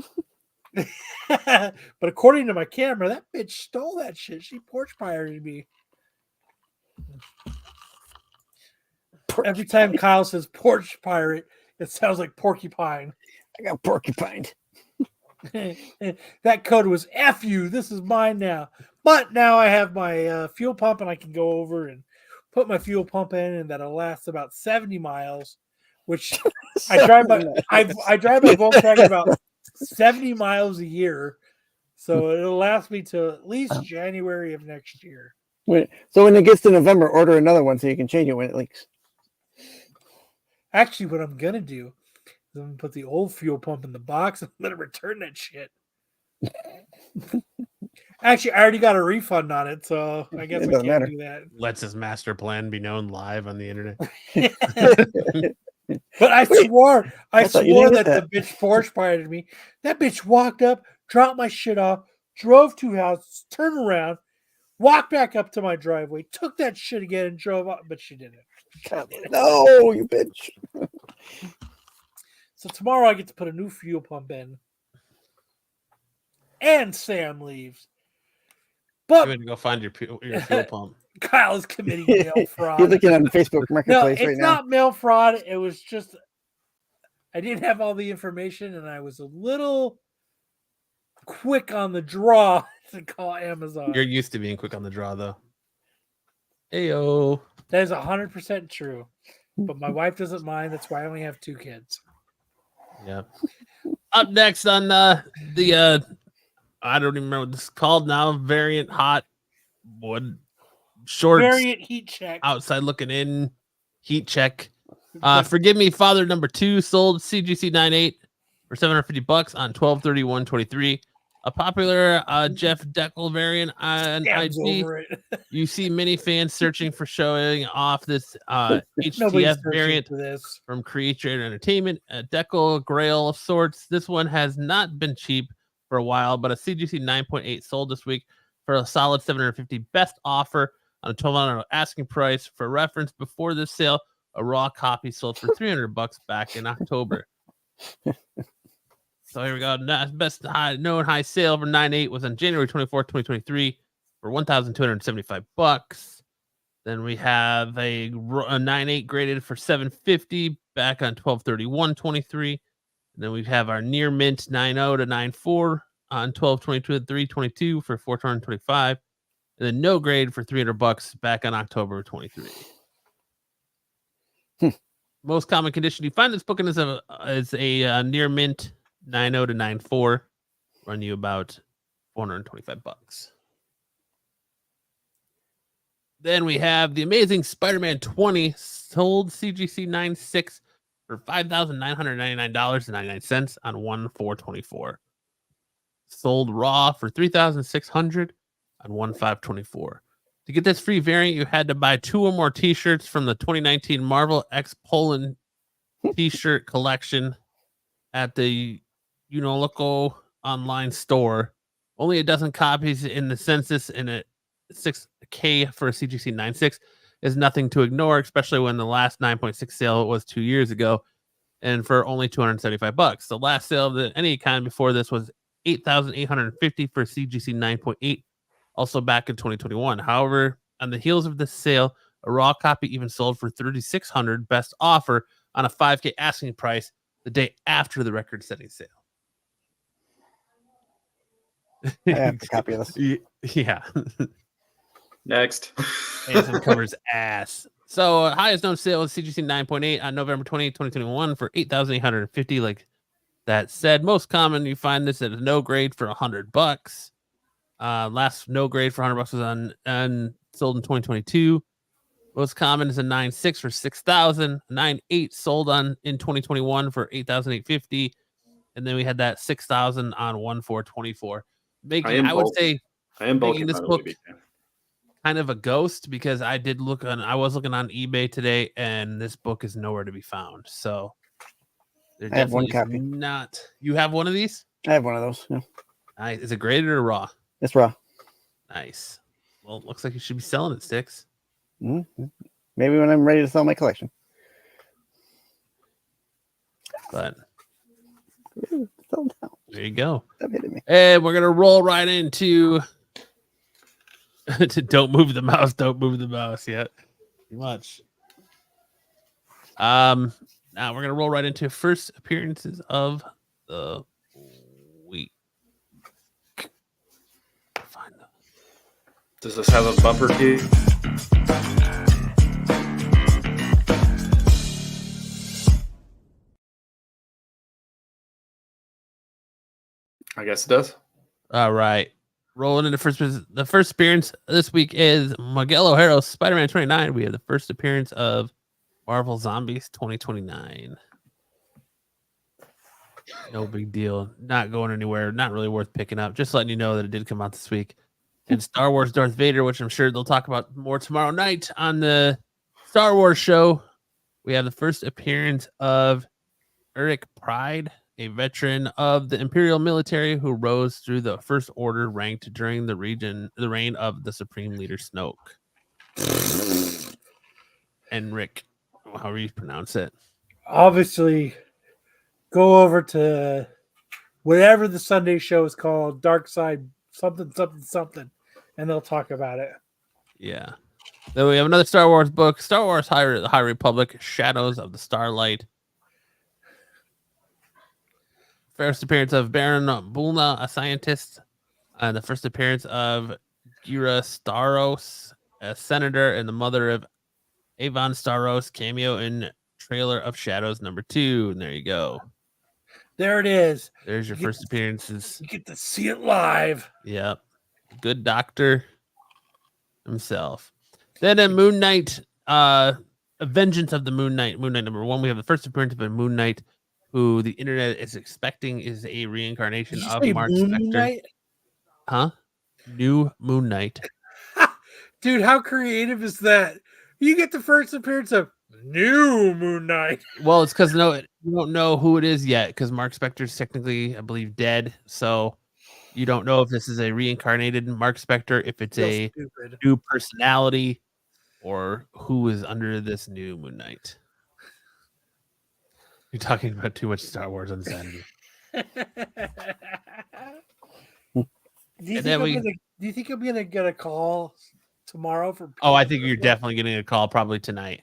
but according to my camera, that bitch stole that shit. She porch pirated me. Every time Kyle says porch pirate, it sounds like porcupine. I got porcupined. That code was F you. This is mine now. But now I have my fuel pump and I can go over and put my fuel pump in, and that'll last about 70 miles, which I drive my Volkswagen about 70 miles a year. So it'll last me to at least January of next year. So when it gets to November, order another one so you can change it when it leaks. Actually, what I'm going to do is I'm going to put the old fuel pump in the box and let it return that shit. Actually, I already got a refund on it, so I guess I can't do that. Lets his master plan be known live on the internet. But I swore that the bitch porch pirated me. That bitch walked up, dropped my shit off, drove 2 houses, turned around, walked back up to my driveway, took that shit again and drove up, but she didn't. No, you bitch. So tomorrow I get to put a new fuel pump in. And Sam leaves. But you to go find your fuel pump. Kyle is committing mail fraud. You're looking on Facebook Marketplace right now. It's not mail fraud. It was just I didn't have all the information and I was a little quick on the draw to call Amazon. You're used to being quick on the draw, though. Ayo. That is 100% true. But my wife doesn't mind. That's why I only have 2 kids. Yeah. Up next on the I don't even remember what this is called now. Variant hot wood shorts. Variant heat check. Outside looking in. Heat check. Forgive Me Father number 2 sold CGC 98 for $750 on 12/31/23. A popular Jeff Deckel variant on IG. You see many fans searching for showing off this HTF variant from Creature Entertainment. A Deckel Grail of sorts. This one has not been cheap for a while, but a CGC 9.8 sold this week for a solid $750. Best offer on a $1,200 asking price. For reference, before this sale, a raw copy sold for $300 back in October. So here we go. Best known high sale for 9/8 was on January 24th, 2023 for $1,275. Then we have a 9/8 graded for $750 back on 12/31/23. And then we have our near mint 9/0 to 9/4 on 12/22/3/22 for $425. And then no grade for $300 back on October 23. Most common condition you find this book in is a near mint 9/0 to 9/4, run you about $425. Then we have the Amazing Spider-Man 20, sold CGC 9/6 for $5,999.99 on 1/4/24. Sold raw for $3,600 on 1/5/24. To get this free variant, you had to buy 2 or more t-shirts from the 2019 Marvel X Poland t-shirt collection at the Unolico online store. Only a dozen copies in the census, and a 6K for a CGC 9/6 is nothing to ignore, especially when the last 9.6 sale was 2 years ago, and for only $275. The last sale of any kind before this was $8,850 for CGC 9.8, also back in 2021. However, on the heels of this sale, a raw copy even sold for $3,600, best offer on a 5K asking price the day after the record-setting sale. I have a copy of this. Yeah. Next. Anderson covers ass. So highest known sale was CGC 9.8 on November 28, 2021 for $8,850. Like that said, most common you find this at a no grade for $100. Last no grade for $100 was on sold in 2022. Most common is a 9/6 for $6,000. 9/8 sold in 2021 for $8,850, and then we had that $6,000 on 1/4/24. I would say I am making this book kind of a ghost, because I was looking on eBay today, and this book is nowhere to be found. So I have one copy. You have one of these? I have one of those. Yeah. Nice. Is it graded or raw? It's raw. Nice. Well, it looks like you should be selling it, Sticks. Mm-hmm. Maybe when I'm ready to sell my collection. But sold out. There you go. Stop hitting me. And we're gonna roll right into to don't move the mouse. Don't move the mouse yet. Too much. Now we're gonna roll right into first appearances of the week. Does this have a bumper key? I guess it does. All right. Rolling into the first appearance this week is Miguel O'Hara's Spider-Man 29. We have the first appearance of Marvel Zombies 2029. No big deal. Not going anywhere. Not really worth picking up. Just letting you know that it did come out this week. And Star Wars Darth Vader, which I'm sure they'll talk about more tomorrow night on the Star Wars show. We have the first appearance of Eric Pride, a veteran of the Imperial military who rose through the First Order, ranked during the reign of the Supreme Leader Snoke. Enric, however you pronounce it. Obviously, go over to whatever the Sunday show is called, Dark Side something, and they'll talk about it. Yeah. Then we have another Star Wars book, Star Wars High Republic, Shadows of the Starlight. First appearance of Baron Bulna, a scientist. The first appearance of Gira Staros, a senator, and the mother of Avon Staros, cameo in trailer of Shadows #2. And there you go. There it is. There's your first appearances. You get to see it live. Yep. Good doctor himself. Then in Moon Knight, A Vengeance of the Moon Knight. Moon Knight #1. We have the first appearance of a Moon Knight who the internet is expecting is a reincarnation of Mark Spector. Huh? New Moon Knight. Dude, how creative is that? You get the first appearance of New Moon Knight. Well, it's because you don't know who it is yet, because Mark Spector's technically, I believe, dead. So You don't know if this is a reincarnated Mark Spector, if it's Real a stupid. new personality, or who is under this new Moon Knight. You're talking about too much Star Wars on Saturday. Do you think I'm gonna get a call tomorrow from? Oh, I think you're definitely getting a call probably tonight.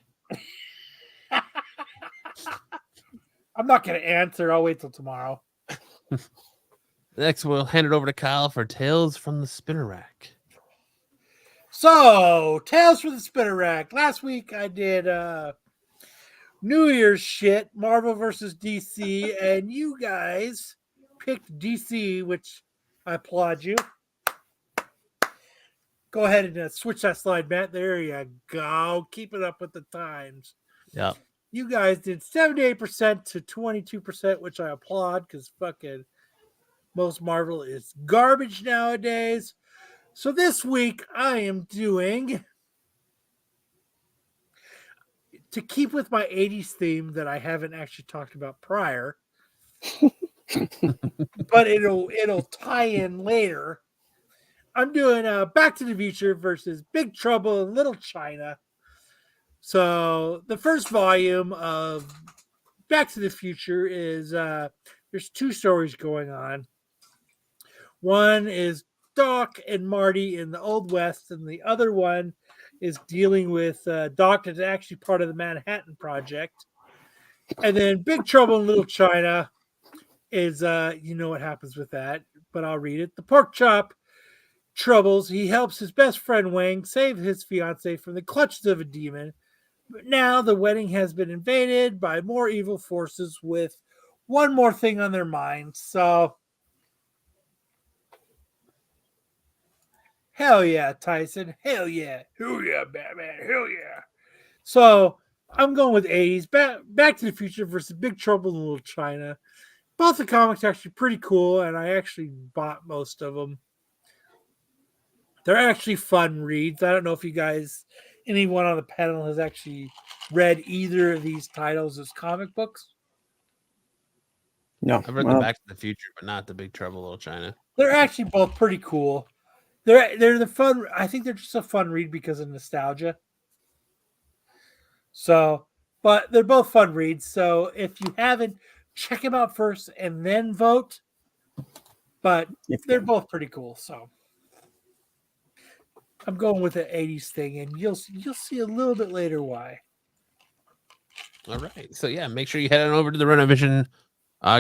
I'm not gonna answer. I'll wait till tomorrow. Next, we'll hand it over to Kyle for Tales from the Spinner Rack. So, Tales from the Spinner Rack. Last week I did New Year's shit, Marvel versus DC, and you guys picked DC, which I applaud you. Go ahead and switch that slide, Matt. There you go. Keep it up with the times. Yeah. You guys did 78% to 22%, which I applaud because fucking most Marvel is garbage nowadays. So this week I am doing, to keep with my 80s theme that I haven't actually talked about prior, but it'll tie in later. I'm doing Back to the Future versus Big Trouble in Little China. So the first volume of Back to the Future is there's two stories going on. One is Doc and Marty in the Old West, and the other one is dealing with Doc that's actually part of the Manhattan Project. And then Big Trouble in Little China is, you know what happens with that, but I'll read it. The pork chop troubles. He helps his best friend Wang save his fiancée from the clutches of a demon. But now the wedding has been invaded by more evil forces with one more thing on their minds. So, hell yeah, Tyson. Hell yeah. Hell yeah, Batman. Hell yeah. So, I'm going with 80s. Back to the Future versus Big Trouble in Little China. Both the comics are actually pretty cool, and I actually bought most of them. They're actually fun reads. I don't know if you guys, anyone on the panel has actually read either of these titles as comic books. No. I've read the Back to the Future, but not the Big Trouble in Little China. They're actually both pretty cool. They're the fun. I think they're just a fun read because of nostalgia. So, but they're both fun reads. So if you haven't, check them out first and then vote. But they're both pretty cool. So I'm going with the 80s thing, and you'll see a little bit later why. All right. So yeah, make sure you head on over to the Renovision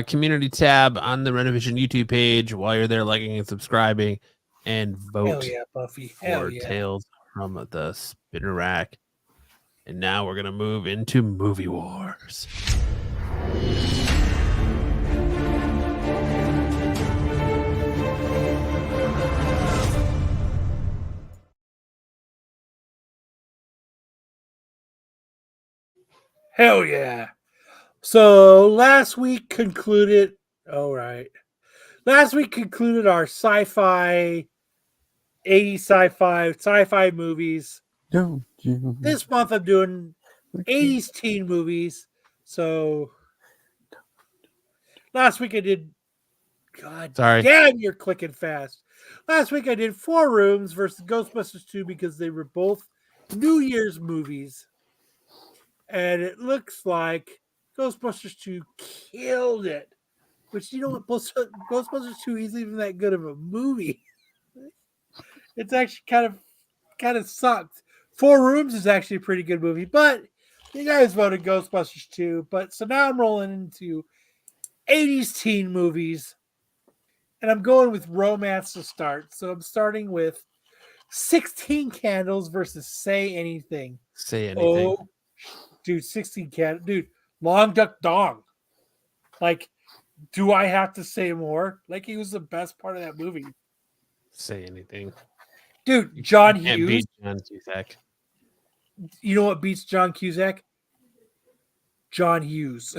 community tab on the Renovision YouTube page while you're there, liking and subscribing, and vote Hell yeah, Buffy. Hell for yeah. Tales from the Spinner Rack. And now we're gonna move into Movie Wars. Hell yeah. So last week concluded our sci-fi 80s sci-fi movies. Don't you? This month I'm doing 80s teen movies. So last week I did damn, you're clicking fast. Last week I did 4 Rooms versus Ghostbusters 2 because they were both New Year's movies. And it looks like Ghostbusters 2 killed it. Which, you know what, Ghostbusters 2 isn't even that good of a movie. It's actually kind of sucked. 4 Rooms is actually a pretty good movie, but you guys voted Ghostbusters 2. But so now I'm rolling into 80s teen movies, and I'm going with romance to start. So I'm starting with 16 Candles versus Say Anything. Say Anything. Oh, dude, 16 Candles. Dude, Long Duck Dong. Like, do I have to say more? Like, he was the best part of that movie. Say Anything. Dude, John You can't Hughes. beat John Cusack. You know what beats John Cusack? John Hughes.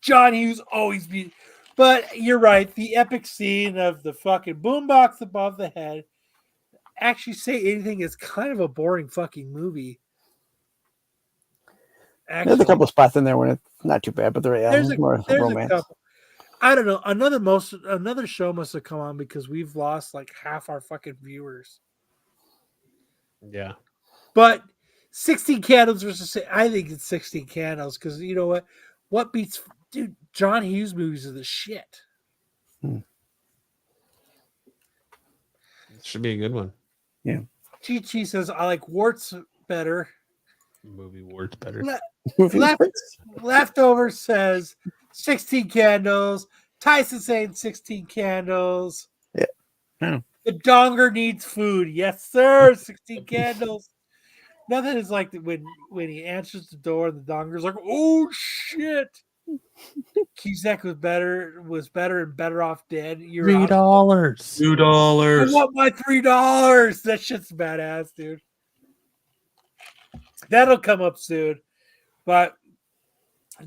John Hughes always beat. But you're right. The epic scene of the fucking boombox above the head. Actually, Say Anything is kind of a boring fucking movie. There's a couple spots in there when it's not too bad, but there's a romance. couple. I don't know. Another show must have come on because we've lost like half our fucking viewers. Yeah. But 16 Candles versus, I think it's 16 Candles because you know what? What beats, dude? John Hughes movies are the shit. Should be a good one. Yeah. Chi says I like Warts better. Movie Warts better. Leftover says 16 Candles. Tyson saying 16 Candles. Yeah. Oh. The donger needs food. Yes, sir. 16 Candles. Nothing is like when he answers the door and the donger's like, oh shit. Cusack was better and better off dead. $3. I want my $3. That shit's badass, dude. That'll come up soon. But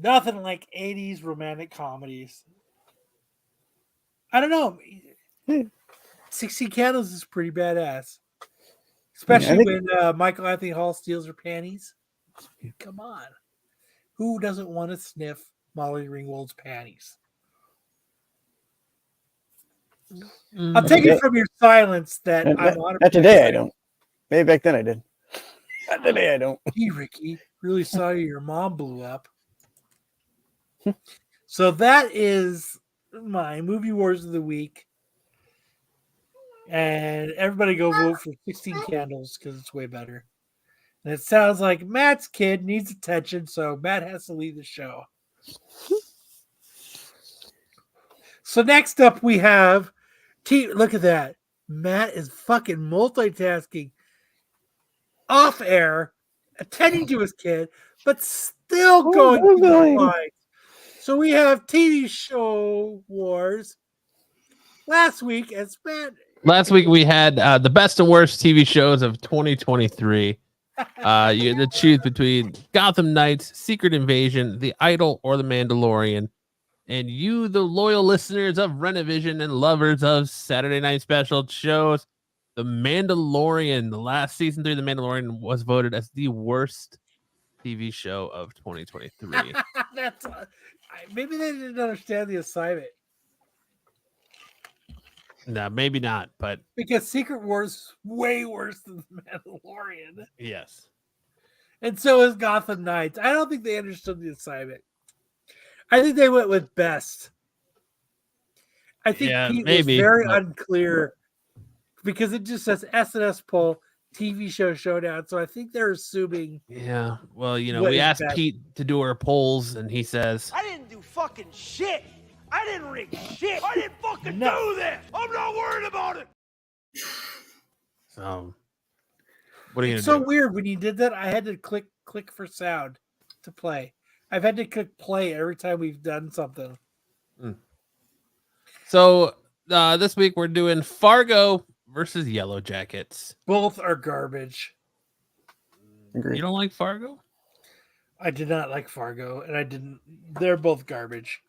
nothing like 80s romantic comedies. I don't know. 16 Candles is pretty badass. Especially when Michael Anthony Hall steals her panties. Come on. Who doesn't want to sniff Molly Ringwald's panties? I'll take it from your silence that not today I don't. Maybe back then I did. Not today I don't. Gee, Ricky, really sorry your mom blew up. So that is my movie wars of the week. And everybody go vote for 16 Candles because it's way better. And it sounds like Matt's kid needs attention, so Matt has to leave the show. So next up we have look at that. Matt is fucking multitasking off air, attending to his kid, but still going to the fight. So we have TV show wars. Last week, as Matt. Last week we had the best and worst TV shows of 2023. You had to choose between Gotham Knights, Secret Invasion, The Idol, or The Mandalorian. And you, the loyal listeners of Renovision and lovers of Saturday Night Special shows, The Mandalorian, the last season 3 of The Mandalorian was voted as the worst TV show of 2023. Maybe they didn't understand the assignment. No, maybe not, but because Secret Wars is way worse than The Mandalorian. Yes. And so is Gotham Knights. I don't think they understood the assignment. I think they went with best. I think Pete was very unclear because it just says SNS poll TV show showdown. So I think they're assuming. Yeah. Well, you know, we asked Pete to do our polls and he says, I didn't do fucking shit. I didn't rig shit. I didn't fucking do this. I'm not worried about it. So, what are you going to do? It's so weird when you did that. I had to click for sound to play. I've had to click play every time we've done something. So this week we're doing Fargo versus Yellow Jackets. Both are garbage. You don't like Fargo? I did not like Fargo, and I didn't. They're both garbage.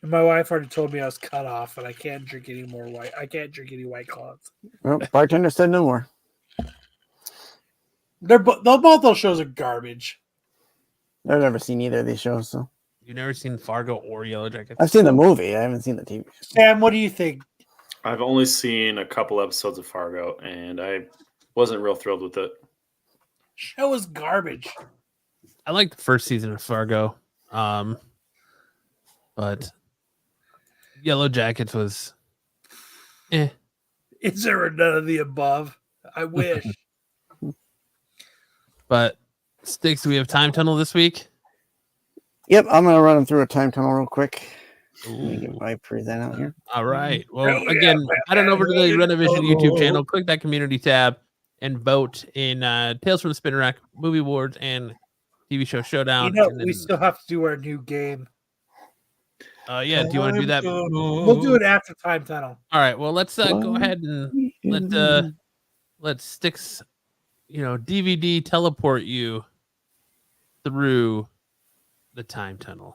And my wife already told me I was cut off, and I can't drink any more white. I can't drink any White Claws. Well, bartender said no more. Both those shows are garbage. I've never seen either of these shows, so. You've never seen Fargo or Yellow Jackets? I've seen the movie. I haven't seen the TV show. Sam, what do you think? I've only seen a couple episodes of Fargo, and I wasn't real thrilled with it. Show is garbage. I liked the first season of Fargo, but Yellow Jackets was Is there none of the above? I wish. But Sticks, do we have Time Tunnel this week? Yep, I'm going to run them through a time tunnel real quick. Let me get my present out here. All right. Well, again, head on over to the Renovision YouTube channel, click that community tab, and vote in Tales from the Spin Rack, Movie Awards, and TV Show Showdown. You know, we still have to do our new game. Yeah, do you want to do that? We'll do it after Time Tunnel. All right. Well, let's go ahead and let Sticks, DVD teleport you through the Time Tunnel.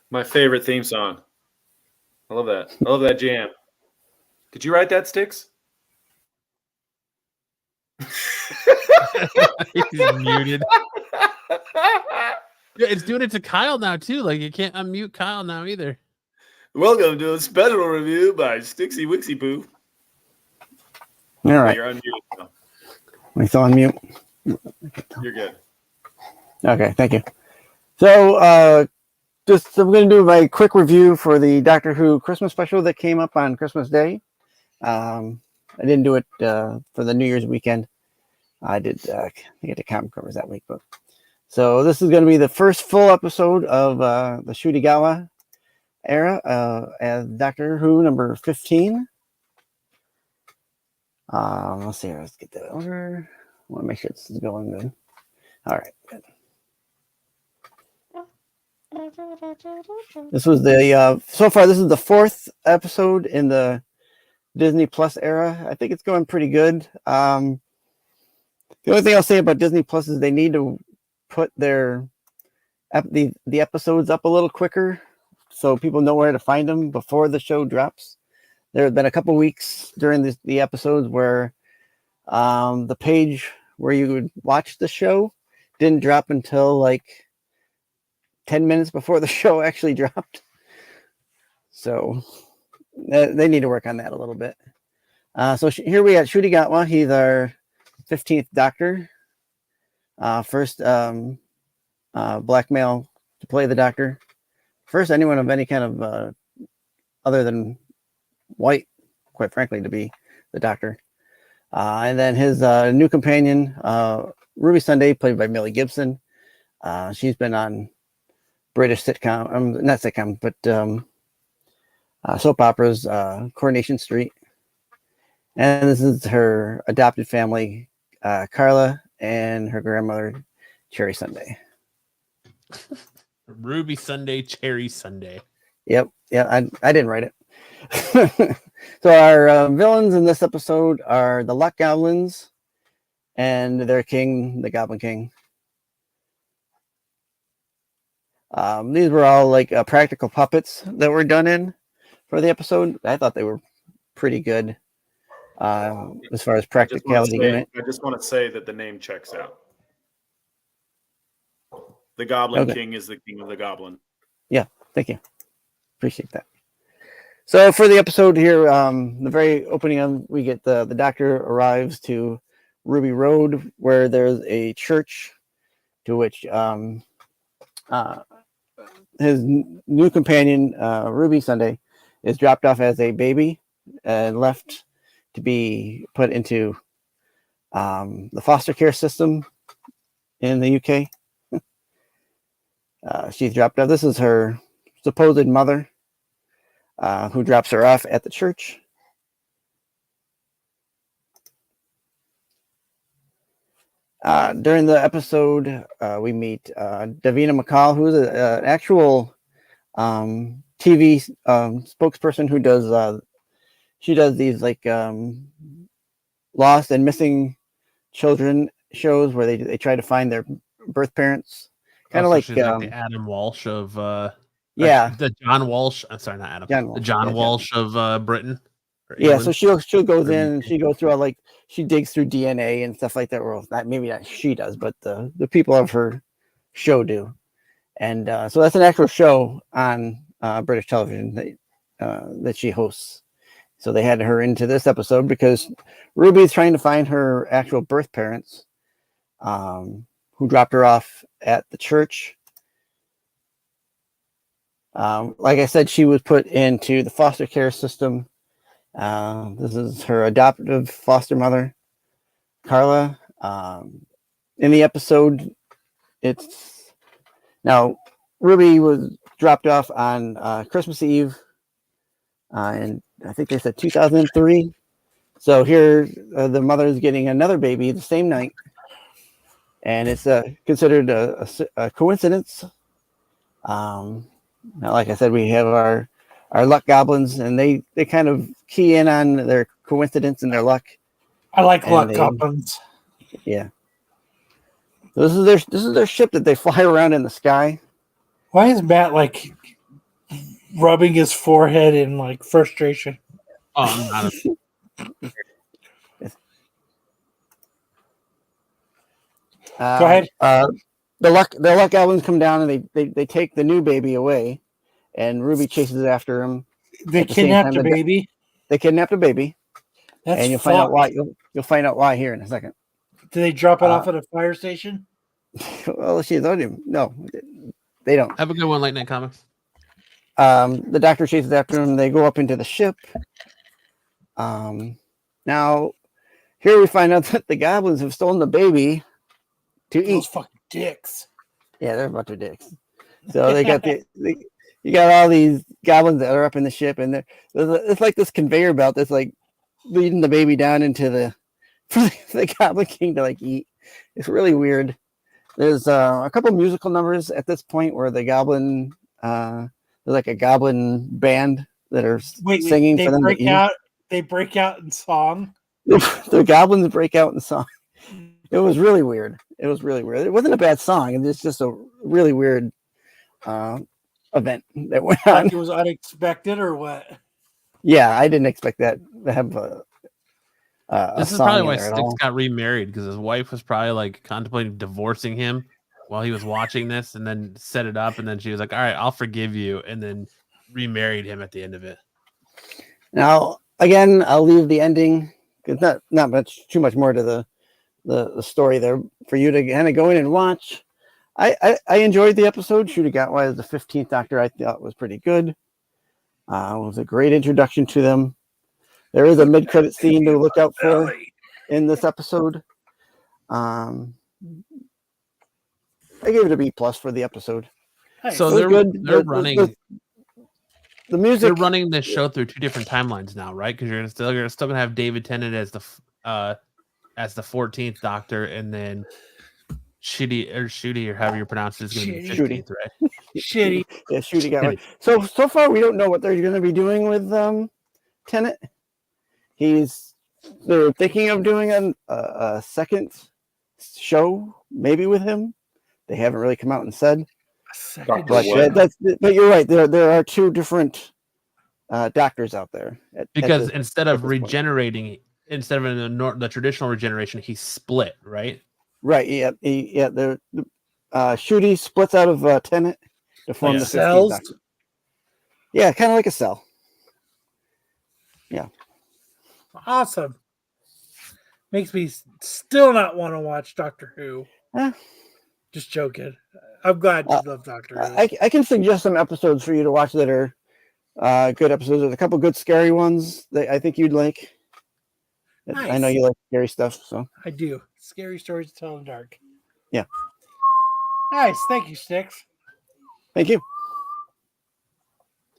My favorite theme song. I love that. I love that jam. Did you write that, Sticks? He's muted. Yeah, it's doing it to Kyle now too. Like you can't unmute Kyle now either. Welcome to a special review by Stixie Wixie Poo. All right. You're unmuted now. We still on mute. You're good. Okay, thank you. So, I'm going to do my quick review for the Doctor Who Christmas special that came up on Christmas Day. I didn't do it for the New Year's weekend. I did get the comic covers that week, but so this is going to be the first full episode of the Shudigawa era as Doctor Who number 15. Let's see here. Let's get that over. I want to make sure this is going good. All right, good. This was the so far. This is the 4th episode in the Disney Plus era. I think it's going pretty good. The only thing I'll say about Disney Plus is they need to put the episodes up a little quicker so people know where to find them before the show drops. There have been a couple weeks during the episodes where the page where you would watch the show didn't drop until like 10 minutes before the show actually dropped. So they need to work on that a little bit. So here we got Shudigawa. He's our 15th Doctor. First black male to play the Doctor. First anyone of any kind of other than white, quite frankly, to be the Doctor. And then his new companion, Ruby Sunday, played by Millie Gibson. She's been on British sitcom, not sitcom, but soap operas, Coronation Street. And this is her adopted family, Carla, and her grandmother, Cherry Sunday. Ruby Sunday, Cherry Sunday. Yep. Yeah, I didn't write it. So our villains in this episode are the Luck Goblins and their king, the Goblin King. These were all like practical puppets that were done in for the episode. I thought they were pretty good as far as practicality in it. I just want to say that the name checks out. The Goblin King is the king of the goblin. Yeah, thank you. Appreciate that. So for the episode here, the very opening, we get the Doctor arrives to Ruby Road, where there's a church to which his new companion, Ruby Sunday, is dropped off as a baby and left to be put into the foster care system in the UK. She's dropped off. This is her supposed mother, who drops her off at the church. During the episode, we meet Davina McCall, who's an actual TV spokesperson who does she does these like lost and missing children shows where they try to find their birth parents, kind of like the Adam Walsh of the John Walsh. I'm sorry, not Adam. John Walsh of Britain. Yeah, so she'll goes in and she goes through like she digs through DNA and stuff like that. Well, maybe not she does, but the people of her show do. And so that's an actual show on British television that she hosts. So they had her into this episode because Ruby's trying to find her actual birth parents, who dropped her off at the church. Like I said, she was put into the foster care system. This is her adoptive foster mother, Carla. In the episode, it's now Ruby was dropped off on Christmas Eve, and I think they said 2003. So here, the mother is getting another baby the same night, and it's considered a coincidence. Now, like I said, we have our luck goblins, and they kind of key in on their coincidence and their luck. I like luck goblins. Yeah. So this is their ship that they fly around in the sky. Why is Matt like rubbing his forehead in like frustration. Oh, I'm not. Go ahead. The luck goblins come down and they take the new baby away, and Ruby chases after him. They kidnapped a baby. They kidnapped a baby. That's and you'll find out why. You'll find out why here in a second. Do they drop it off at a fire station? Well, no, they don't. Have a good one, Late Night Comics. The doctor chases after him. They go up into the ship. Now, here we find out that the goblins have stolen the baby to eat. Those fucking dicks. Yeah, they're a bunch of dicks. So they got you got all these goblins that are up in the ship, and it's like this conveyor belt that's like leading the baby down into the Goblin King to like eat. It's really weird. There's a couple musical numbers at this point where the goblin, there's like a goblin band that are singing for them to eat. They break out in song. The goblins break out in song. It was really weird. It wasn't a bad song. It's just a really weird event that went on. Like it was unexpected or what? Yeah, I didn't expect that to have this is probably why Styx got remarried, because his wife was probably like contemplating divorcing him while he was watching this, and then set it up, and then she was like, all right, I'll forgive you, and then remarried him at the end of it. Now, again, I'll leave the ending because not too much more to the story there for you to kind of go in and watch. I enjoyed the episode. Shootagatwa as the 15th Doctor, I thought was pretty good. It was a great introduction to them. There is a mid-credit scene to look out for in this episode. I gave it a B+ for the episode. So they're running the music. They're running this show through two different timelines now, right? Because you're still gonna have David Tennant as the 14th Doctor, and then Shooty or however you pronounce it is going to be 15th, right? Shitty. Yeah, Shooty got right. So far we don't know what they're going to be doing with Tennant. They're thinking of doing a second show, maybe with him. They haven't really come out and said. But you're right. There are two different doctors out there. Because instead of regenerating, instead of the traditional regeneration, he split, right? Right. Yeah. The Shooty splits out of Tennant to form the cells. Doctor. Yeah, kind of like a cell. Yeah. Awesome. Makes me still not want to watch Doctor Who. Just joking. I'm glad you love Doctor Who. I can suggest some episodes for you to watch that are good episodes. There's a couple good scary ones that I think you'd like. Nice. I know you like scary stuff, so I do. Scary stories to tell in the dark. Yeah. Nice. Thank you, Styx. Thank you.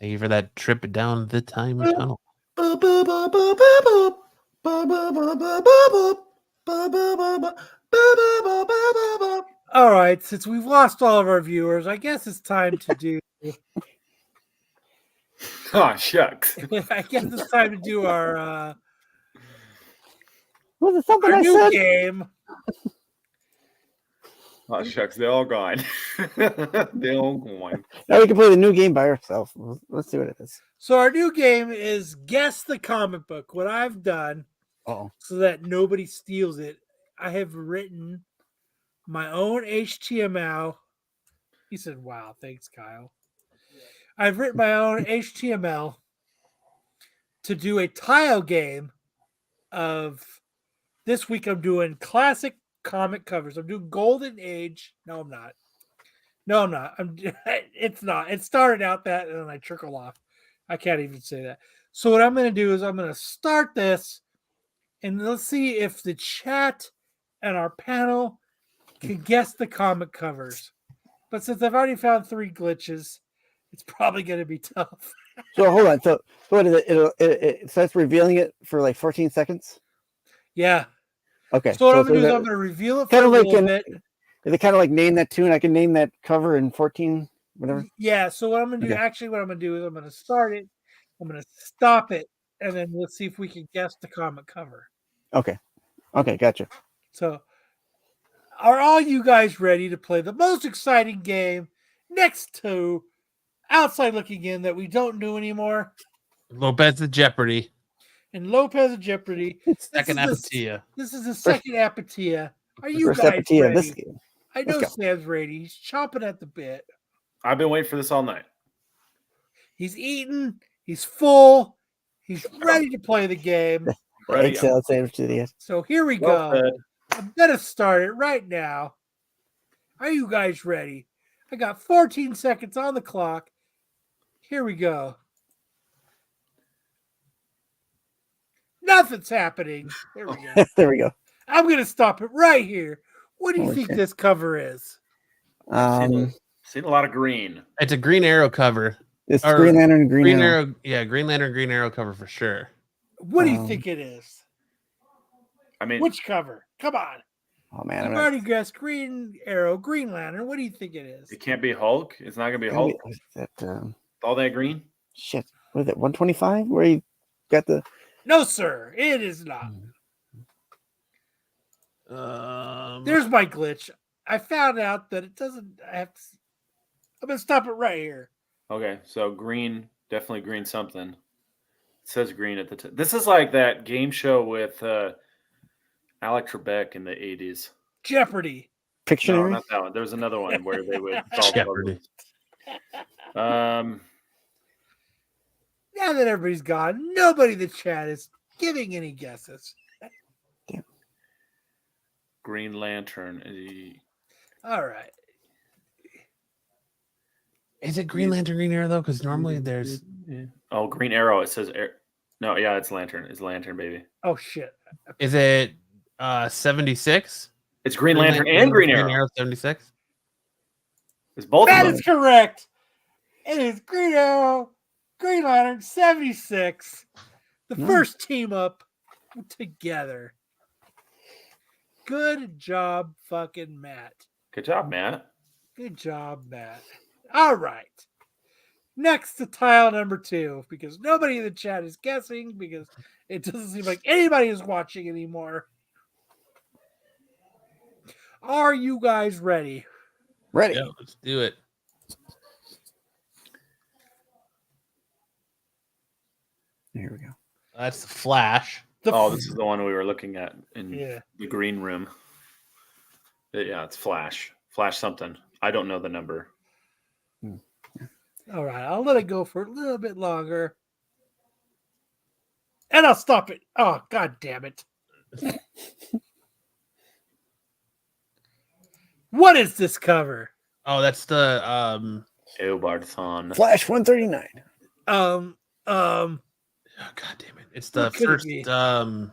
Thank you for that trip down the time tunnel. All right, since we've lost all of our viewers, I guess it's time to do. Oh, shucks. I guess it's time to do our. Was it something our I new said? Game. Oh, shucks. They're all gone. They're all gone. Now we can play the new game by ourselves. Let's see what it is. So our new game is Guess the Comic Book. What I've done, so that nobody steals it, I have written my own HTML. He said, wow, thanks, Kyle. I've written my own HTML to do a tile game of this week. I'm doing classic comic covers. I'm doing Golden Age. No, I'm not. It's not. It started out that, and then I trickle off. I can't even say that. So what I'm going to do is I'm going to start this, and let's see if the chat and our panel can guess the comic covers. But since I've already found 3 glitches, it's probably going to be tough. So hold on. So what is it? It starts revealing it for like 14 seconds? Yeah. Okay. So what I'm going to do is I'm going to reveal it for kind of a like little bit. Is it kind of like name that tune? I can name that cover in 14, whatever. Yeah. So what I'm going to do, actually, what I'm going to do is I'm going to start it. I'm going to stop it, and then let's see if we can guess the comic cover. Okay. Okay. Gotcha. So are all you guys ready to play the most exciting game next to outside looking in that we don't do anymore. Lopez the Jeopardy. And Lopez of Jeopardy. Second Apatia. This is the second Apatia. Are you First guys Apatia of ready? this game. I know Let's go. Sam's ready. He's chomping at the bit. I've been waiting for this all night. He's eating. He's full. He's ready to play the game. Ready. Egg salad sandwich to the end. So here we Well go. fed. I'm going to start it right now. Are you guys ready? I got 14 seconds on the clock. Here we go. Nothing's happening. There we go. There we go. I'm going to stop it right here. What do you think Okay. this cover is? Seen a lot of green. It's a Green Arrow cover. It's Or Green Lantern, Green, Green Arrow. Arrow. Yeah, Green Lantern, Green Arrow cover for sure. What do you think it is? I mean, Which cover? Come on. Oh man, I've I'm not, already guessed Green Arrow, Green Lantern. What do you think it is? it can't be Hulk. It's not gonna be Hulk. is that All that green. shit. What is it? 125? Where you got the No, sir. It is not. There's my glitch. I found out that it doesn't. I'm going to stop it right here. Okay, so green, definitely green something. It says green at the top. This is like that game show with Alec Trebek in the 80s. Jeopardy. No, Pictionary? not that one. There was another one where they would solve Jeopardy. puzzles. Now that everybody's gone, nobody in the chat is giving any guesses. Green Lantern. All right. Is it Green Lantern, Green Arrow though? Because normally there's Oh, Green Arrow. It says no, yeah, it's Lantern. It's Lantern, baby. Oh, shit. is it 76? It's Green Lantern and Green Arrow. 76. It's both That of is them. correct. It is Green Arrow, Green Lantern 76. The first team up together. Good job, fucking Matt. Good job, Matt. Good job, Matt. All right. Next to tile number 2, because nobody in the chat is guessing, because it doesn't seem like anybody is watching anymore. Are you guys ready? Ready. Yeah, let's do it. Here we go. That's the Flash. This is the one we were looking at in Yeah. the green room. Yeah, it's Flash. Flash something. I don't know the number. All right, I'll let it go for a little bit longer. And I'll stop it. Oh, god damn it. What is this cover? Oh, that's the Eobarthon. Flash 139. oh, god damn it. It's the What could it first be? First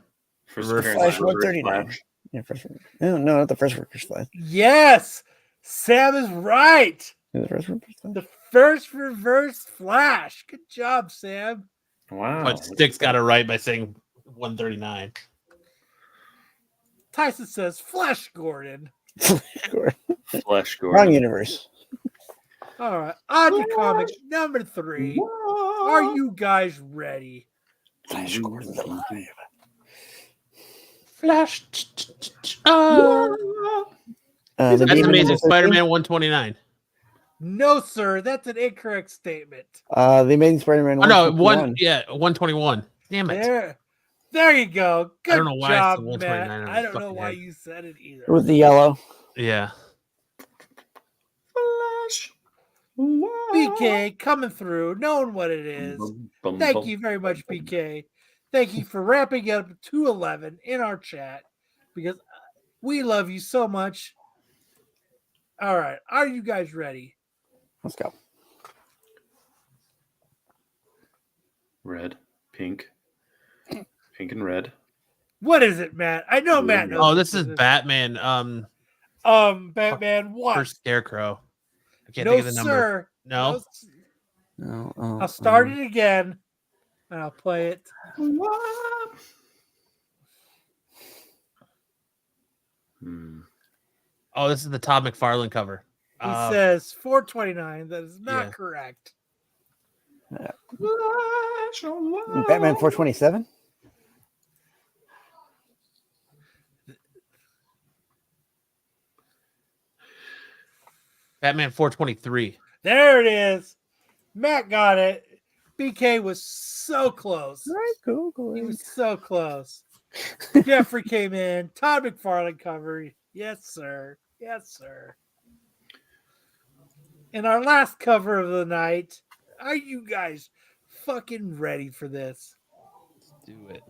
Reverse appearance Flash of Reverse 139. Flash. Yeah, first one. No, not the first Reverse Flash. Yes, Sam is right. The first Reverse Flash. The first Reverse Flash. Good job, Sam. Wow. But Sticks got it right by saying 139. Tyson says Flash Gordon. Flash Wrong Gordon. universe. All right, on to comic number 3. Are you guys ready? Flash Gordon's alive. Flash. The That's Demon amazing. Association? Spider-Man 129. No, sir, that's an incorrect statement. The Amazing Spider-Man. Oh no, 151. 121. Damn it. There you go. Good don't know why it's job, the 129 Matt. on I the don't know fucking why head. you said it either. With the yellow. Yeah. Flash. BK coming through, knowing what it is. Thank you very much, BK. Thank you for wrapping up to 11 in our chat because we love you so much. All right. Are you guys ready? Let's go. Red, pink, pink and red. What is it, Matt? I know Matt knows. Oh, what this is Batman. Batman what? First Scarecrow. I can't No, think of the number. sir. No. No, I'll start it again and I'll play it. Oh, this is the Todd McFarlane cover. He says 429. That is not yeah. correct. Batman 427. Batman 423. There it is. Matt got it. BK was so close. Right, cool. He was so close. Jeffrey came in. Todd McFarlane covered. Yes, sir. Yes, sir. And our last cover of the night. Are you guys fucking ready for this? Let's do it.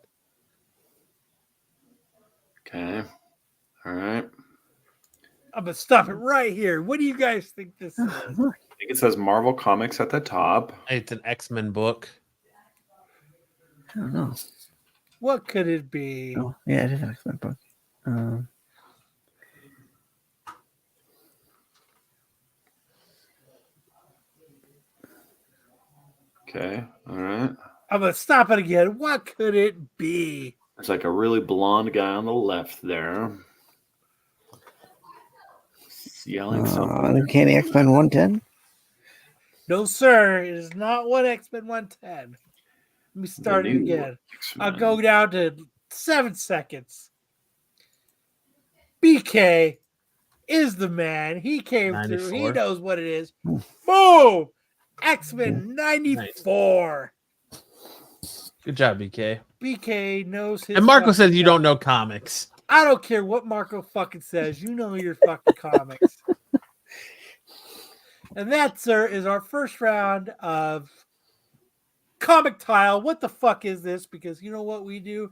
Okay. All right. I'm gonna stop it right here. What do you guys think this is? I think it says Marvel Comics at the top. It's an X-Men book. I don't know. What could it be? Oh, yeah, it is an X-Men book. Okay. All right. I'm gonna stop it again. What could it be? There's like a really blonde guy on the left there. Yelling something. Uncanny X-Men 110. No, sir. It is not what X-Men 110. Let me start it again. I'll go down to 7 seconds. BK is the man. He came 94. through. He knows what it is. Boom! X-Men 94. Good job, BK. BK knows his. And Marco fucking says you stuff. don't know comics. I don't care what Marco fucking says. You know your fucking comics. And that, sir, is our first round of Comic Tile. What the fuck is this? Because you know what we do?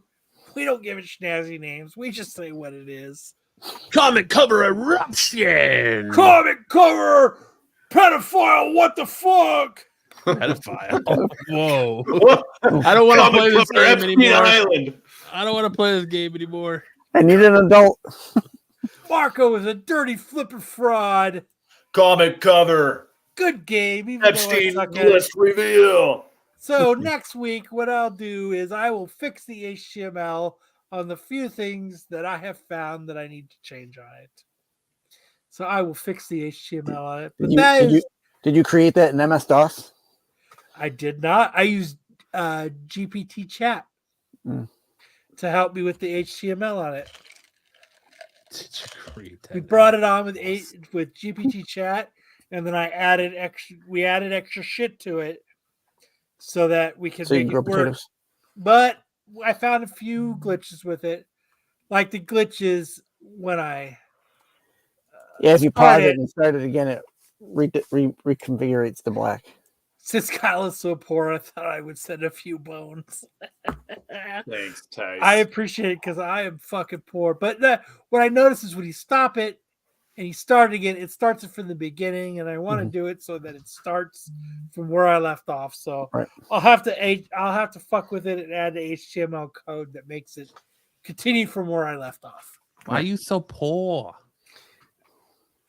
We don't give it snazzy names. We just say what it is. Comic cover eruption. Comic cover pedophile. What the fuck? Pedophile. Whoa. I don't want to play this game anymore. Island. I don't want to play this game anymore. I need an adult. Marco is a dirty flipper fraud. Comic cover. Good game. Even though I Epstein suck at it. list reveal. So next week, what I'll do is I will fix the HTML on the few things that I have found that I need to change on it. So I will fix the HTML on it. But Did you create that in MS-DOS? I did not. I used GPT chat to help me with the HTML on it. Did you create that? We brought it on with GPT chat, and then we added extra shit to it so that we could make it work. Potatoes. But I found a few glitches with it, like the glitches when I if you pause it and start it again, it reconfigurates to black. Since Kyle is so poor, I thought I would send a few bones. Thanks, Tice. I appreciate it because I am fucking poor. But what I notice is when you stop it and you start again, it starts it from the beginning, and I want to do it so that it starts from where I left off. So I'll have to fuck with it and add the HTML code that makes it continue from where I left off. Why are you so poor?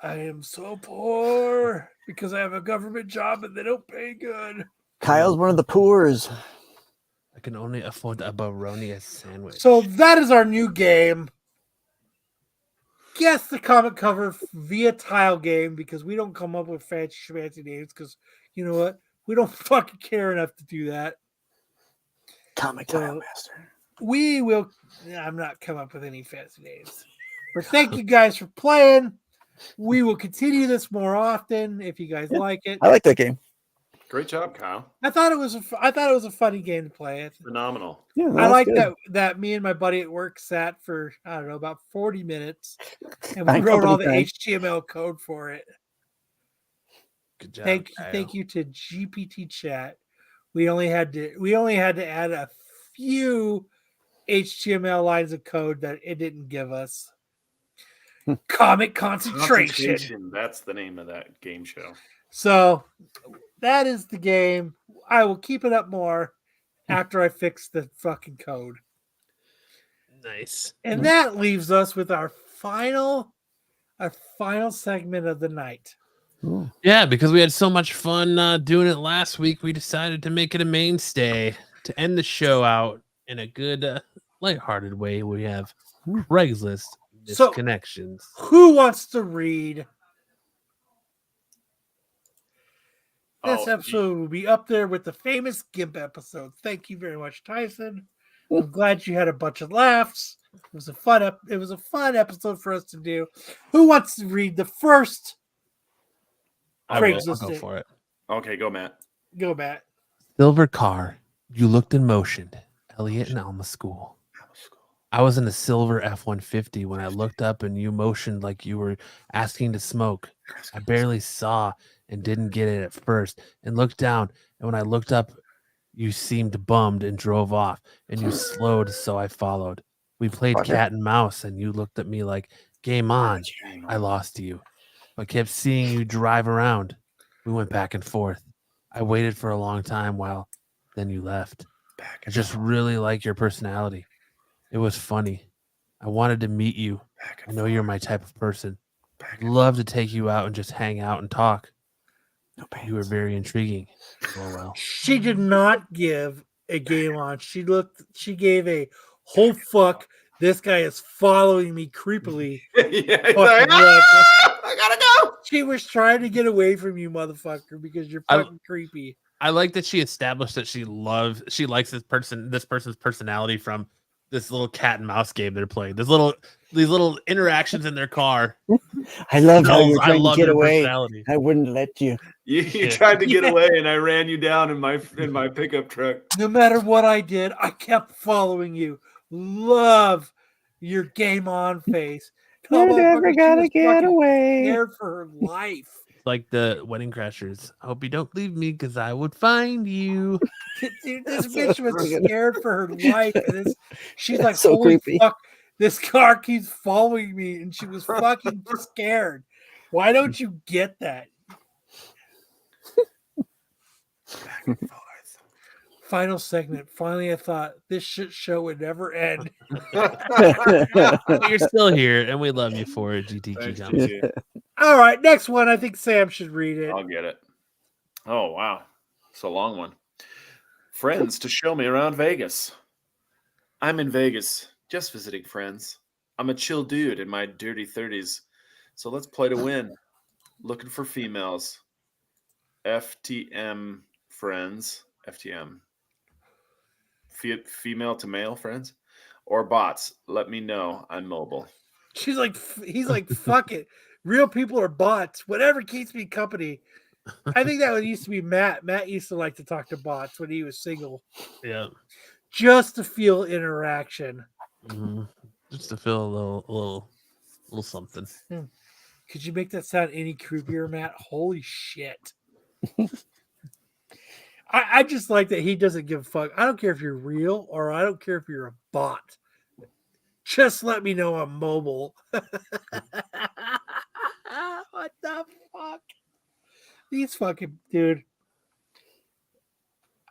I am so poor because I have a government job and they don't pay good. Kyle's one of the poors. I can only afford a Baronius sandwich. So that is our new game. Guess the comic cover via tile game because we don't come up with fancy names because you know what? We don't fucking care enough to do that. Comic Tile Master. We will. I'm not come up with any fancy names. But thank you guys for playing. We will continue this more often if you guys like it. I like that game. Great job, Kyle. I thought it was a funny game to play. It Phenomenal. Yeah, I like that me and my buddy at work sat for I don't know about 40 minutes and we wrote all the HTML code for it. Good job. Thank you to GPT chat. We only had to add a few HTML lines of code that it didn't give us. Comic concentration. That's the name of that game show. So that is the game. I will keep it up more after I fix the fucking code. Nice. And that leaves us with our final segment of the night. Yeah, because we had so much fun doing it last week, we decided to make it a mainstay to end the show out in a good, lighthearted way. We have Craigslist Misconnections. So, who wants to read? This episode will be up there with the famous GIMP episode. Thank you very much, Tyson. I'm glad you had a bunch of laughs. It was a fun episode for us to do. Who wants to read the first Craigslist? I'll go for it. Okay, go, Matt. Go, Matt. Silver car. You looked and motioned. Elliot and Alma School. I was in a silver F-150 when I looked up and you motioned like you were asking to smoke. I barely saw and didn't get it at first and looked down. And when I looked up, you seemed bummed and drove off and you slowed. So I followed. We played cat and mouse and you looked at me like, game on. I lost you, but kept seeing you drive around. We went back and forth. I waited for a long time while then you left. I just really like your personality. It was funny. I wanted to meet you. I know you're my type of person. I'd love to take you out and just hang out and talk. You were very intriguing. Oh well. She did not give a game on. She gave a whole fuck. This guy is following me creepily. Yeah, he's like, I gotta go. She was trying to get away from you, motherfucker, because you're fucking creepy. I like that she established that she likes this person's personality from this little cat and mouse game they're playing. These little interactions in their car. I love how you're trying to get away. I wouldn't let you. You tried to get away, and I ran you down in my pickup truck. No matter what I did, I kept following you. Love your game on face. You're never gonna get away. Scared for her life. Like the Wedding Crashers. I hope you don't leave me because I would find you. Dude, this bitch was scared for her life. And she's like, so holy creepy. fuck, this car keeps following me. And she was fucking scared. Why don't you get that? Back and forth. Final segment. Finally, I thought this shit show would never end. You're still here, and we love you for it, GTG. All right, next one. I think Sam should read it. I'll get it. Oh, wow. It's a long one. Friends to show me around Vegas. I'm in Vegas, just visiting friends. I'm a chill dude in my dirty 30s, so let's play to win. Looking for females. FTM friends. FTM. Female to male friends. Or bots. Let me know. I'm mobile. He's like, fuck it. Real people are bots. Whatever keeps me company. I think that used to be Matt. Matt used to like to talk to bots when he was single. Yeah. Just to feel interaction. Mm-hmm. Just to feel a little something. Could you make that sound any creepier, Matt? Holy shit. I just like that he doesn't give a fuck. I don't care if you're real or I don't care if you're a bot. Just let me know I'm mobile. What the fuck? These fucking dude.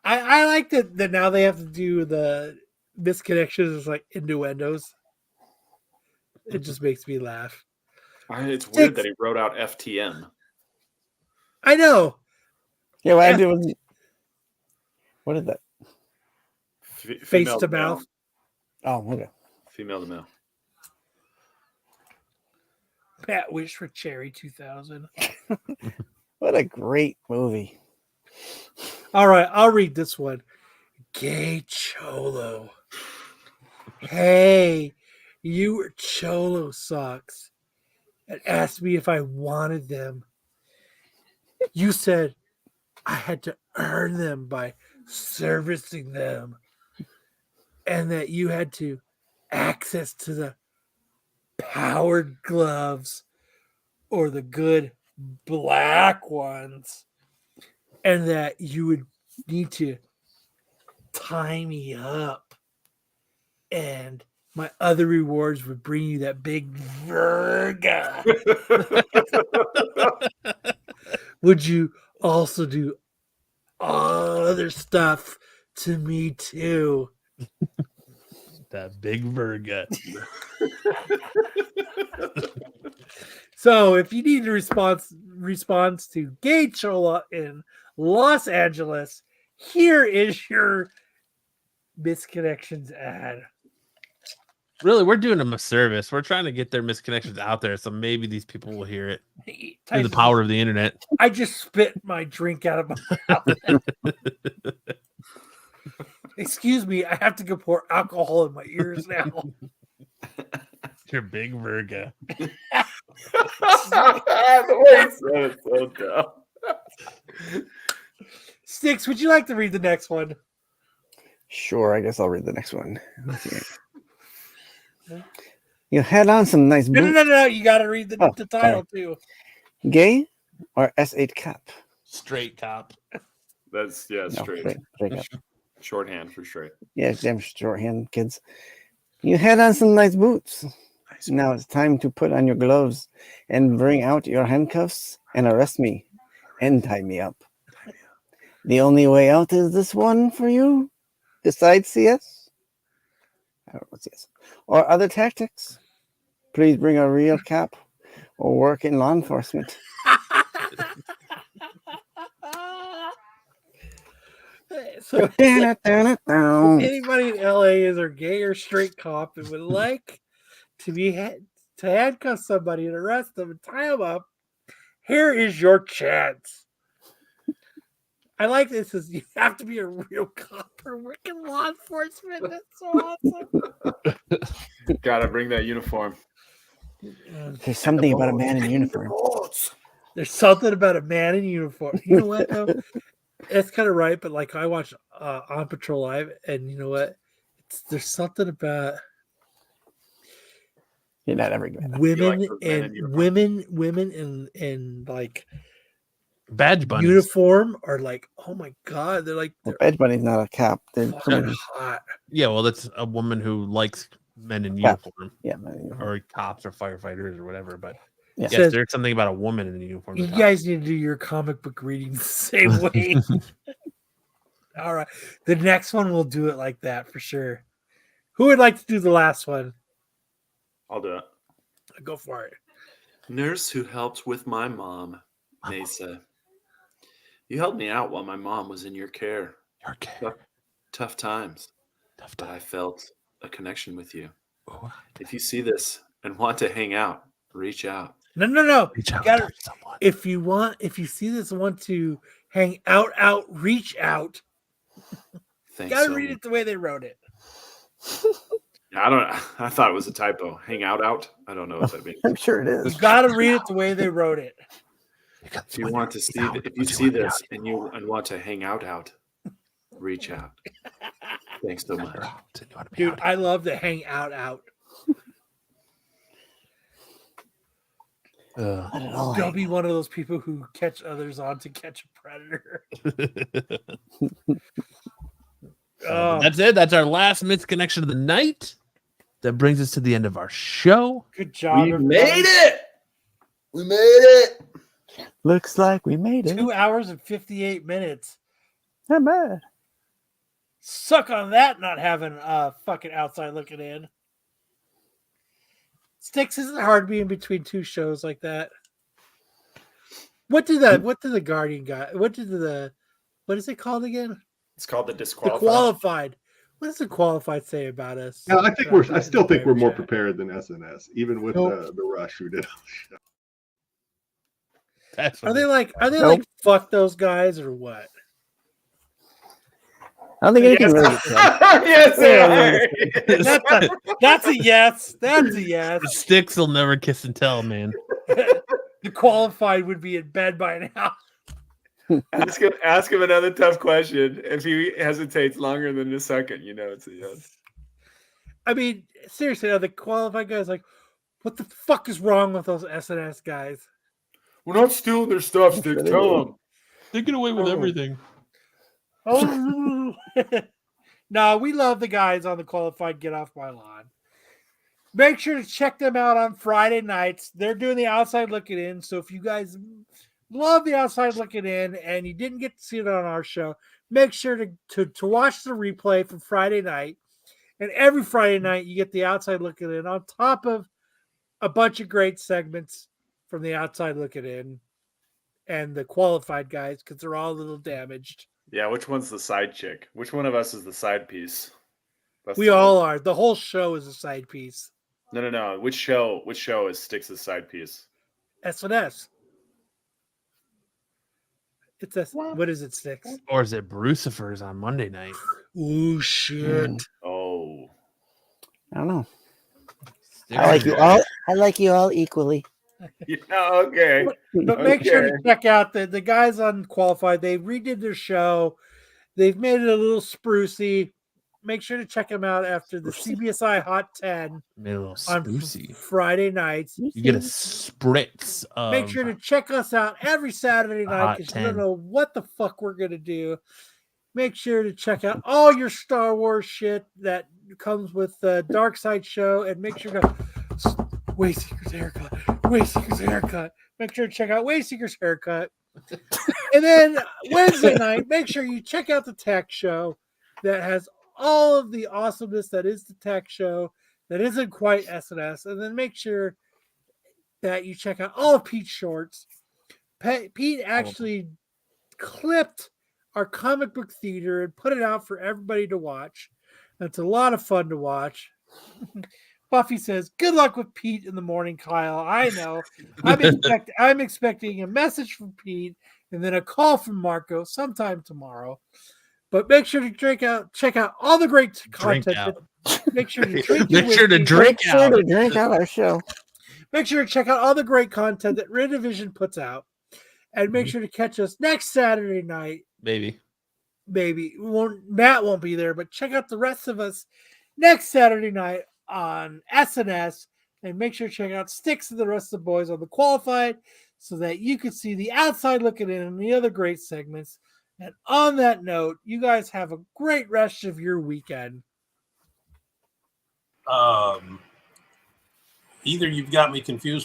I like that now they have to do the misconnections as like innuendos. It just makes me laugh. It's weird that he wrote out FTM. I know. Yeah, what I do was, what is that? Face to mouth. Oh, okay. Female to male. Pat Wish for Cherry 2000. What a great movie. All right, I'll read this one. Gay Cholo. Hey, you were Cholo socks and asked me if I wanted them. You said I had to earn them by servicing them and that you had to access to the powered gloves or the good black ones and that you would need to tie me up and my other rewards would bring you that big burger. Would you also do other stuff to me too? That big burger. So if you need a response to Gay Chola in Los Angeles, here is your Misconnections ad. Really, we're doing them a service. We're trying to get their misconnections out there, so maybe these people will hear it through the power of the internet. I just spit my drink out of my mouth. Excuse me, I have to go pour alcohol in my ears now. Your big burger. The way he said it, so dumb. Sticks, would you like to read the next one? Sure, I guess I'll read the next one. Let's see. You had on some nice boots. No. You got to read the title too. Gay or S8 cap? Straight cop. That's No, straight. straight cap. Shorthand for straight. Yeah, damn shorthand, kids. You had on some nice boots. Now it's time to put on your gloves and bring out your handcuffs and arrest me and tie me up. The only way out is this one for you. Decide CS. I don't know what's CS. Or other tactics. Please bring a real cap or work in law enforcement. So Down. anybody in LA is a gay or straight cop and would like to to handcuff somebody and arrest them and tie them up, here is your chance. I like this. Is you have to be a real cop or work in law enforcement. That's so awesome. Gotta bring that uniform. There's something about a man in uniform. There's something about a man in uniform. You know what though? It's kind of right, but like I watch On Patrol Live, and you know what? There's something about You're not ever good. women and like Badge bunnies. uniform are like, oh my god, they're like Well, Badge Bunny's not a cop. They're fucking somebody- hot. Yeah, well, that's a woman who likes men in Cops. uniform, Yeah, man, you know. or cops or firefighters or whatever. But Yeah. yes, Says- there's something about a woman in the uniform. You that guys need to do your comic book reading the same way. All right, the next one will do it like that for sure. Who would like to do the last one? I'll do it. Go for it. Nurse who helped with my mom, Mesa. You helped me out while my mom was in your care. Your care. Tough times. Tough But I time. felt a connection with you. Oh, If you see this and want to hang out, reach out. No. reach You out gotta- to someone. if you see this and want to hang out, reach out. Thanks. Gotta so read it the way they wrote it. I don't. I thought it was a typo. Hang out. I don't know what that means. I'm sure it is. You gotta read it the way they wrote it. If you want to see, if you see this and want to hang out, reach out. Thanks so much. Dude, I love to hang out. Don't be one of those people who catch others on to catch a predator. That's it. That's our last misconnection of the night. That brings us to the end of our show. Good job. We everybody. made it. We made it. Looks like we made it. 2 hours and 58 minutes. Not bad. Suck on that, not having fucking outside looking in. Sticks, isn't it hard being between two shows like that? What did the Guardian guy? What is it called again? It's called the The disqualified. Qualified. What does the Qualified say about us? No, I still think we're more prepared than SNS, even with the rush who did all the show. That's Are they like fuck those guys or what? I don't think anything really gets done. Yes, they are. That's a yes. That's a yes. The Sticks will never kiss and tell, man. The Qualified would be in bed by now. Ask him another tough question. If he hesitates longer than a second, it's a yes. I mean, seriously, the Qualified guys like, what the fuck is wrong with those SNS guys? We're not stealing their stuff, Sticks. Tell them. They get away with everything. Oh no, we love the guys on the Qualified Get Off My Lawn. Make sure to check them out on Friday nights. They're doing the Outside Looking In. So if you guys love the Outside Looking In and you didn't get to see it on our show, make sure to watch the replay from Friday night. And every Friday night you get the Outside Looking In on top of a bunch of great segments from the Outside Looking In and the Qualified guys because they're all a little damaged. Yeah, which one's the side chick? Which one of us is the side piece? We all are. The whole show is a side piece. No. Which show is Sticks' side piece? SNS. What is it, Sticks? Or is it Brucifer's on Monday night? Ooh, shit. Oh. I don't know. I like you all equally. Yeah, okay. But make sure to check out the guys on Qualified. They redid their show. They've made it a little sprucey. Make sure to check them out after the CBSI Hot 10 on Friday nights. You get a spritz of Make sure to check us out every Saturday night Hot because 10. you don't know what the fuck we're going to do. Make sure to check out all your Star Wars shit that comes with the Dark Side show. And make sure to Wayseeker's Haircut. Wayseeker's Haircut. Make sure to check out Wayseeker's Haircut. And then Wednesday night, make sure you check out the Tech Show that has all of the awesomeness that is the Tech Show that isn't quite SNS. And then make sure that you check out all of Pete's shorts. Pete actually clipped our comic book theater and put it out for everybody to watch. It's a lot of fun to watch. Buffy says, "Good luck with Pete in the morning, Kyle." I know. I'm expecting a message from Pete and then a call from Marco sometime tomorrow. But make sure to check out all the great content. Make sure to drink. Make sure to drink out our show. Make sure to check out all the great content that Redivision puts out, and make sure to catch us next Saturday night. Maybe Matt won't be there, but check out the rest of us next Saturday night on SNS, and make sure to check out Sticks and the rest of the boys on the Qualified so that you can see the outside looking in and the other great segments. And on that note, you guys have a great rest of your weekend. Either you've got me confused